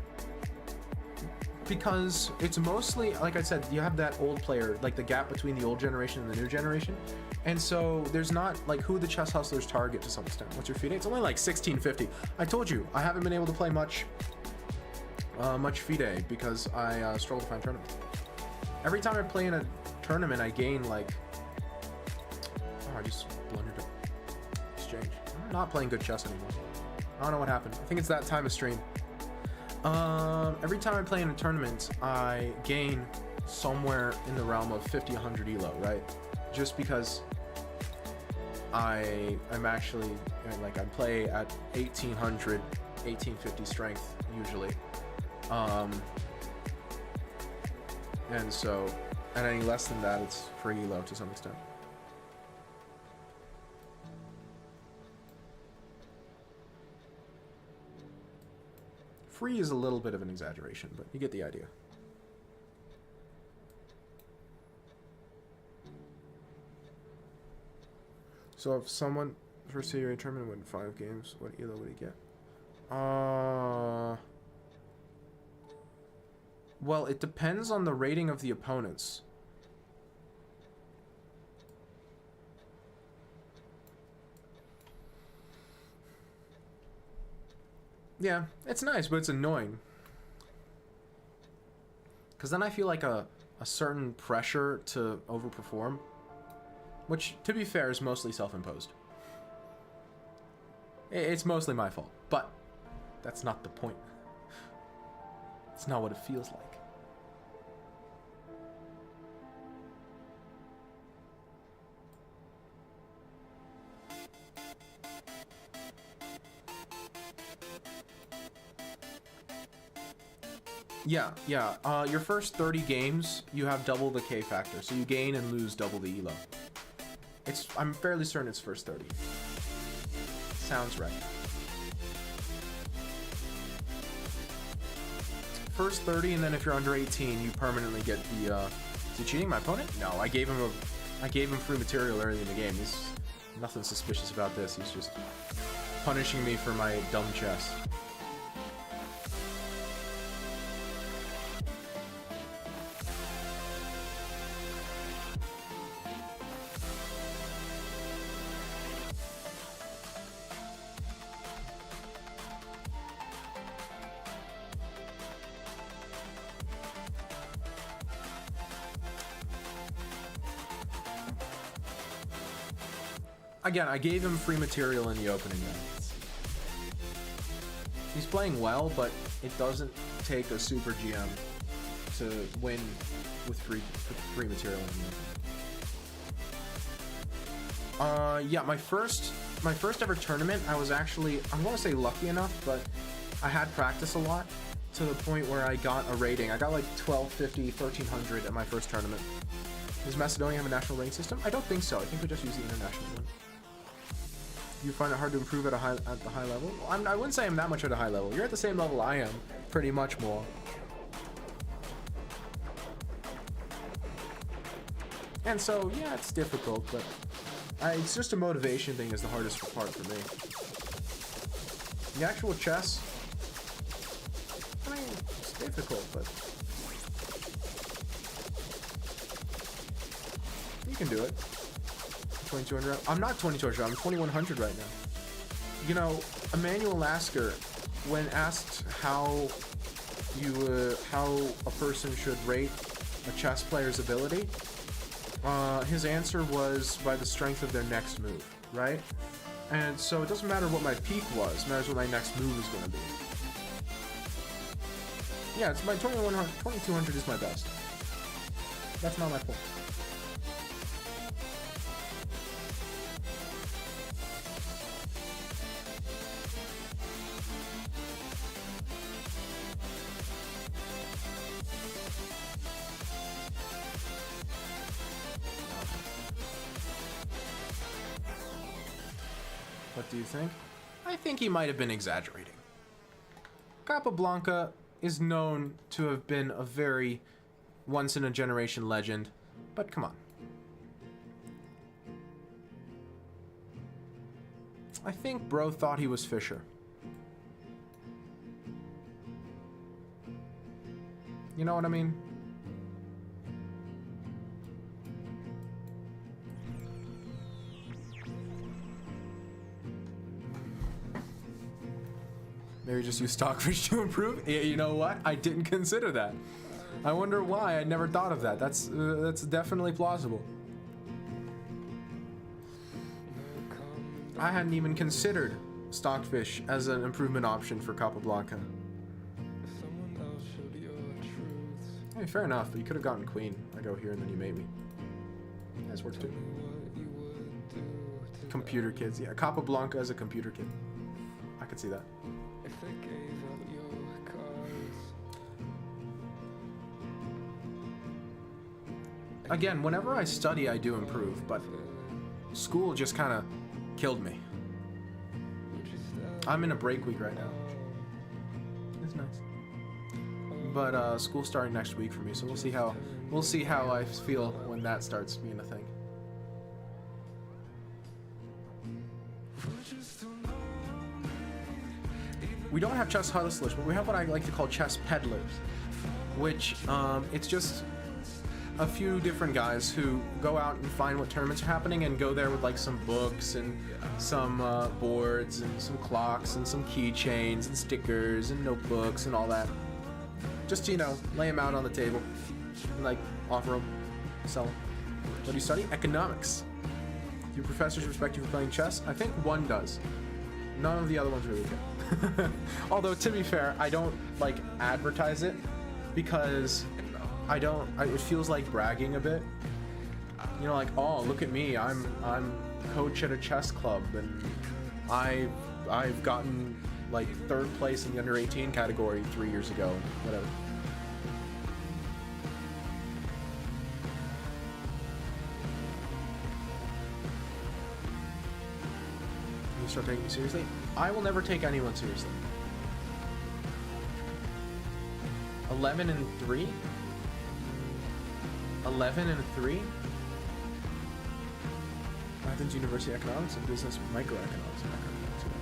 Because it's mostly, like I said, you have that old player, like the gap between the old generation and the new generation. And so there's not like who the chess hustlers target to some extent. What's your FIDE? It's only like 1650. I told you, I haven't been able to play much FIDE because I struggle to find tournaments. Every time I play in a tournament, I gain like, oh, I just blundered it. Exchange. I'm not playing good chess anymore. I don't know what happened. I think it's that time of stream. Every time I play in a tournament, I gain somewhere in the realm of 50, 100 elo, right? Just because I'm actually, like, I play at 1800, 1850 strength usually. And so, and any less than that, it's free elo to some extent. Free is a little bit of an exaggeration, but you get the idea. So if someone first year tournament win 5 games, what elo would he get? Well, it depends on the rating of the opponents. Yeah, it's nice, but it's annoying. Because then I feel like a certain pressure to overperform. Which, to be fair, is mostly self-imposed. It's mostly my fault, but that's not the point. It's not what it feels like. Yeah. Your first 30 games, you have double the K factor, so you gain and lose double the elo. I'm fairly certain it's first 30. Sounds right. First 30, and then if you're under 18, you permanently get the. Is he cheating my opponent? No, I gave him free material early in the game. There's nothing suspicious about this. He's just punishing me for my dumb chess. Again, I gave him free material in the opening then. He's playing well, but it doesn't take a super GM to win with free material in the opening. Yeah, my first ever tournament, I was actually, I want to say lucky enough, but I had practice a lot to the point where I got a rating. I got like 1250, 1300 at my first tournament. Does Macedonia have a national rating system? I don't think so. I think we just use the international one. You find it hard to improve at the high level? Well, I wouldn't say I'm that much at a high level. You're at the same level I am, pretty much more. And so, yeah, it's difficult, but it's just a motivation thing is the hardest part for me. The actual chess, I mean, it's difficult, but you can do it. 2200. I'm not 2200. I'm 2100 right now. You know, Emmanuel Lasker, when asked how a person should rate a chess player's ability, his answer was by the strength of their next move, right? And so it doesn't matter what my peak was; it matters what my next move is going to be. Yeah, it's my 2200 is my best. That's not my point. What do you think? I think he might have been exaggerating. Capablanca is known to have been a very once-in-a-generation legend, but come on. I think bro thought he was Fisher. You know what I mean? Maybe just use Stockfish to improve? Yeah, you know what? I didn't consider that. I wonder why. I never thought of that. That's definitely plausible. I hadn't even considered Stockfish as an improvement option for Capablanca. Hey, fair enough, but you could have gotten Queen. I go here and then you made me. Yeah, this works too. Computer kids. Yeah, Capablanca as a computer kid. I could see that. Again, whenever I study, I do improve, but school just kind of killed me. I'm in a break week right now. It's nice. But school's starting next week for me, so we'll see how I feel when that starts being a thing. We don't have chess hustlers, but we have what I like to call chess peddlers, which it's just a few different guys who go out and find what tournaments are happening and go there with like some books and some boards and some clocks and some keychains and stickers and notebooks and all that. Just to, you know, lay them out on the table and like offer them, sell them. What do you study? Economics. Do your professors respect you for playing chess? I think one does. None of the other ones really do. Although to be fair, I don't like advertise it because it feels like bragging a bit. You know, like, oh, look at me, I'm coach at a chess club and I've gotten like 3rd place in the under 18 category 3 years ago, whatever. You start taking me seriously? I will never take anyone seriously. 11 and 3? 11 and 3? Athens University Economics and Business Microeconomics.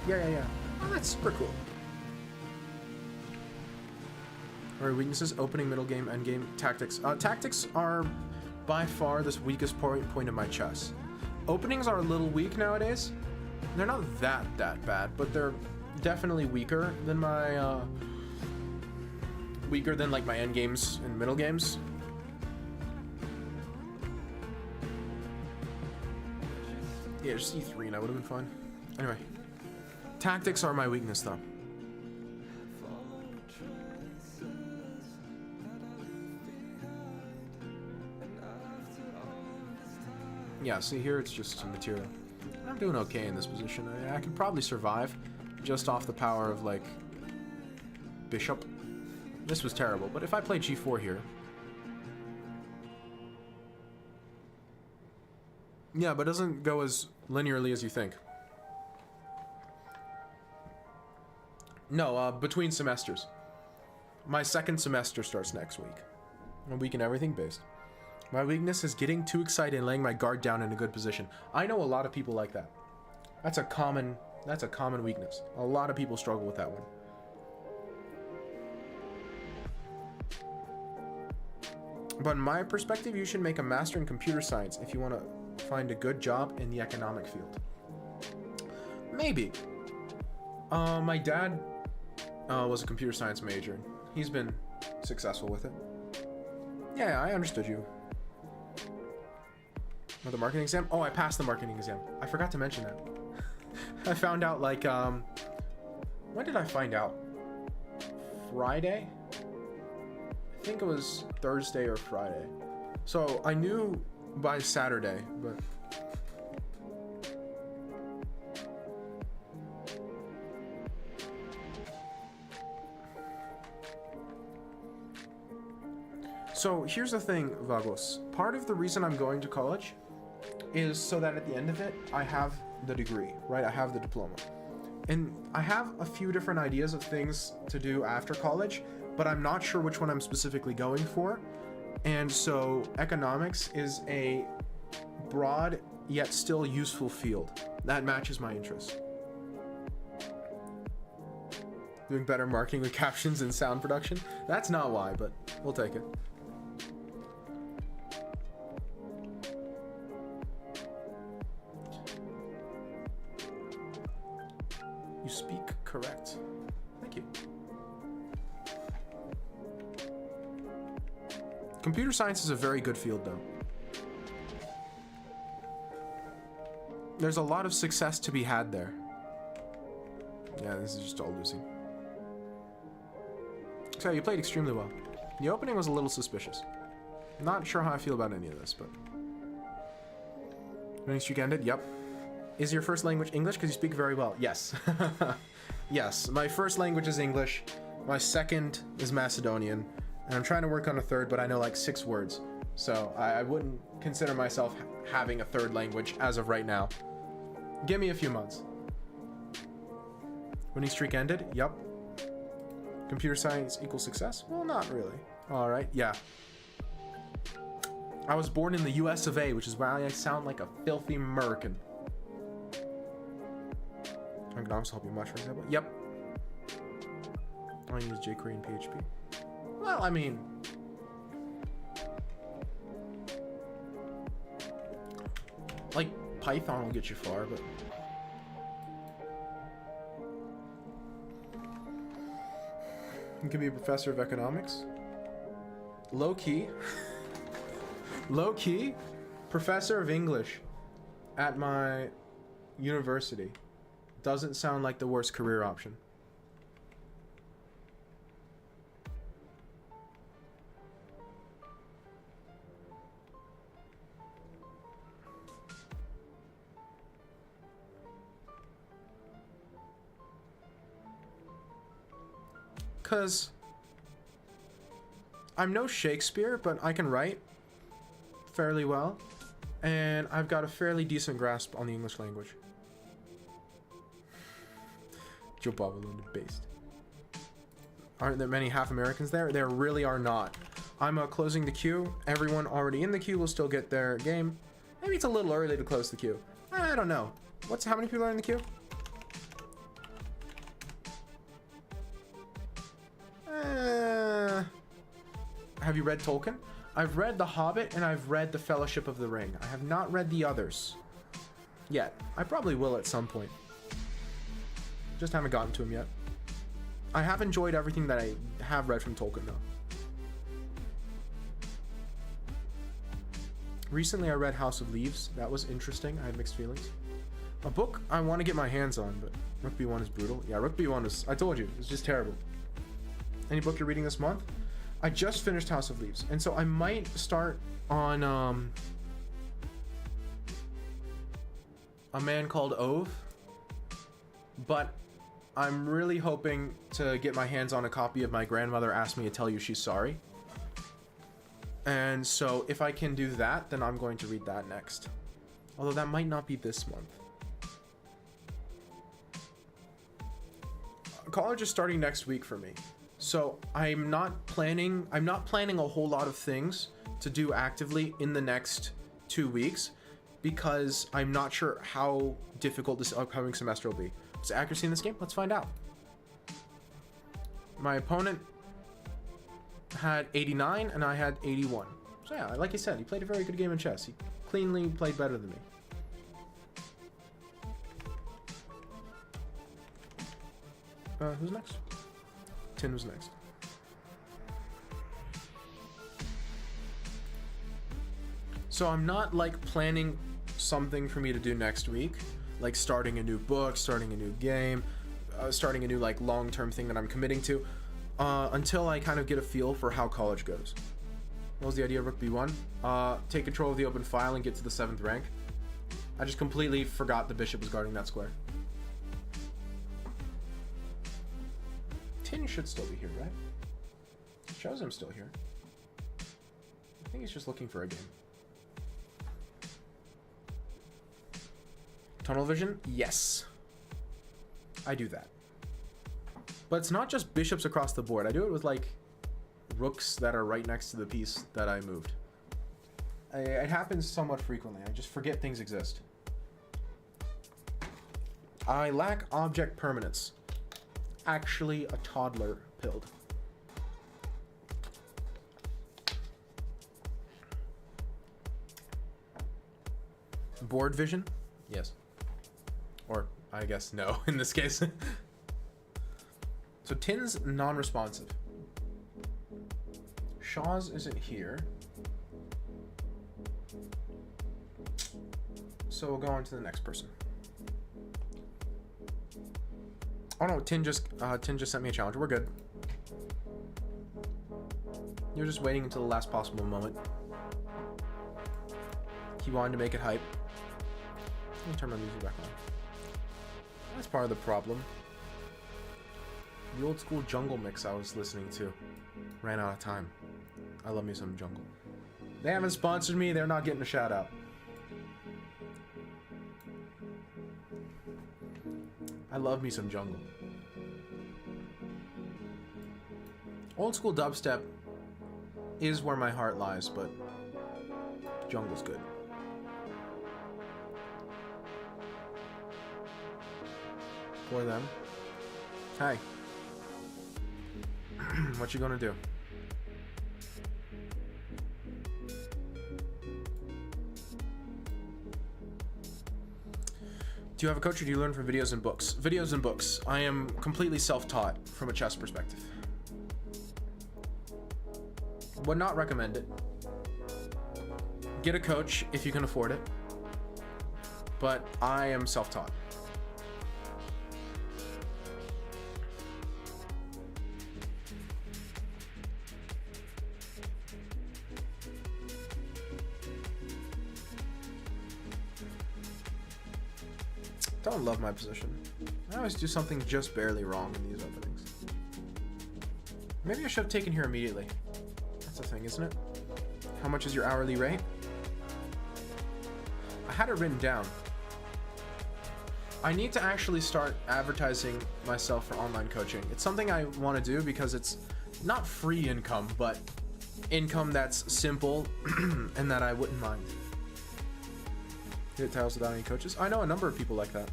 Yeah. Oh, that's super cool. Alright, weaknesses: opening, middle game, end game, tactics. Tactics are by far the weakest point of my chess. Openings are a little weak nowadays. They're not that bad, but they're definitely weaker than my like my end games and middle games. Yeah, just E3 and I would have been fine. Anyway, tactics are my weakness though. Yeah, see here it's just some material. I'm doing okay in this position. I could probably survive just off the power of like bishop. This was terrible, but if I play G4 here. Yeah, but it doesn't go as linearly as you think. No, between semesters. My 2nd semester starts next week. A week in everything based. My weakness is getting too excited and laying my guard down in a good position. I know a lot of people like that. That's a common weakness. A lot of people struggle with that one. But in my perspective, you should make a master in computer science if you want to find a good job in the economic field. Maybe. My dad was a computer science major. He's been successful with it. Yeah, I understood you. Oh, the marketing exam? Oh, I passed the marketing exam. I forgot to mention that. I found out like, when did I find out? Friday? I think it was Thursday or Friday. So I knew by Saturday, but so here's the thing, Vagos. Part of the reason I'm going to college is so that at the end of it, I have the degree, right? I have the diploma. And I have a few different ideas of things to do after college, but I'm not sure which one I'm specifically going for. And so economics is a broad yet still useful field that matches my interests. Doing better marketing with captions and sound production? That's not why, but we'll take it. You speak correct. Thank you. Computer science is a very good field, though. There's a lot of success to be had there. Yeah, this is just all losing. So you played extremely well. The opening was a little suspicious. Not sure how I feel about any of this, but... Winning streak ended? Yep. Is your first language English? Because you speak very well. Yes. Yes, my first language is English. My second is Macedonian. And I'm trying to work on a third, but I know like 6 words. So I wouldn't consider myself having a third language as of right now. Give me a few months. Winning streak ended? Yep. Computer science equals success? Well, not really. Alright, yeah. I was born in the US of A, which is why I sound like a filthy American. Economics help you much, for example. Yep. I use jQuery and PHP. Well, I mean... like, Python will get you far, but... You can be a professor of economics. Low-key. Low-key. Professor of English at my university. Doesn't sound like the worst career option. Because I'm no Shakespeare, but I can write fairly well, and I've got a fairly decent grasp on the English language. Joe Bob London based. Aren't there many half Americans there? There really are not. I'm closing the queue. Everyone already in the queue will still get their game. Maybe it's a little early to close the queue. I don't know. How many people are in the queue? Have you read Tolkien? I've read The Hobbit and I've read The Fellowship of the Ring. I have not read the others yet. I probably will at some point. Just haven't gotten to him yet. I have enjoyed everything that I have read from Tolkien, though. Recently, I read House of Leaves. That was interesting. I had mixed feelings. A book I want to get my hands on, but Rook B1 is brutal. Yeah, Rook B1 is... I told you, it's just terrible. Any book you're reading this month? I just finished House of Leaves, and so I might start on A Man Called Ove, but I'm really hoping to get my hands on a copy of My Grandmother Asked Me to Tell You She's Sorry. And so if I can do that, then I'm going to read that next. Although that might not be this month. College is starting next week for me. So I'm not planning a whole lot of things to do actively in the next 2 weeks because I'm not sure how difficult this upcoming semester will be. What's the accuracy in this game? Let's find out. My opponent had 89 and I had 81. So yeah, like I said, he played a very good game in chess. He cleanly played better than me. Who's next? Tin was next. So I'm not like planning something for me to do next week, like starting a new book, starting a new game, starting a new like long-term thing that I'm committing to, until I kind of get a feel for how college goes. What was the idea of rook b1? Take control of the open file and get to the 7th rank. I just completely forgot the bishop was guarding that square. Tin should still be here, right? Shows him still here. I think he's just looking for a game. Tunnel vision? Yes. I do that. But it's not just bishops across the board. I do it with, like, rooks that are right next to the piece that I moved. It happens somewhat frequently. I just forget things exist. I lack object permanence. Actually, a toddler pilled. Board vision? Yes. Or, I guess, no, in this case. So, Tin's non-responsive. Shaw's isn't here. So, we'll go on to the next person. Oh no, Tin just sent me a challenge. We're good. You're just waiting until the last possible moment. He wanted to make it hype. Let me turn my music back on. That's part of the problem. The old school jungle mix I was listening to ran out of time. I love me some jungle. They haven't sponsored me, they're not getting a shout out. I love me some jungle. Old school dubstep is where my heart lies, but jungle's good. For them. Hey. What you gonna do? Do you have a coach or do you learn from videos and books? Videos and books. I am completely self-taught from a chess perspective. Would not recommend it. Get a coach if you can afford it. But I am self-taught. Don't love my position. I always do something just barely wrong in these openings. Maybe I should have taken here immediately. That's a thing, isn't it? How much is your hourly rate? I had it written down. I need to actually start advertising myself for online coaching. It's something I want to do because it's not free income, but income that's simple and that I wouldn't mind. Hit titles without any coaches? I know a number of people like that.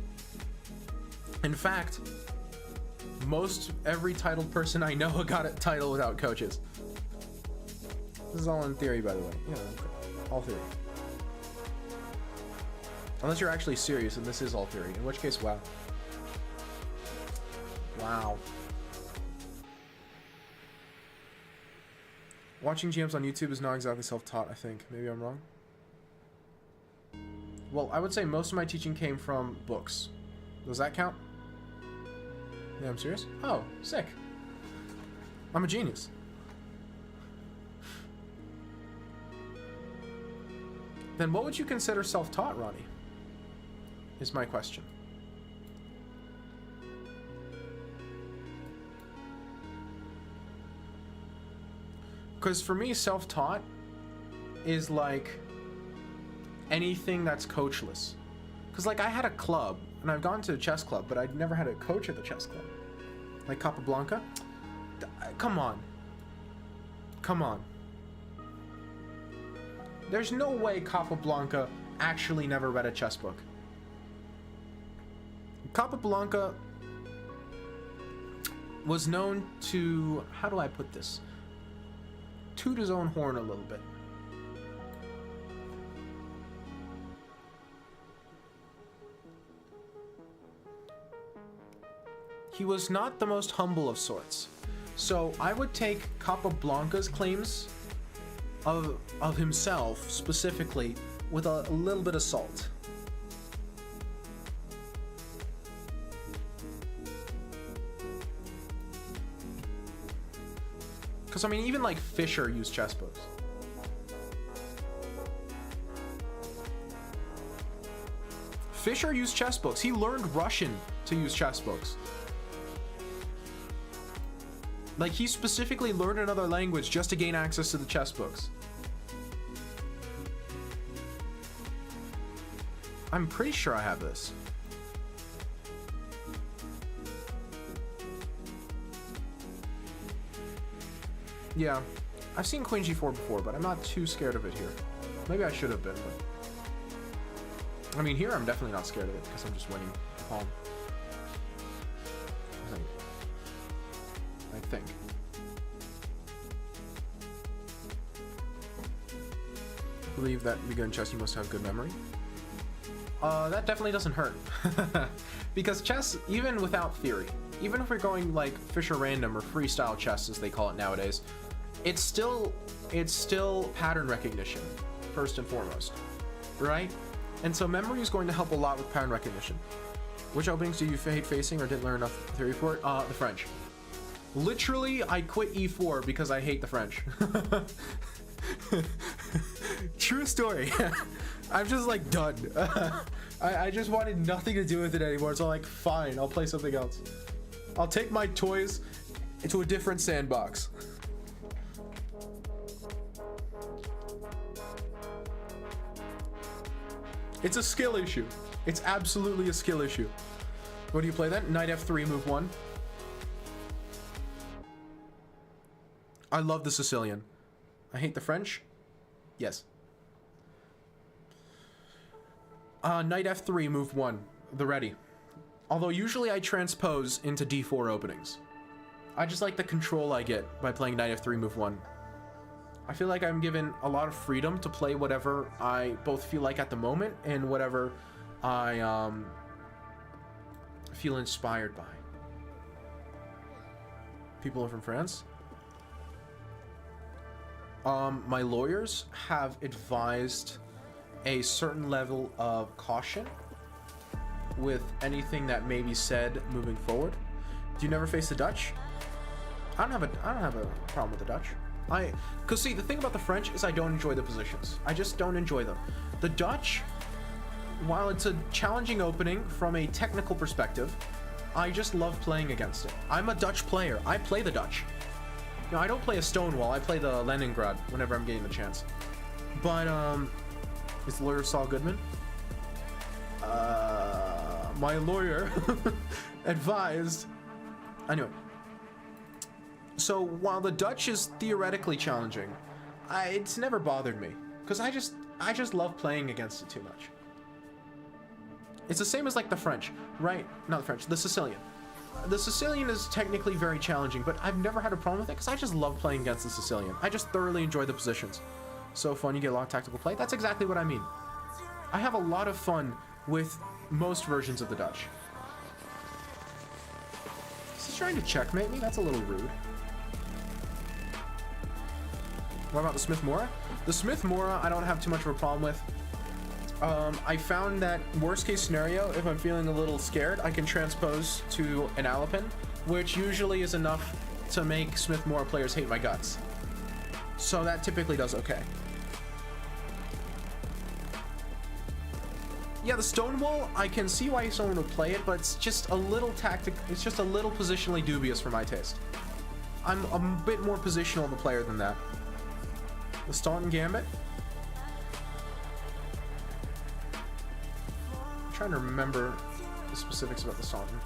In fact, most every titled person I know got a title without coaches. This is all in theory, by the way. Yeah, all theory. Unless you're actually serious and this is all theory, in which case, wow. Wow. Watching GMs on YouTube is not exactly self-taught, I think. Maybe I'm wrong. Well, I would say most of my teaching came from books. Does that count? Yeah, I'm serious? Oh, sick. I'm a genius. Then what would you consider self-taught, Ronnie? Is my question. Because for me, self-taught is like anything that's coachless. Because like I had a club and I've gone to a chess club, but I'd never had a coach at the chess club. Like Capablanca. Come on. Come on. There's no way Capablanca actually never read a chess book. Capablanca was known to, how do I put this? Toot his own horn a little bit. He was not the most humble of sorts. So I would take Capablanca's claims of himself specifically with a little bit of salt. Because I mean, even like Fischer used chess books. Fisher used chess books. He learned Russian to use chess books. Like, he specifically learned another language just to gain access to the chess books. I'm pretty sure I have this. Yeah, I've seen Queen G4 before, but I'm not too scared of it here. Maybe I should have been, but... I mean, here I'm definitely not scared of it, because I'm just winning the pawn. I think. I believe that to be good in chess, you must have good memory. That definitely doesn't hurt. Because chess, even without theory, even if we're going like Fisher Random or freestyle chess as they call it nowadays, it's still pattern recognition first and foremost, right? And so memory is going to help a lot with pattern recognition. Which openings do you hate facing or didn't learn enough theory for it? The French. Literally, I quit E4 because I hate the French. True story. I'm just like done. I just wanted nothing to do with it anymore, so I'm like, fine, I'll play something else. I'll take my toys into a different sandbox. It's a skill issue. It's absolutely a skill issue. What do you play then? Knight F3, move 1. I love the Sicilian. I hate the French. Yes. Knight F3, move 1. The ready. Although usually I transpose into D4 openings. I just like the control I get by playing Knight F3, move 1. I feel like I'm given a lot of freedom to play whatever I both feel like at the moment and whatever I feel inspired by. People are from France. My lawyers have advised a certain level of caution with anything that may be said moving forward. Do you never face the Dutch? I don't have a problem with the Dutch. Cause see, the thing about the French is I don't enjoy the positions. I just don't enjoy them. The Dutch, while it's a challenging opening from a technical perspective, I just love playing against it. I'm a Dutch player. I play the Dutch. No, I don't play a Stonewall. I play the Leningrad whenever I'm getting the chance. But, is the lawyer Saul Goodman? My lawyer advised... Anyway. So, while the Dutch is theoretically challenging, it's never bothered me. Because I just love playing against it too much. It's the same as, like, the French, right? Not the French, the Sicilian. The Sicilian is technically very challenging, but I've never had a problem with it because I just love playing against the Sicilian. I just thoroughly enjoy the positions. So fun, you get a lot of tactical play. That's exactly what I mean. I have a lot of fun with most versions of the Dutch. Is he trying to checkmate me? That's a little rude. What about the Smith-Morra? The Smith-Morra, I don't have too much of a problem with. I found that worst case scenario, if I'm feeling a little scared, I can transpose to an Alapin, which usually is enough to make Smith-Morra players hate my guts. So that typically does okay. Yeah, the Stonewall, I can see why someone would play it, but it's just a little it's just a little positionally dubious for my taste. I'm a bit more positional of a player than that. The Staunton Gambit. I'm trying to remember the specifics about the Staunton.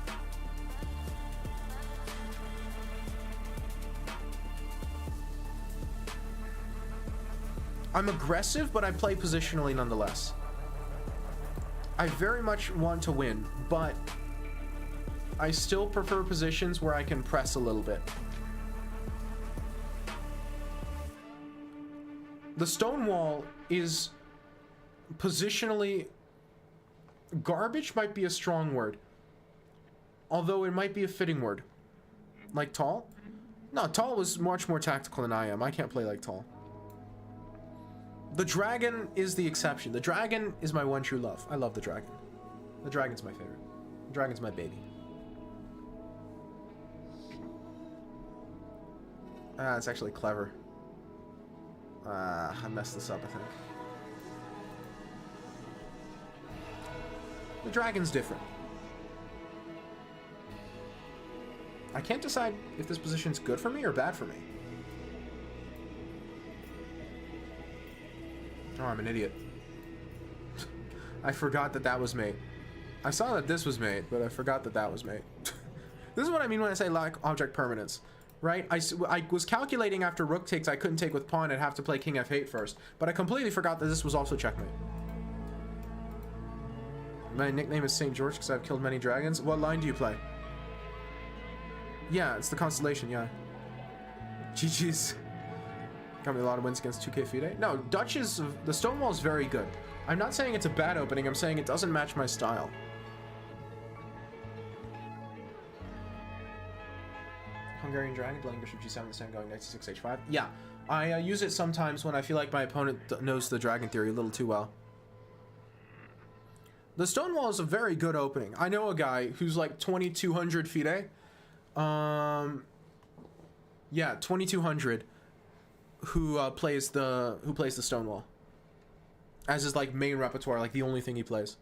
I'm aggressive, but I play positionally nonetheless. I very much want to win, but I still prefer positions where I can press a little bit. The Stonewall is positionally... Garbage might be a strong word. Although it might be a fitting word. Like Tall? No, Tall was much more tactical than I am. I can't play like Tall. The Dragon is the exception. The Dragon is my one true love. I love the Dragon. The Dragon's my favorite. The Dragon's my baby. It's actually clever. I messed this up, I think. The dragon's different. I can't decide if this position's good for me or bad for me. Oh, I'm an idiot. I forgot that that was mate. I saw that this was mate, but I forgot that that was mate. This is what I mean when I say lack object permanence. Right? I was calculating after rook takes I couldn't take with pawn, I'd have to play king f8 first. But I completely forgot that this was also checkmate. My nickname is St. George because I've killed many dragons. What line do you play? Yeah, it's the constellation, yeah. GG's. Got me a lot of wins against 2K FIDE. No, Dutch is... The Stonewall is very good. I'm not saying it's a bad opening, I'm saying it doesn't match my style. Hungarian Dragon, playing Bishop G7 this time, going knight c6 h5. Yeah, I use it sometimes when I feel like my opponent knows the dragon theory a little too well. The Stonewall is a very good opening. I know a guy who's like 2200 FIDE. Yeah, 2200. Who plays the Stonewall as his like main repertoire, like the only thing he plays.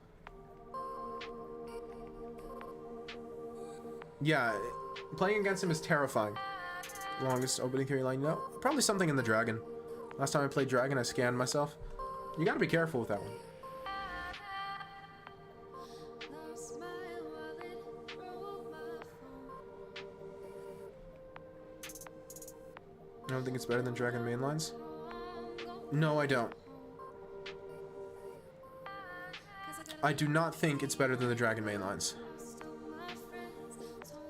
Yeah, playing against him is terrifying. Longest opening theory line, you know? Probably something in the dragon. Last time I played dragon, I scanned myself. You gotta be careful with that one. I don't think it's better than dragon mainlines. No, I don't. I do not think it's better than the dragon mainlines.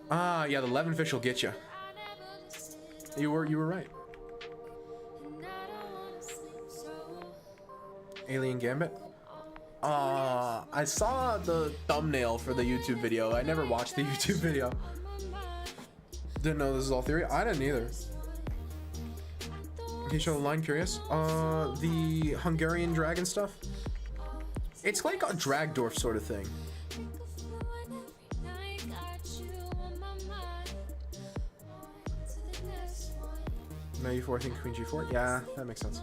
Ah, yeah, the Levenfish will get you. You were right. Alien Gambit? I saw the thumbnail for the YouTube video. I never watched the YouTube video. Didn't know this is all theory. I didn't either. Can you show the line? Curious. The Hungarian dragon stuff. It's like a Dragdorf sort of thing. Knight e4, I think queen g4. Yeah, that makes sense.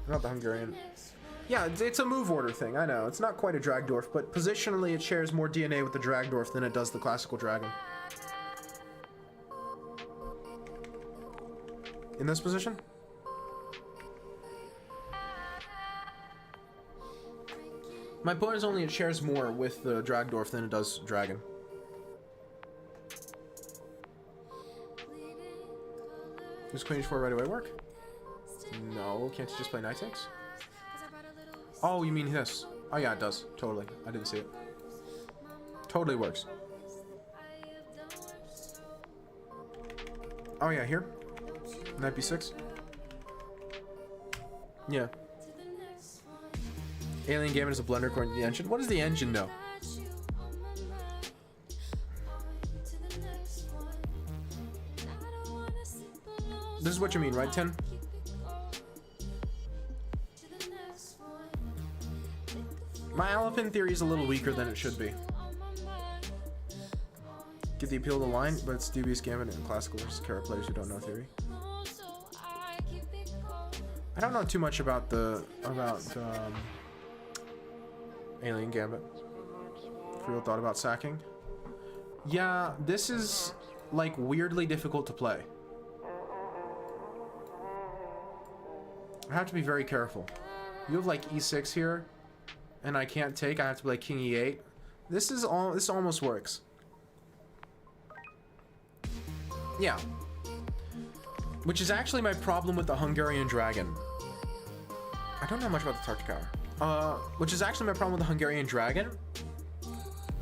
Not the Hungarian. Yeah, it's a move order thing. I know it's not quite a Dragdorf, but positionally it shares more DNA with the Dragdorf than it does the classical dragon. In this position? My point is only it shares more with the Dragdorf than it does dragon. Does queen h4 right away work? No, can't you just play knight takes? Oh, you mean this? Oh yeah, it does. Totally. I didn't see it. Totally works. Oh yeah, here? Knight b6? Yeah. Alien Gambit is a blunder according to the engine. What does the engine know? This is what you mean, right, Tim? My Alapin theory is a little weaker than it should be. Get the appeal of the line, but it's dubious Gambit and classical versus Kara players who don't know theory. I don't know too much about Alien Gambit. Real thought about sacking. Yeah, this is like weirdly difficult to play. I have to be very careful. You have like e6 here, and I can't take. I have to play king e8. This almost works. Yeah. Which is actually my problem with the Hungarian dragon. I don't know much about the Tartakower. Which is actually my problem with the Hungarian dragon.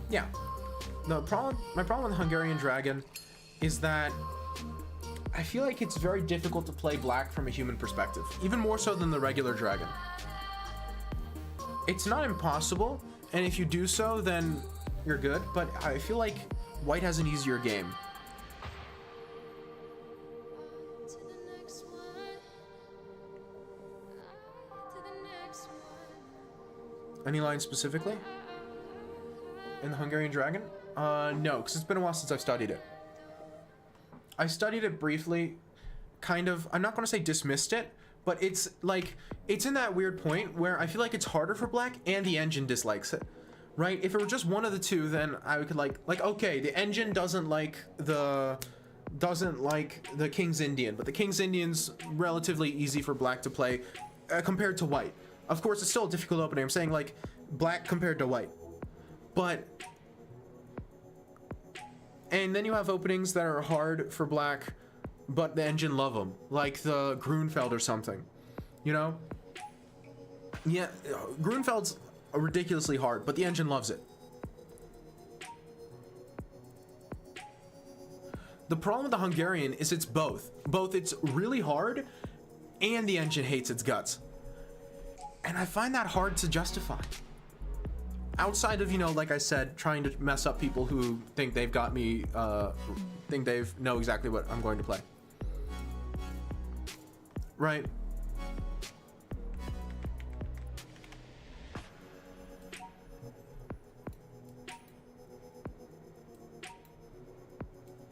Yeah. My problem with the Hungarian dragon is that I feel like it's very difficult to play black from a human perspective, even more so than the regular dragon. It's not impossible, and if you do so, then you're good, but I feel like white has an easier game. Any line specifically? In the Hungarian dragon? No, because it's been a while since I've studied it. I studied it briefly, kind of, I'm not going to say dismissed it, but it's like, it's in that weird point where I feel like it's harder for black and the engine dislikes it, right? If it were just one of the two, then I could like okay, the engine doesn't like the King's Indian, but the King's Indian's relatively easy for black to play compared to white. Of course, it's still a difficult opening. I'm saying like black compared to white, but and then you have openings that are hard for black, but the engine love them, like the Grunfeld or something, you know? Yeah, Grunfeld's ridiculously hard, but the engine loves it. The problem with the Hungarian is it's both. It's really hard, and the engine hates its guts. And I find that hard to justify. Outside of, you know, like I said, trying to mess up people who think they've got me, think they've know exactly what I'm going to play. Right?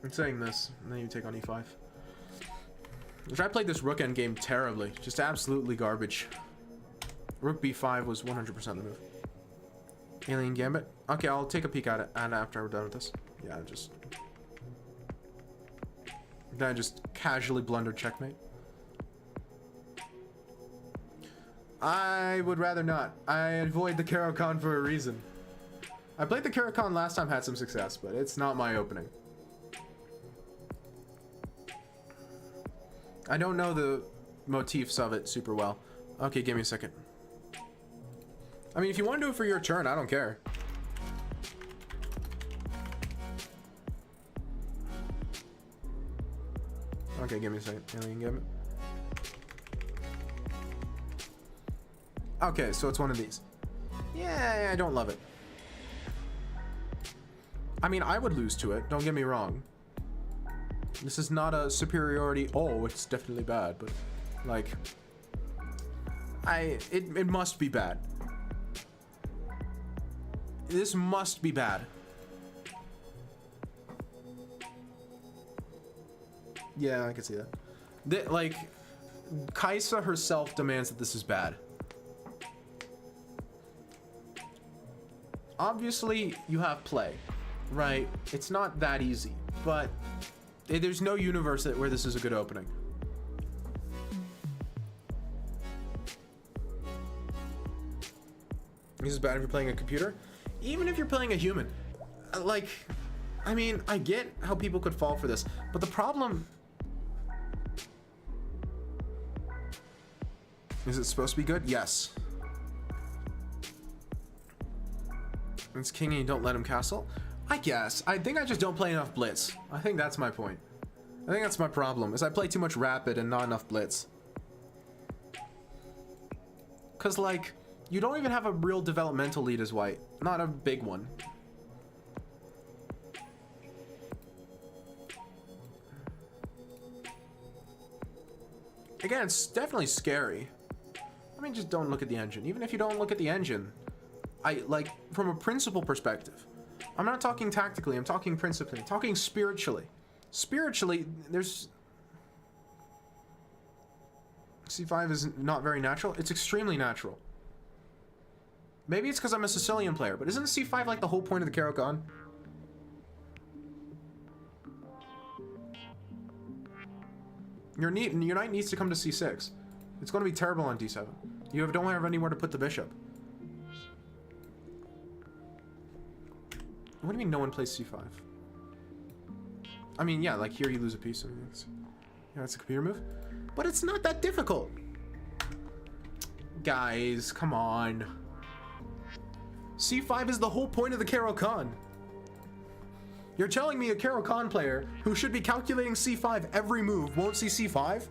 I'm saying this, and then you take on e5. Which I played this rook endgame terribly. Just absolutely garbage. Rook b5 was 100% the move. Alien Gambit. Okay, I'll take a peek at it and after we're done with this. Yeah, then I just casually blundered checkmate. I would rather not. I avoid the Caro-Kann for a reason. I played the Caro-Kann last time, had some success, but it's not my opening. I don't know the motifs of it super well. Okay, give me a second. I mean, if you want to do it for your turn, I don't care. Okay, give me a second. Alien Gambit. Okay, so it's one of these. Yeah, I don't love it. I mean, I would lose to it, don't get me wrong. This is not a superiority. Oh, it's definitely bad, but like, it must be bad. This must be bad. Yeah, I can see that. Like, Kaisa herself demands that this is bad. Obviously, you have play, right? It's not that easy, but there's no universe where this is a good opening. This is bad if you're playing a computer. Even if you're playing a human. Like, I mean, I get how people could fall for this, but the problem... Is it supposed to be good? Yes. It's king and you don't let him castle? I guess. I think I just don't play enough blitz. I think that's my point. I think that's my problem, is I play too much rapid and not enough blitz. Cause like, you don't even have a real developmental lead as white. Not a big one. Again, it's definitely scary. I mean, just don't look at the engine. Even if you don't look at the engine, like, from a principle perspective, I'm not talking tactically, I'm talking principally, I'm talking spiritually. Spiritually, there's... C5 is not very natural. It's extremely natural. Maybe it's because I'm a Sicilian player, but isn't C5 like the whole point of the Caro-Kann? Your knight needs to come to C6. It's going to be terrible on D7. You don't have anywhere to put the bishop. What do you mean no one plays C5? I mean, yeah, like here you lose a piece. I mean, it's a computer move. But it's not that difficult. Guys, come on. C5 is the whole point of the Caro-Kann. You're telling me a Caro-Kann player who should be calculating C5 every move won't see C5?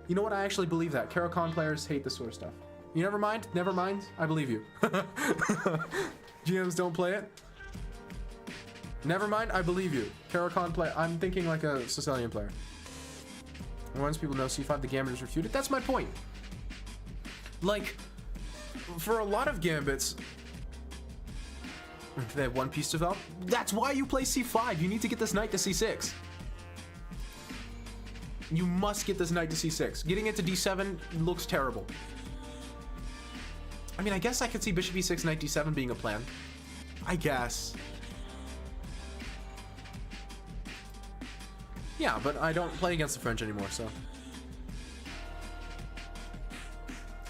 You know what? I actually believe that. Caro-Kann players hate this sort of stuff. You never mind? Never mind? I believe you. GMs don't play it? Never mind, I believe you. Caro-Kann play. I'm thinking like a Sicilian player. Once people know C5, the gambit is refuted. That's my point. Like, for a lot of gambits, they have one piece to develop. That's why you play C5. You need to get this knight to C6. You must get this knight to c6. Getting it to d7 looks terrible. I mean, I guess I could see bishop e6, knight d7 being a plan. I guess. Yeah, but I don't play against the French anymore, so.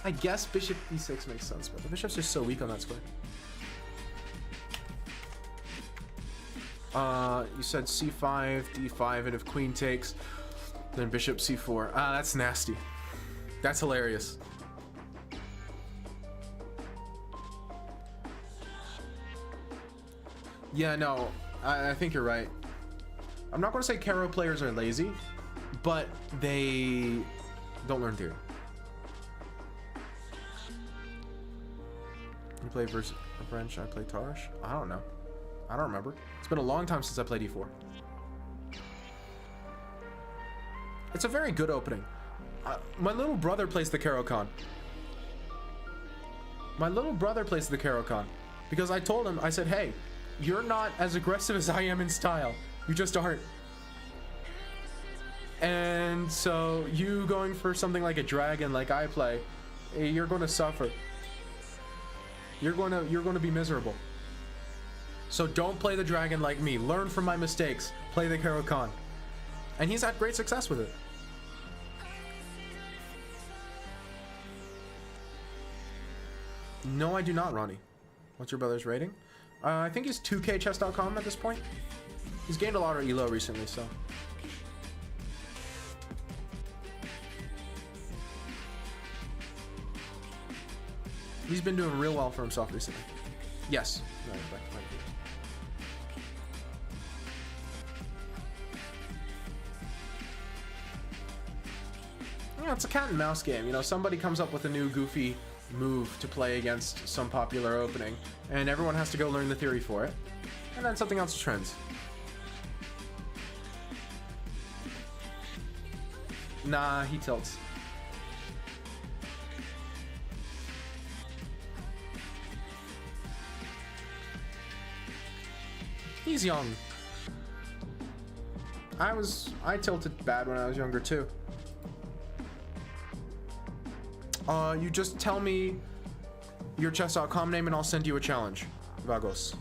I guess bishop e6 makes sense, but the bishop's just so weak on that square. You said c5, d5, and if queen takes, then bishop c4. Ah, that's nasty. That's hilarious. Yeah, no, I think you're right. I'm not going to say Caro players are lazy, but they don't learn theory. You play versus French, I play Tarish? I don't know. I don't remember. It's been a long time since I played e4. It's a very good opening. My little brother plays the Caro-Kann. My little brother plays the Caro-Kann because I told him, I said, hey, you're not as aggressive as I am in style. You just aren't. And so you going for something like a dragon like I play, you're going to suffer. You're going to be miserable. So don't play the dragon like me. Learn from my mistakes. Play the Caro-Kann. And he's had great success with it. No, I do not, Ronnie. What's your brother's rating? I think he's 2kchess.com at this point. He's gained a lot of elo recently, so. He's been doing real well for himself recently. Yes. No, right. Yeah, it's a cat and mouse game. You know, somebody comes up with a new goofy move to play against some popular opening, and everyone has to go learn the theory for it, and then something else trends. Nah, he tilts. He's young. I tilted bad when I was younger too. You just tell me your chess.com name and I'll send you a challenge, Vagos.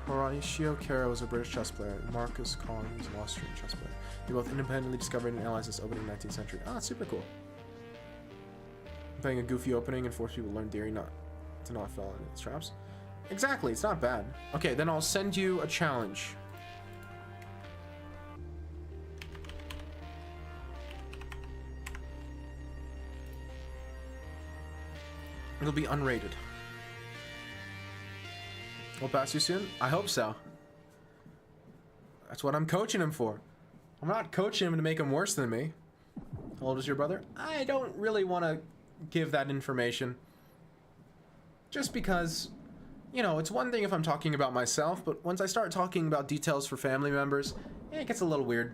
Horatio Caro was a British chess player. Marcus Kahn was an Austrian chess player. They both independently discovered and analyzed this opening in the 19th century. Ah, that's super cool. Playing a goofy opening and force people to learn theory to not fall into its traps. Exactly, it's not bad. Okay, then I'll send you a challenge. It'll be unrated. We'll pass you soon? I hope so. That's what I'm coaching him for. I'm not coaching him to make him worse than me. How old is your brother? I don't really want to give that information. Just because, you know, it's one thing if I'm talking about myself, but once I start talking about details for family members, it gets a little weird.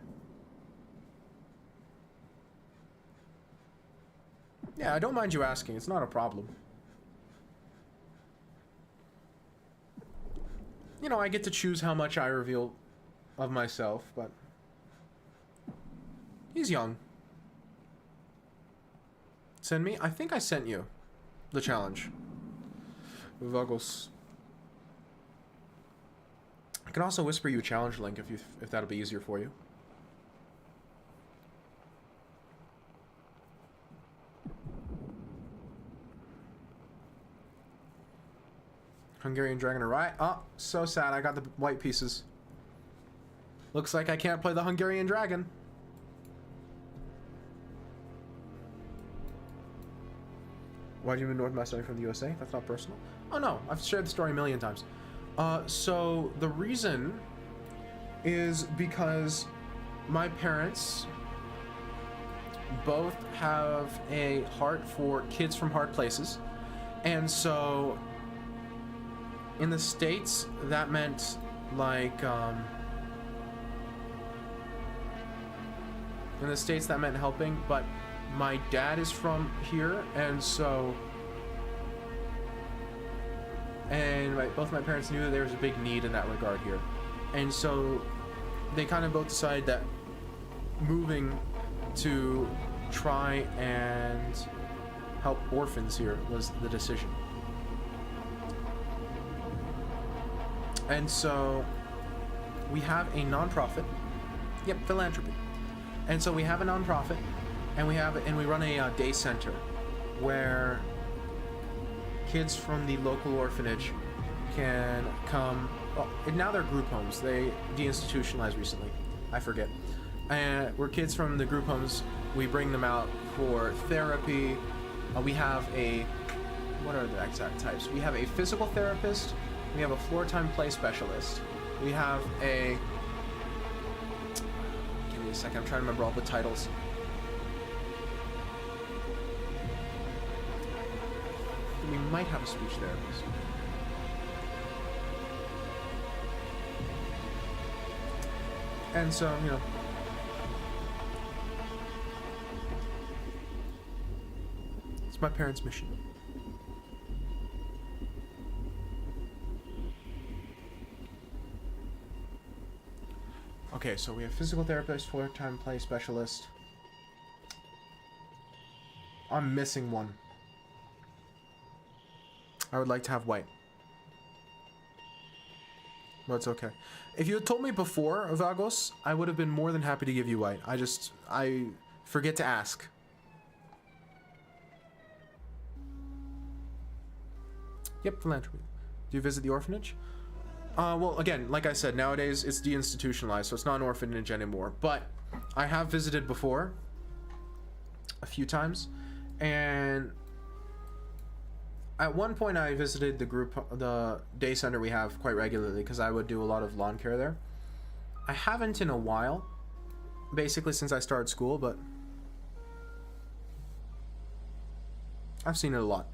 Yeah, I don't mind you asking. It's not a problem. You know, I get to choose how much I reveal of myself, but he's young. Send me? I think I sent you the challenge. Vagos. I can also whisper you a challenge link if that'll be easier for you. Hungarian Dragon arrived. Oh, so sad. I got the white pieces. Looks like I can't play the Hungarian Dragon. Why do you move North Macedonia from the USA? That's not personal. Oh no, I've shared the story a million times. So the reason is because my parents both have a heart for kids from hard places, and so in the States that meant like in the States that meant helping, but my dad is from here, and so both my parents knew that there was a big need in that regard here, and so they kind of both decided that moving to try and help orphans here was the decision. And so we have a nonprofit. Yep, philanthropy. And so we have a nonprofit, and we run a day center where kids from the local orphanage can come. Well, and now they're group homes. They deinstitutionalized recently. I forget. And we're kids from the group homes. We bring them out for therapy. We have what are the exact types? We have a physical therapist. We have a floor time play specialist. We have a... Give me a second, I'm trying to remember all the titles. We might have a speech therapist. And so, you know... It's my parents' mission. Okay, so we have physical therapist, floor time play specialist. I'm missing one. I would like to have white. But it's okay. If you had told me before, Vagos, I would have been more than happy to give you white. I forget to ask. Yep, philanthropy. Do you visit the orphanage? Well, again, like I said, nowadays it's deinstitutionalized, so it's not an orphanage anymore. But I have visited before, a few times, and at one point I visited the day center we have quite regularly because I would do a lot of lawn care there. I haven't in a while, basically since I started school, but I've seen it a lot.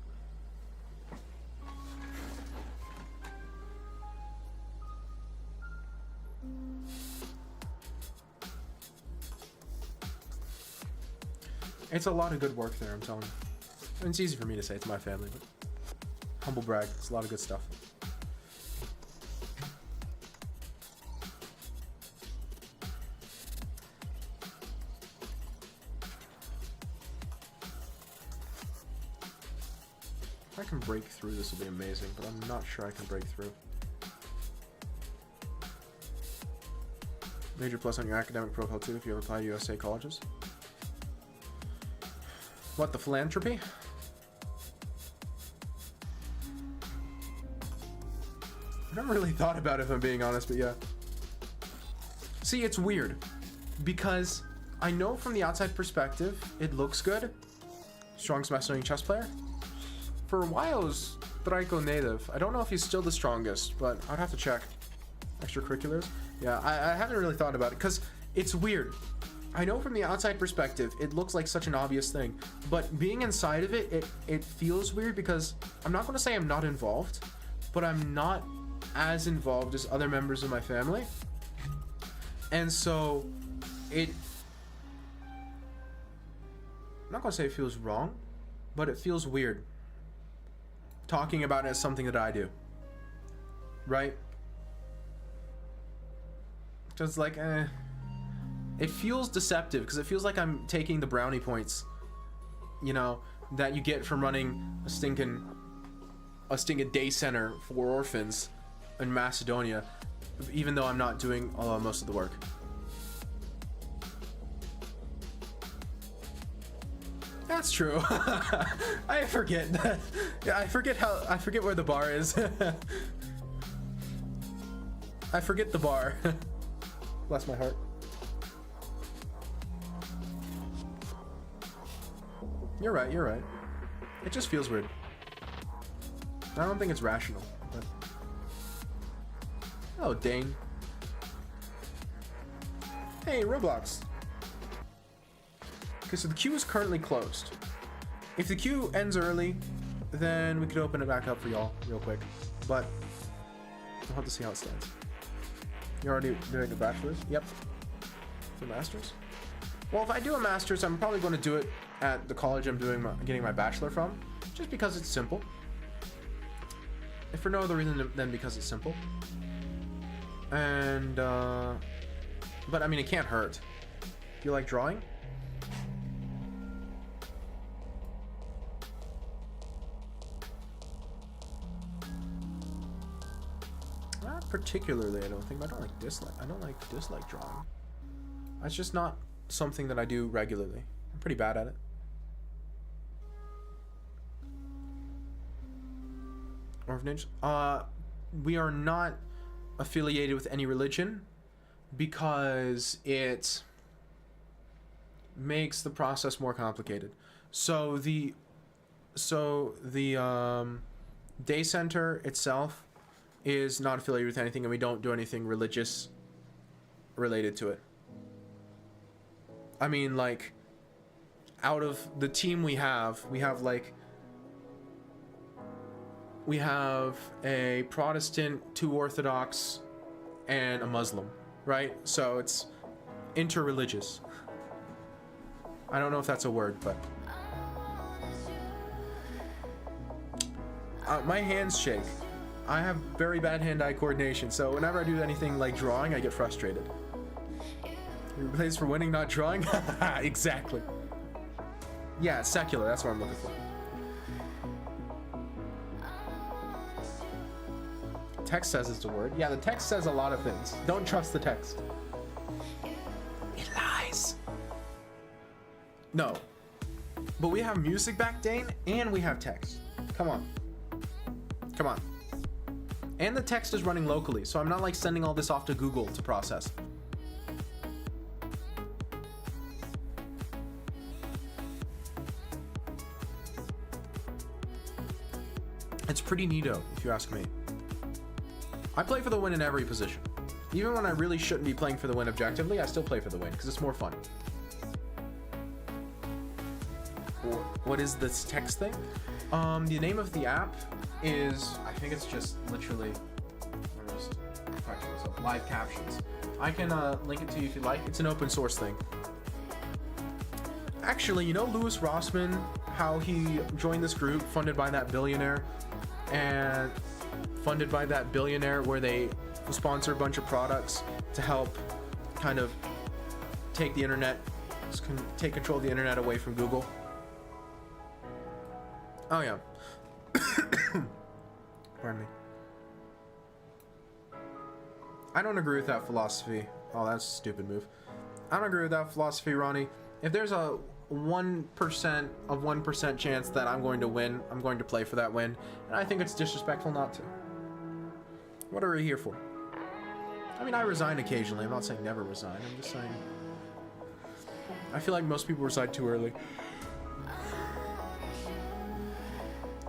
It's a lot of good work there, I'm telling you. And it's easy for me to say, it's my family, but humble brag, it's a lot of good stuff. If I can break through, this will be amazing, but I'm not sure I can break through. Major plus on your academic profile too if you ever apply to USA colleges. What, the philanthropy? I never really thought about it if I'm being honest, but yeah. See, it's weird because I know from the outside perspective it looks good. Strongest Macedonian chess player. For a while it was Draco native. I don't know if he's still the strongest, but I'd have to check. Extracurriculars? Yeah, I haven't really thought about it because it's weird. I know from the outside perspective, it looks like such an obvious thing, but being inside of it, it feels weird because I'm not going to say I'm not involved, but I'm not as involved as other members of my family. And so I'm not going to say it feels wrong, but it feels weird talking about it as something that I do. Right? Just like, it feels deceptive because it feels like I'm taking the brownie points, you know, that you get from running a stinking day center for orphans in Macedonia, even though I'm not doing most of the work. That's true. I forget that. Yeah, I forget where the bar is. I forget the bar. Bless my heart. You're right, you're right. It just feels weird. I don't think it's rational. But... Oh, Dane. Hey, Roblox. Okay, so the queue is currently closed. If the queue ends early, then we could open it back up for y'all real quick. But we'll have to see how it stands. You're already doing the bachelor's? Yep. The master's? Well, if I do a master's, I'm probably going to do it at the college I'm getting my bachelor from, just because it's simple. If for no other reason than because it's simple. And But I mean, it can't hurt. Do you like drawing? Not particularly, I don't think. But I don't like dislike drawing. It's just not something that I do regularly. I'm pretty bad at it. Orphanage. We are not affiliated with any religion because it makes the process more complicated. So the day center itself is not affiliated with anything, and we don't do anything religious related to it. I mean, like, out of the team we have a Protestant, 2 Orthodox, and a Muslim, right? So it's interreligious. I don't know if that's a word, but my hands shake. I have very bad hand-eye coordination, so whenever I do anything like drawing, I get frustrated. Your place for winning, not drawing? Exactly. Yeah, secular, that's what I'm looking for. Text says it's a word. Yeah, the text says a lot of things. Don't trust the text. It lies. No. But we have music back, Dane, and we have text. Come on. Come on. And the text is running locally, so I'm not like sending all this off to Google to process. It's pretty neato, if you ask me. I play for the win in every position. Even when I really shouldn't be playing for the win objectively, I still play for the win, because it's more fun. What is this text thing? The name of the app is, I think it's just literally, live captions. I can link it to you if you like. It's an open source thing. Actually, you know Louis Rossmann, how he joined this group funded by that billionaire, and where they sponsor a bunch of products to help kind of take the internet, take control of the internet away from Google. Oh yeah. Pardon me. I don't agree with that philosophy. Oh, that's a stupid move. I don't agree with that philosophy, Ronnie. If there's a 1% chance that I'm going to win, I'm going to play for that win. And I think it's disrespectful not to. What are we here for? I mean, I resign occasionally. I'm not saying never resign. I'm just saying I feel like most people resign too early.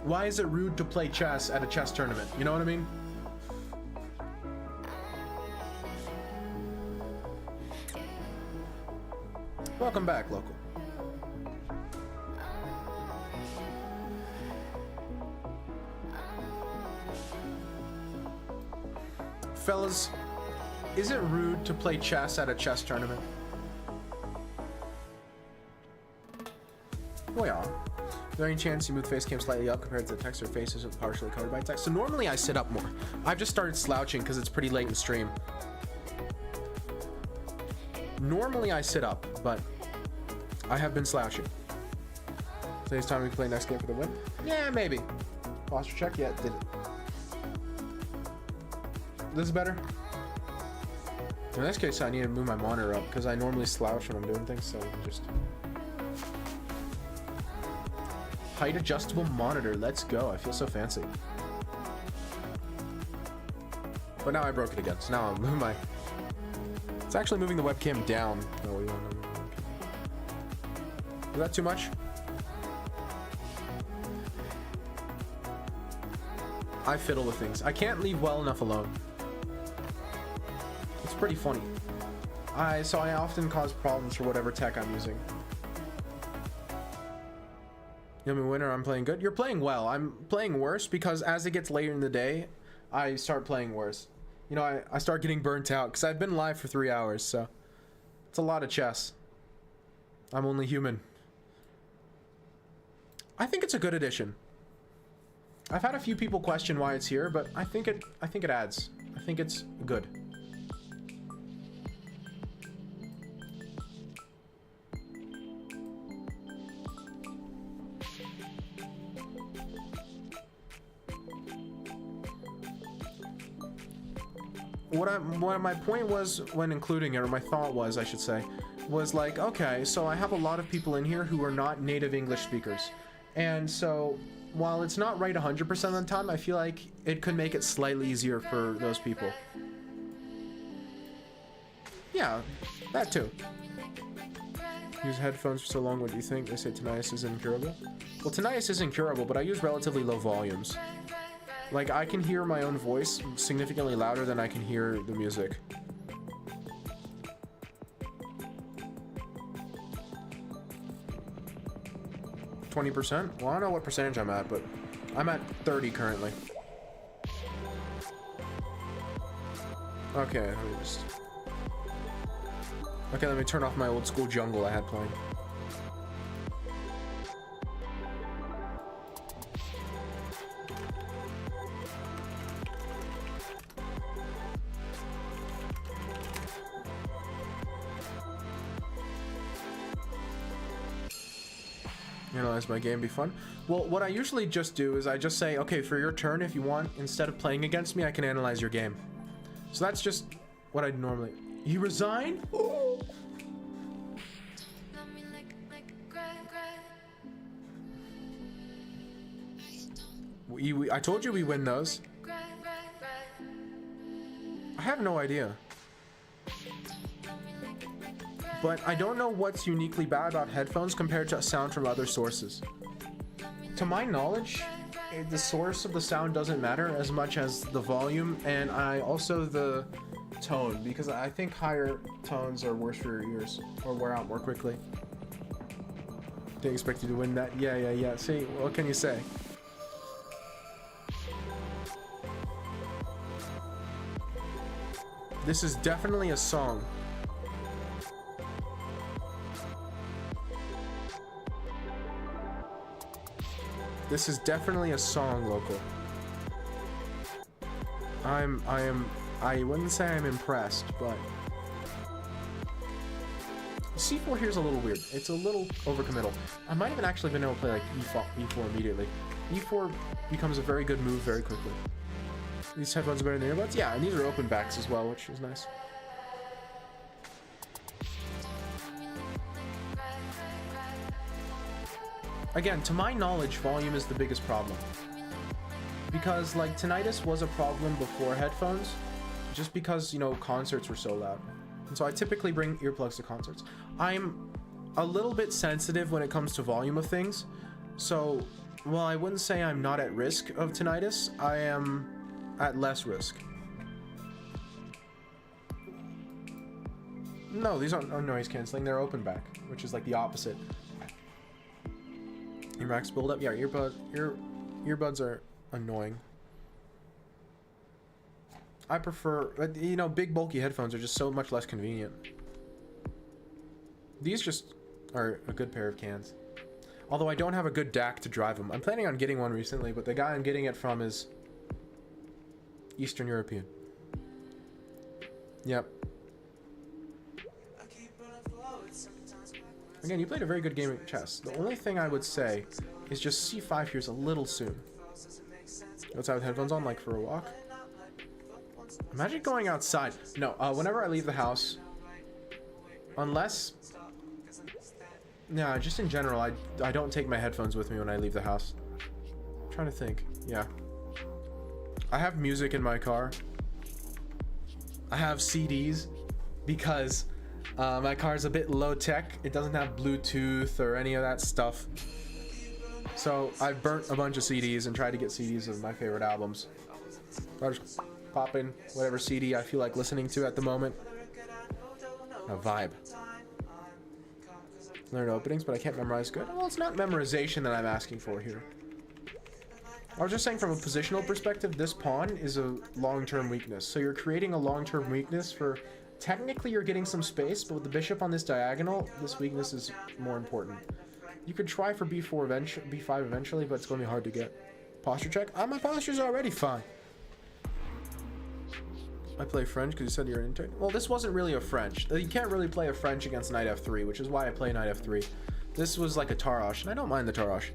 Why is it rude to play chess at a chess tournament? You know what I mean? Welcome back, local. Fellas, is it rude to play chess at a chess tournament? Oh yeah. Is there any chance you move the face cam slightly up compared to the text, or face isn't partially covered by text? So normally I sit up more. I've just started slouching because it's pretty late in the stream. Normally I sit up, but I have been slouching. So it's time we can play next game for the win? Yeah, maybe. Posture check? Yeah, it did it. This is better? In this case, I need to move my monitor up because I normally slouch when I'm doing things, so just... Height adjustable monitor, let's go. I feel so fancy. But now I broke it again, so now I'm moving my... It's actually moving the webcam down. Oh, we want to... Is that too much? I fiddle with things. I can't leave well enough alone. It's pretty funny. So I often cause problems for whatever tech I'm using. You know, I'm a winner, I'm playing good. You're playing well. I'm playing worse because as it gets later in the day, I start playing worse. You know, I start getting burnt out because I've been live for 3 hours, so it's a lot of chess. I'm only human. I think it's a good addition. I've had a few people question why it's here, but I think it adds. I think it's good. what my point was when including it, or my thought was, I should say, was like, okay, so I have a lot of people in here who are not native English speakers. And so while it's not right 100% of the time, I feel like it could make it slightly easier for those people. Yeah, that too. Use headphones for so long, what do you think? They say tinnitus is incurable. Well, tinnitus is incurable, but I use relatively low volumes. Like, I can hear my own voice significantly louder than I can hear the music. %? Well, I don't know what percentage I'm at, but I'm at 30 currently. Okay, let me just... Okay, let me turn off my old school jungle I had playing. Analyze my game, be fun. Well, what I usually just do is I just say, okay, for your turn, if you want, instead of playing against me, I can analyze your game. So that's just what I'd normally... You resign? Ooh. I told you we win those. I have no idea. But I don't know what's uniquely bad about headphones compared to sound from other sources. To my knowledge, the source of the sound doesn't matter as much as the volume, and also the tone, because I think higher tones are worse for your ears or wear out more quickly. Didn't expect you to win that. Yeah. See, what can you say? This is definitely a song. This is definitely a song, local. I wouldn't say I'm impressed, but C4 here's a little weird. It's a little overcommittal. I might have actually been able to play like E4 immediately. E4 becomes a very good move very quickly. These headphones are better than earbuds? Yeah, and these are open backs as well, which is nice. Again, to my knowledge, volume is the biggest problem. Because, like, tinnitus was a problem before headphones, just because, you know, concerts were so loud. And so I typically bring earplugs to concerts. I'm a little bit sensitive when it comes to volume of things, so while I wouldn't say I'm not at risk of tinnitus, I am at less risk. No, these aren't noise canceling, they're open back, which is like the opposite. Your max build up? Yeah, earbuds are annoying. I prefer, you know, big bulky headphones are just so much less convenient. These just are a good pair of cans. Although I don't have a good DAC to drive them. I'm planning on getting one recently, but the guy I'm getting it from is Eastern European. Yep. Again, you played a very good game of chess. The only thing I would say is just C5 here's a little soon. Outside with headphones on, like for a walk. Imagine going outside. No, whenever I leave the house, unless... Nah, just in general, I don't take my headphones with me when I leave the house. I'm trying to think. Yeah. I have music in my car. I have CDs because my car's a bit low tech. It doesn't have Bluetooth or any of that stuff. So I've burnt a bunch of CDs and tried to get CDs of my favorite albums. I just pop in whatever CD I feel like listening to at the moment. A vibe. Learn openings, but I can't memorize good. Well, it's not memorization that I'm asking for here. I was just saying from a positional perspective, this pawn is a long-term weakness. So you're creating a long-term weakness for... Technically, you're getting some space, but with the bishop on this diagonal, this weakness is more important. You could try for b4 b5 eventually, but it's going to be hard to get. Posture check? My posture's already fine. I play French because you said you're an intern. Well, this wasn't really a French. You can't really play a French against knight f3, which is why I play knight f3. This was like a Tarrasch, and I don't mind the Tarrasch.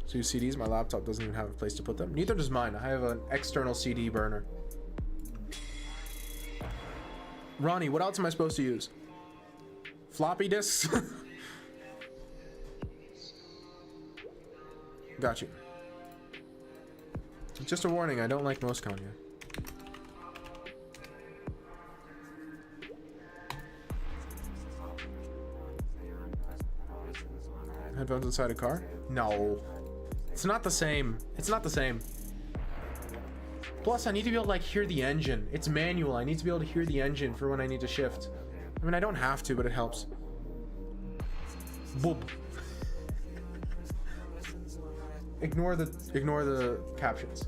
So you CDs, my laptop doesn't even have a place to put them. Neither does mine. I have an external CD burner. Ronnie, what else am I supposed to use? Floppy disks? Got you. Just a warning, I don't like most Kanye. Headphones inside a car? No. It's not the same. It's not the same. Plus, I need to be able to like hear the engine. It's manual. I need to be able to hear the engine for when I need to shift. I mean, I don't have to, but it helps. Boop. Ignore the captions.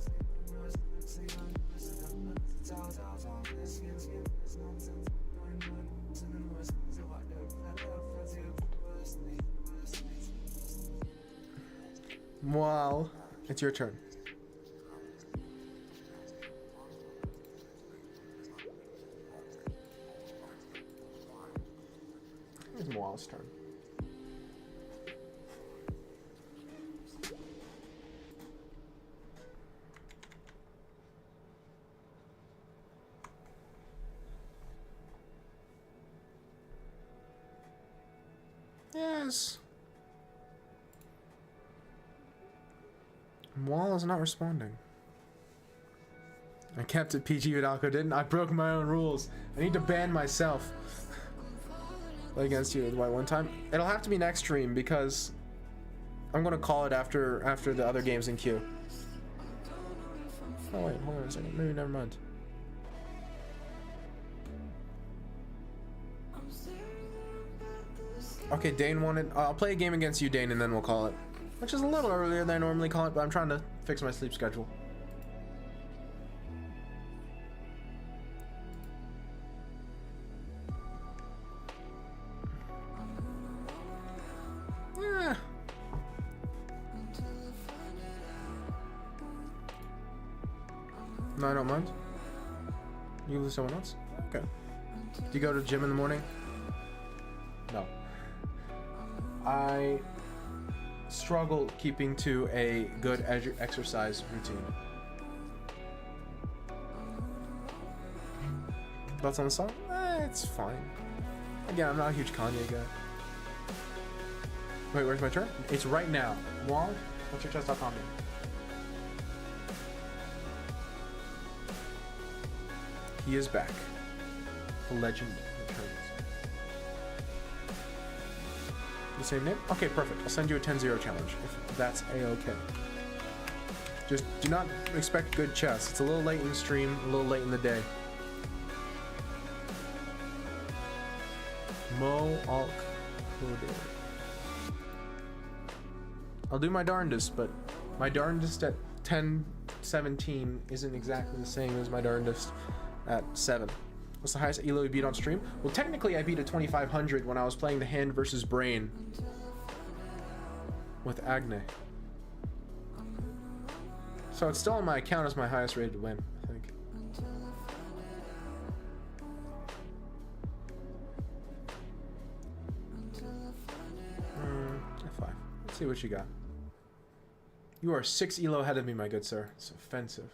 Wow, it's your turn. It's Moal's turn. Yes. Moal is not responding. I kept it PG, Vidalco didn't. I broke my own rules. I need to ban myself. Play against you with white one time. It'll have to be next stream because I'm gonna call it after the other games in queue. Oh wait, hold on a second. Maybe never mind. Okay, Dane wanted. I'll play a game against you, Dane, and then we'll call it. Which is a little earlier than I normally call it, but I'm trying to fix my sleep schedule. Yeah. No, I don't mind. You lose someone else? Okay. Do you go to the gym in the morning? No. I struggle keeping to a good exercise routine. Thoughts on the song? It's fine. Again, I'm not a huge Kanye guy. Wait, where's my turn? It's right now. Wong, what's your chest.com? He is back. The legend returns. The same name? Okay, perfect. I'll send you a 10-0 challenge if that's a-okay. Just do not expect good chess. It's a little late in the stream, a little late in the day. Mo Alk. I'll do my darndest, but my darndest at 10:17 isn't exactly the same as my darndest at 7. What's the highest elo you beat on stream? Well, technically I beat a 2500 when I was playing the hand versus brain with Agne. So it's still on my account as my highest rated win, I think. F5. Let's see what you got. You are 6 elo ahead of me, my good sir. It's offensive.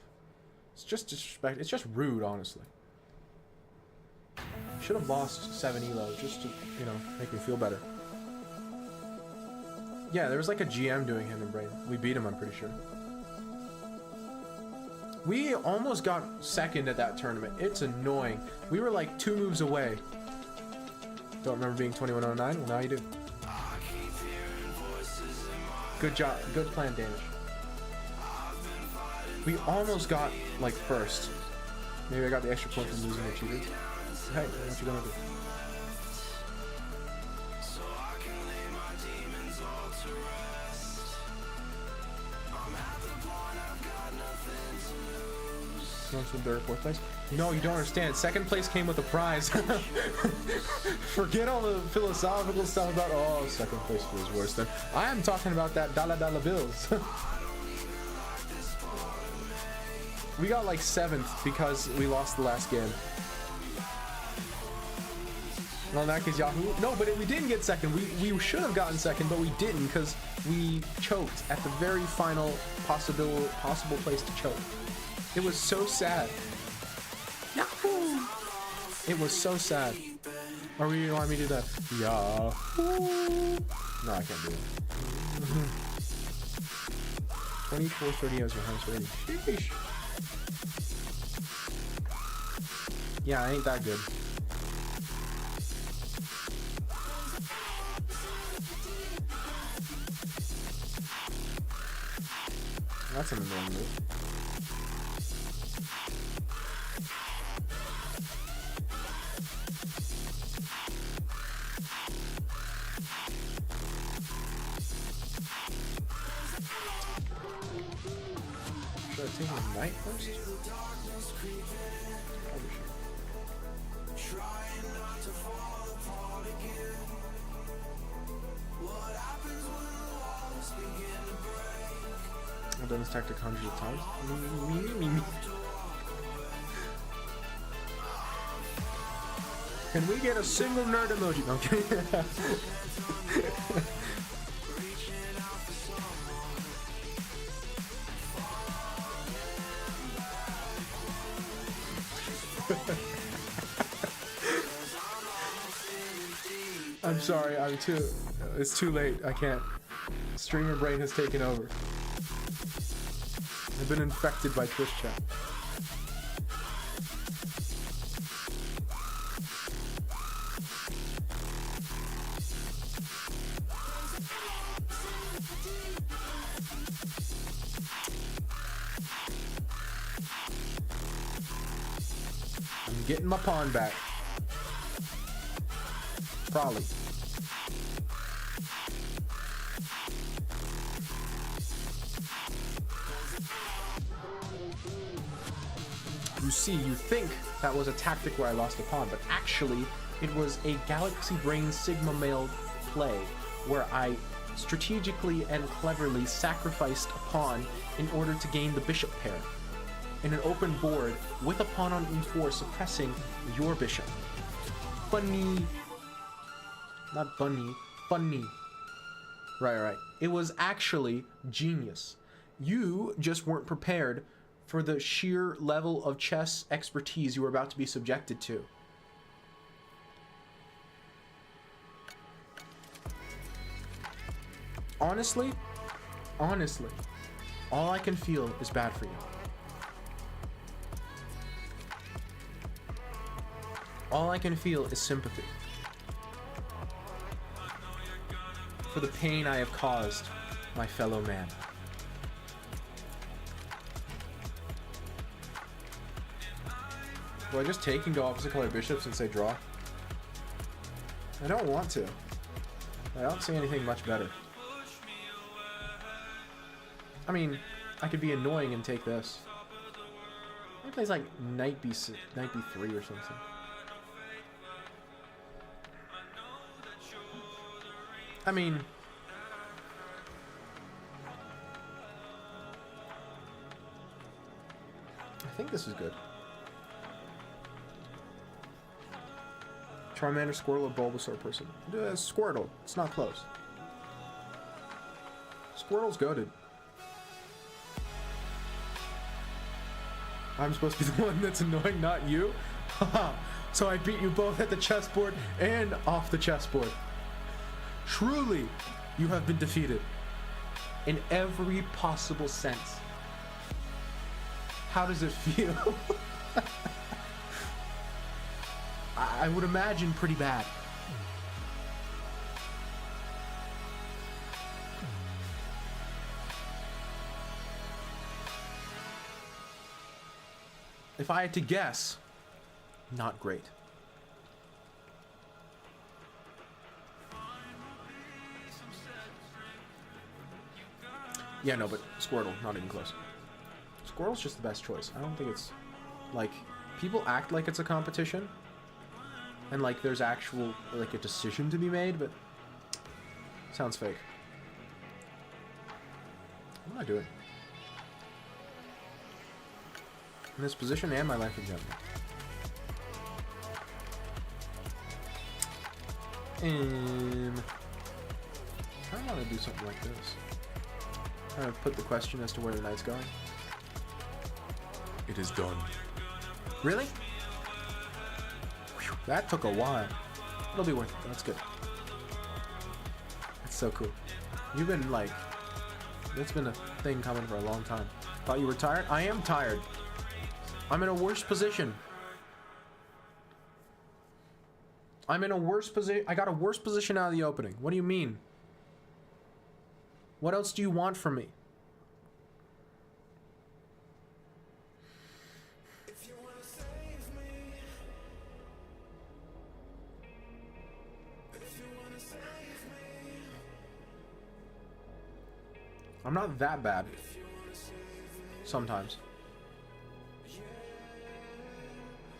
It's just disrespect. It's just rude, honestly. Should have lost 7 elo just to, you know, make me feel better. Yeah, there was like a GM doing Hand and Brain. We beat him, I'm pretty sure. We almost got second at that tournament. It's annoying. We were like 2 moves away. Don't remember being 2109? Well, now you do. Good job. Good plan, Danish. We almost got like first. Maybe I got the extra point from losing the cheaters. Hey, what you gonna do? From third, fourth place? No, you don't understand. Second place came with a prize. Forget all the philosophical stuff about, oh, second place feels worse than. I am talking about that dollar bills. We got like 7th because we lost the last game. Well, in that case, Yahoo. No, but we didn't get second. We should have gotten second, but we didn't because we choked at the very final possible place to choke. It was so sad. Yahoo! It was so sad. Or you want me to do that? Yeah. No, I can't do it. 2430 as your highest rating. Sheesh. Yeah, I ain't that good. That's an annoying move. Should I take a knight first? Probably should. I've done this tactic hundreds of times. Me. Can we get a single nerd emoji? Okay. I'm sorry, it's too late, I can't. Streamer brain has taken over. I've been infected by Twitch chat. I'm getting my pawn back. Probably. You see, you think that was a tactic where I lost a pawn, but actually it was a Galaxy Brain Sigma Male play where I strategically and cleverly sacrificed a pawn in order to gain the bishop pair in an open board with a pawn on e4 suppressing your bishop. Funny. Not bunny. Funny. Right. It was actually genius. You just weren't prepared for the sheer level of chess expertise you were about to be subjected to. Honestly, all I can feel is bad for you. All I can feel is sympathy for the pain I have caused my fellow man. Do I just take and go opposite color bishops and say draw? I don't want to. I don't see anything much better. I mean, I could be annoying and take this. He plays like knight b3 or something. I mean, I think this is good. Charmander, Squirtle, or Bulbasaur person? Squirtle. It's not close. Squirtle's goated. I'm supposed to be the one that's annoying, not you? Haha. So I beat you both at the chessboard and off the chessboard. Truly, you have been defeated. In every possible sense. How does it feel? I would imagine pretty bad. If I had to guess, not great. Yeah, no, but Squirtle, not even close. Squirtle's just the best choice. I don't think it's, like, people act like it's a competition, and, like, there's actual, like, a decision to be made, but sounds fake. What am I doing? In this position and my life in general. I want to do something like this. Kind of put the question as to where the knight's going. It is done. Really? Whew. That took a while. It'll be worth it. That's good. That's so cool. You've been like... It's been a thing coming for a long time. Thought you were tired? I am tired. I'm in a worse position. I'm in a worse position. I got a worse position out of the opening. What do you mean? What else do you want from me? I'm not that bad. Sometimes.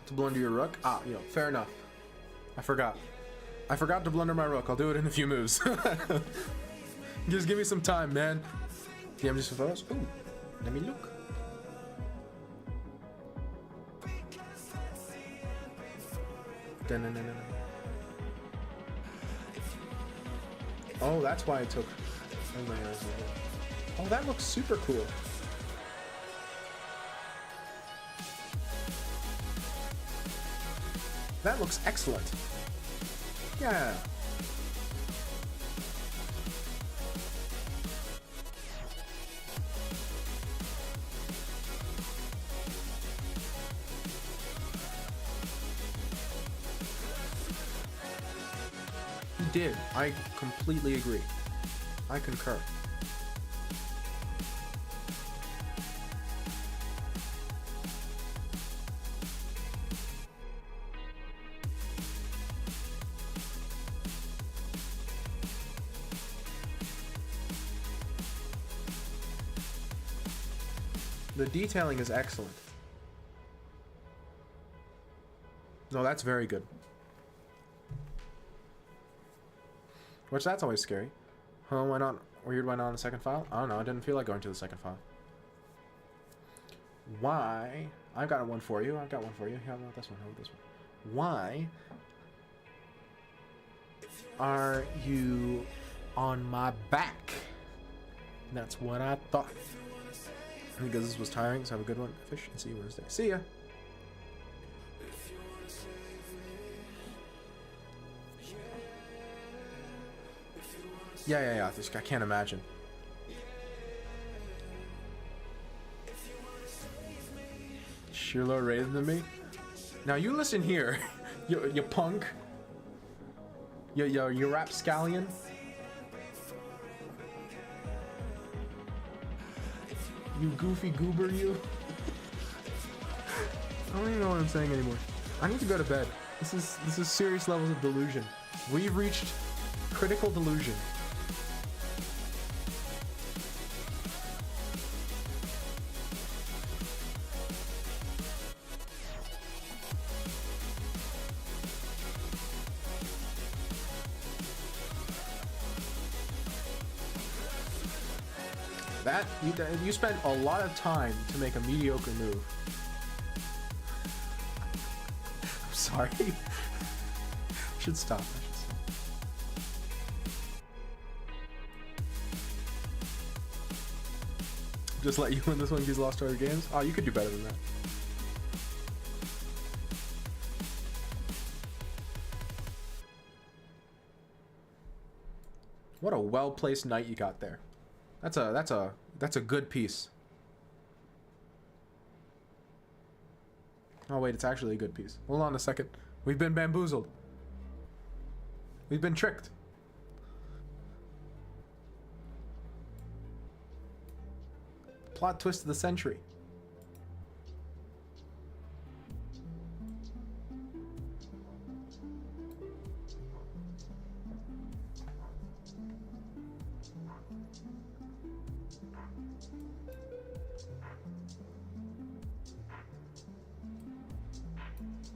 To blunder your rook? Ah, you know, fair enough. I forgot. I forgot to blunder my rook. I'll do it in a few moves. Just give me some time, man. Yeah, I'm just photos. Ooh, let me look. Dun-dun-dun-dun. Oh, that's why I took. Oh, that looks super cool. That looks excellent. Yeah. He did. I completely agree. I concur. The detailing is excellent. No, that's very good. Which, that's always scary. Huh, why not? Weird, why not on the second file? I don't know, I didn't feel like going to the second file. Why? I've got one for you. I've got one for you. How about this one? How about this one? Why are you on my back? That's what I thought. Because this was tiring, so have a good one. Fish and see you Wednesday. See ya. Yeah. I can't imagine. You're lower rated than me. Now you listen here, you punk. You rapscallion. You goofy goober, you. I don't even know what I'm saying anymore. I need to go to bed. This is serious levels of delusion. We've reached critical delusion. That you spent a lot of time to make a mediocre move. I'm sorry. I should stop. Just let you win this one because you lost all your games? Oh, you could do better than that. What a well-placed knight you got there. That's a good piece. Oh wait, it's actually a good piece. Hold on a second. We've been bamboozled. We've been tricked. Plot twist of the century.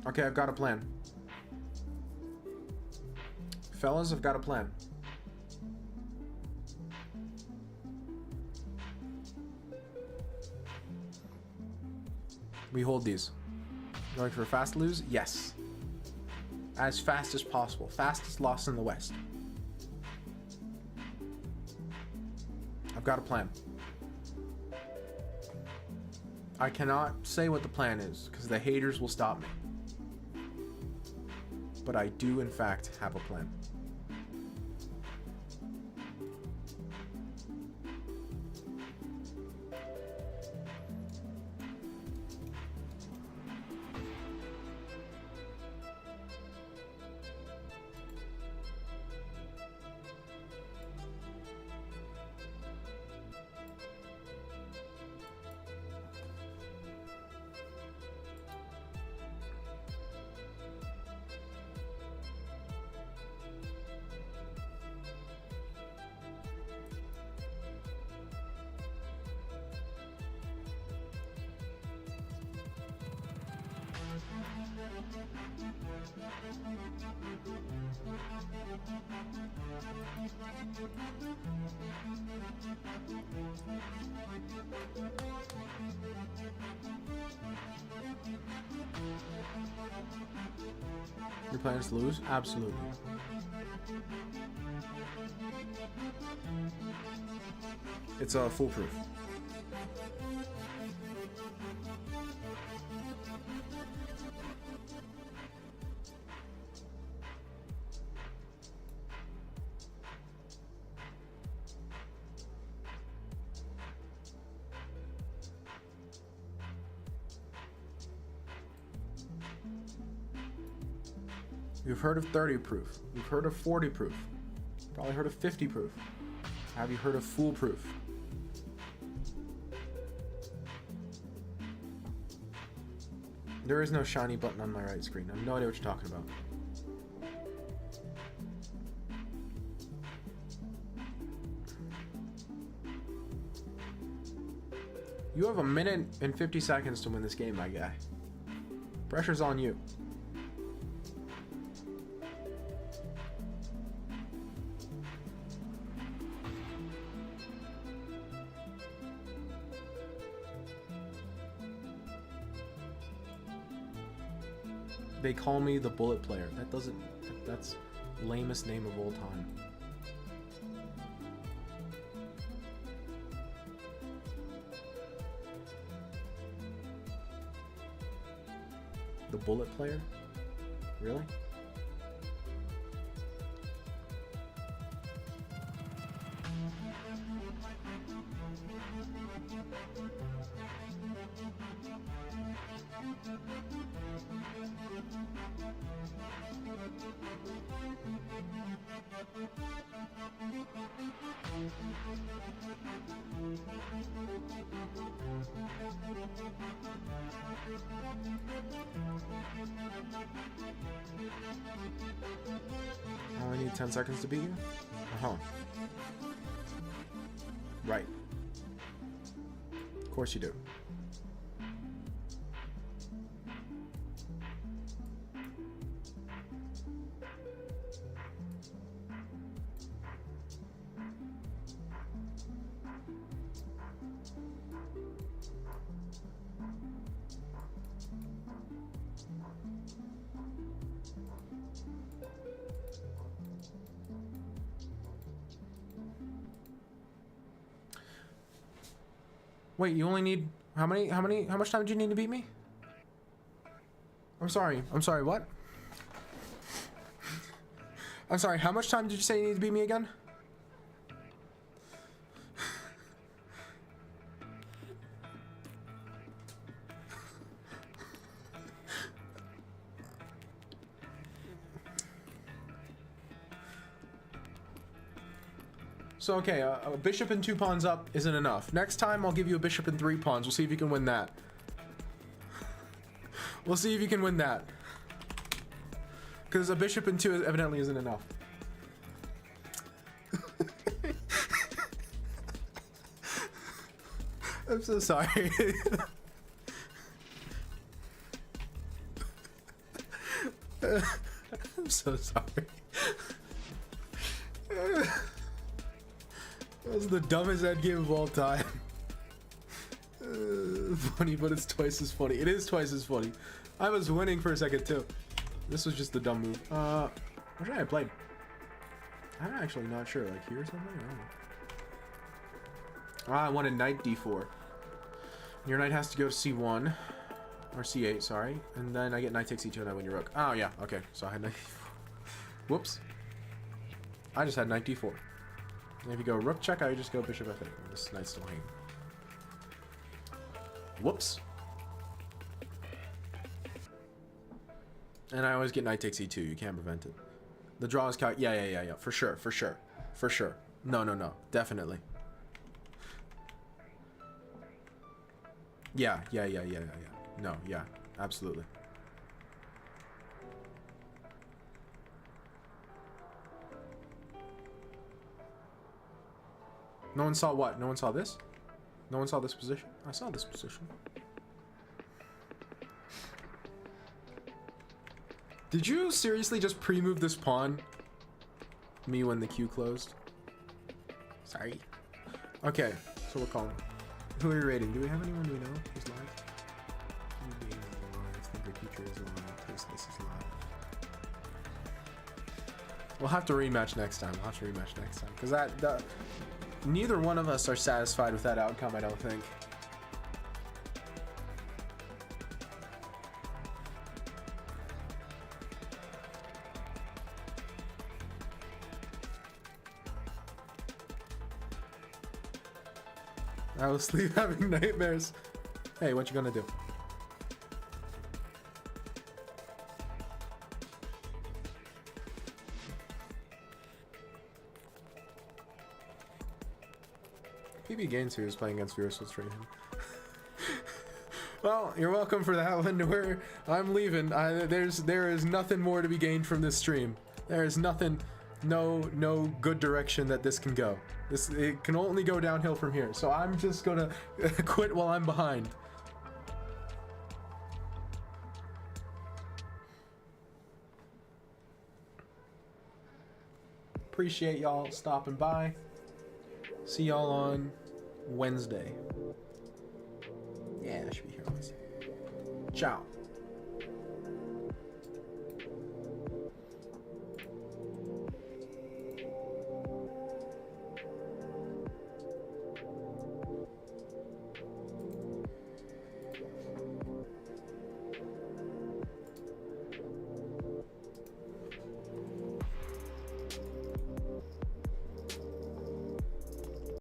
Okay, I've got a plan. Fellas, I've got a plan. We hold these. Going for a fast lose? Yes. As fast as possible. Fastest loss in the West. I've got a plan. I cannot say what the plan is, because the haters will stop me. but I do in fact have a plan. Your plan is to lose? Absolutely. It's foolproof. You've heard of 30 proof. You've heard of 40 proof. Probably heard of 50 proof. Have you heard of foolproof? There is no shiny button on my right screen. I have no idea what you're talking about. You have 1 minute and 50 seconds to win this game, my guy. Pressure's on you. They call me the bullet player. That's lamest name of all time. The bullet player? Really? I only need 10 seconds to beat you? Uh-huh. Right. Of course you do. Wait, you only need how much time do you need to beat me? I'm sorry, what? I'm sorry, how much time did you say you need to beat me again? So, okay, a bishop and 2 pawns up isn't enough. Next time, I'll give you a bishop and 3 pawns. We'll see if you can win that. We'll see if you can win that. Because a bishop and 2 evidently isn't enough. I'm so sorry. I'm so sorry. That was the dumbest endgame of all time. Funny, but it's twice as funny. It is twice as funny. I was winning for a second too. This was just the dumb move. What should I have played? I'm actually not sure. Like here or something? I don't know. I wanted knight d4. Your knight has to go to c1. or c8, sorry, and then I get knight takes e2 and I win your rook. Oh yeah, okay. So I had knight. Whoops. I just had knight d4. And if you go rook check, I just go bishop f8. This knight's still hanging. Whoops. And I always get knight takes e2. You can't prevent it. The draw is yeah. For sure. No. Definitely. Yeah. No, yeah. Absolutely. No one saw what? No one saw this? No one saw this position? I saw this position. Did you seriously just pre-move this pawn? Me when the queue closed? Sorry. Okay, so we're calling. Who are you rating? Do we have anyone we know who's live? Thinker Teacher is live. Taste This is live. We'll have to rematch next time. Because neither one of us are satisfied with that outcome, I don't think. I will sleep having nightmares. Hey, what you gonna do? PB Gaines who is playing against viewers, so let's trade him. Well, you're welcome for that one. I'm leaving. There is nothing more to be gained from this stream. There is nothing, no good direction that this can go. It can only go downhill from here. So I'm just gonna quit while I'm behind. Appreciate y'all stopping by. See y'all on Wednesday. Yeah, I should be here on Wednesday. Ciao.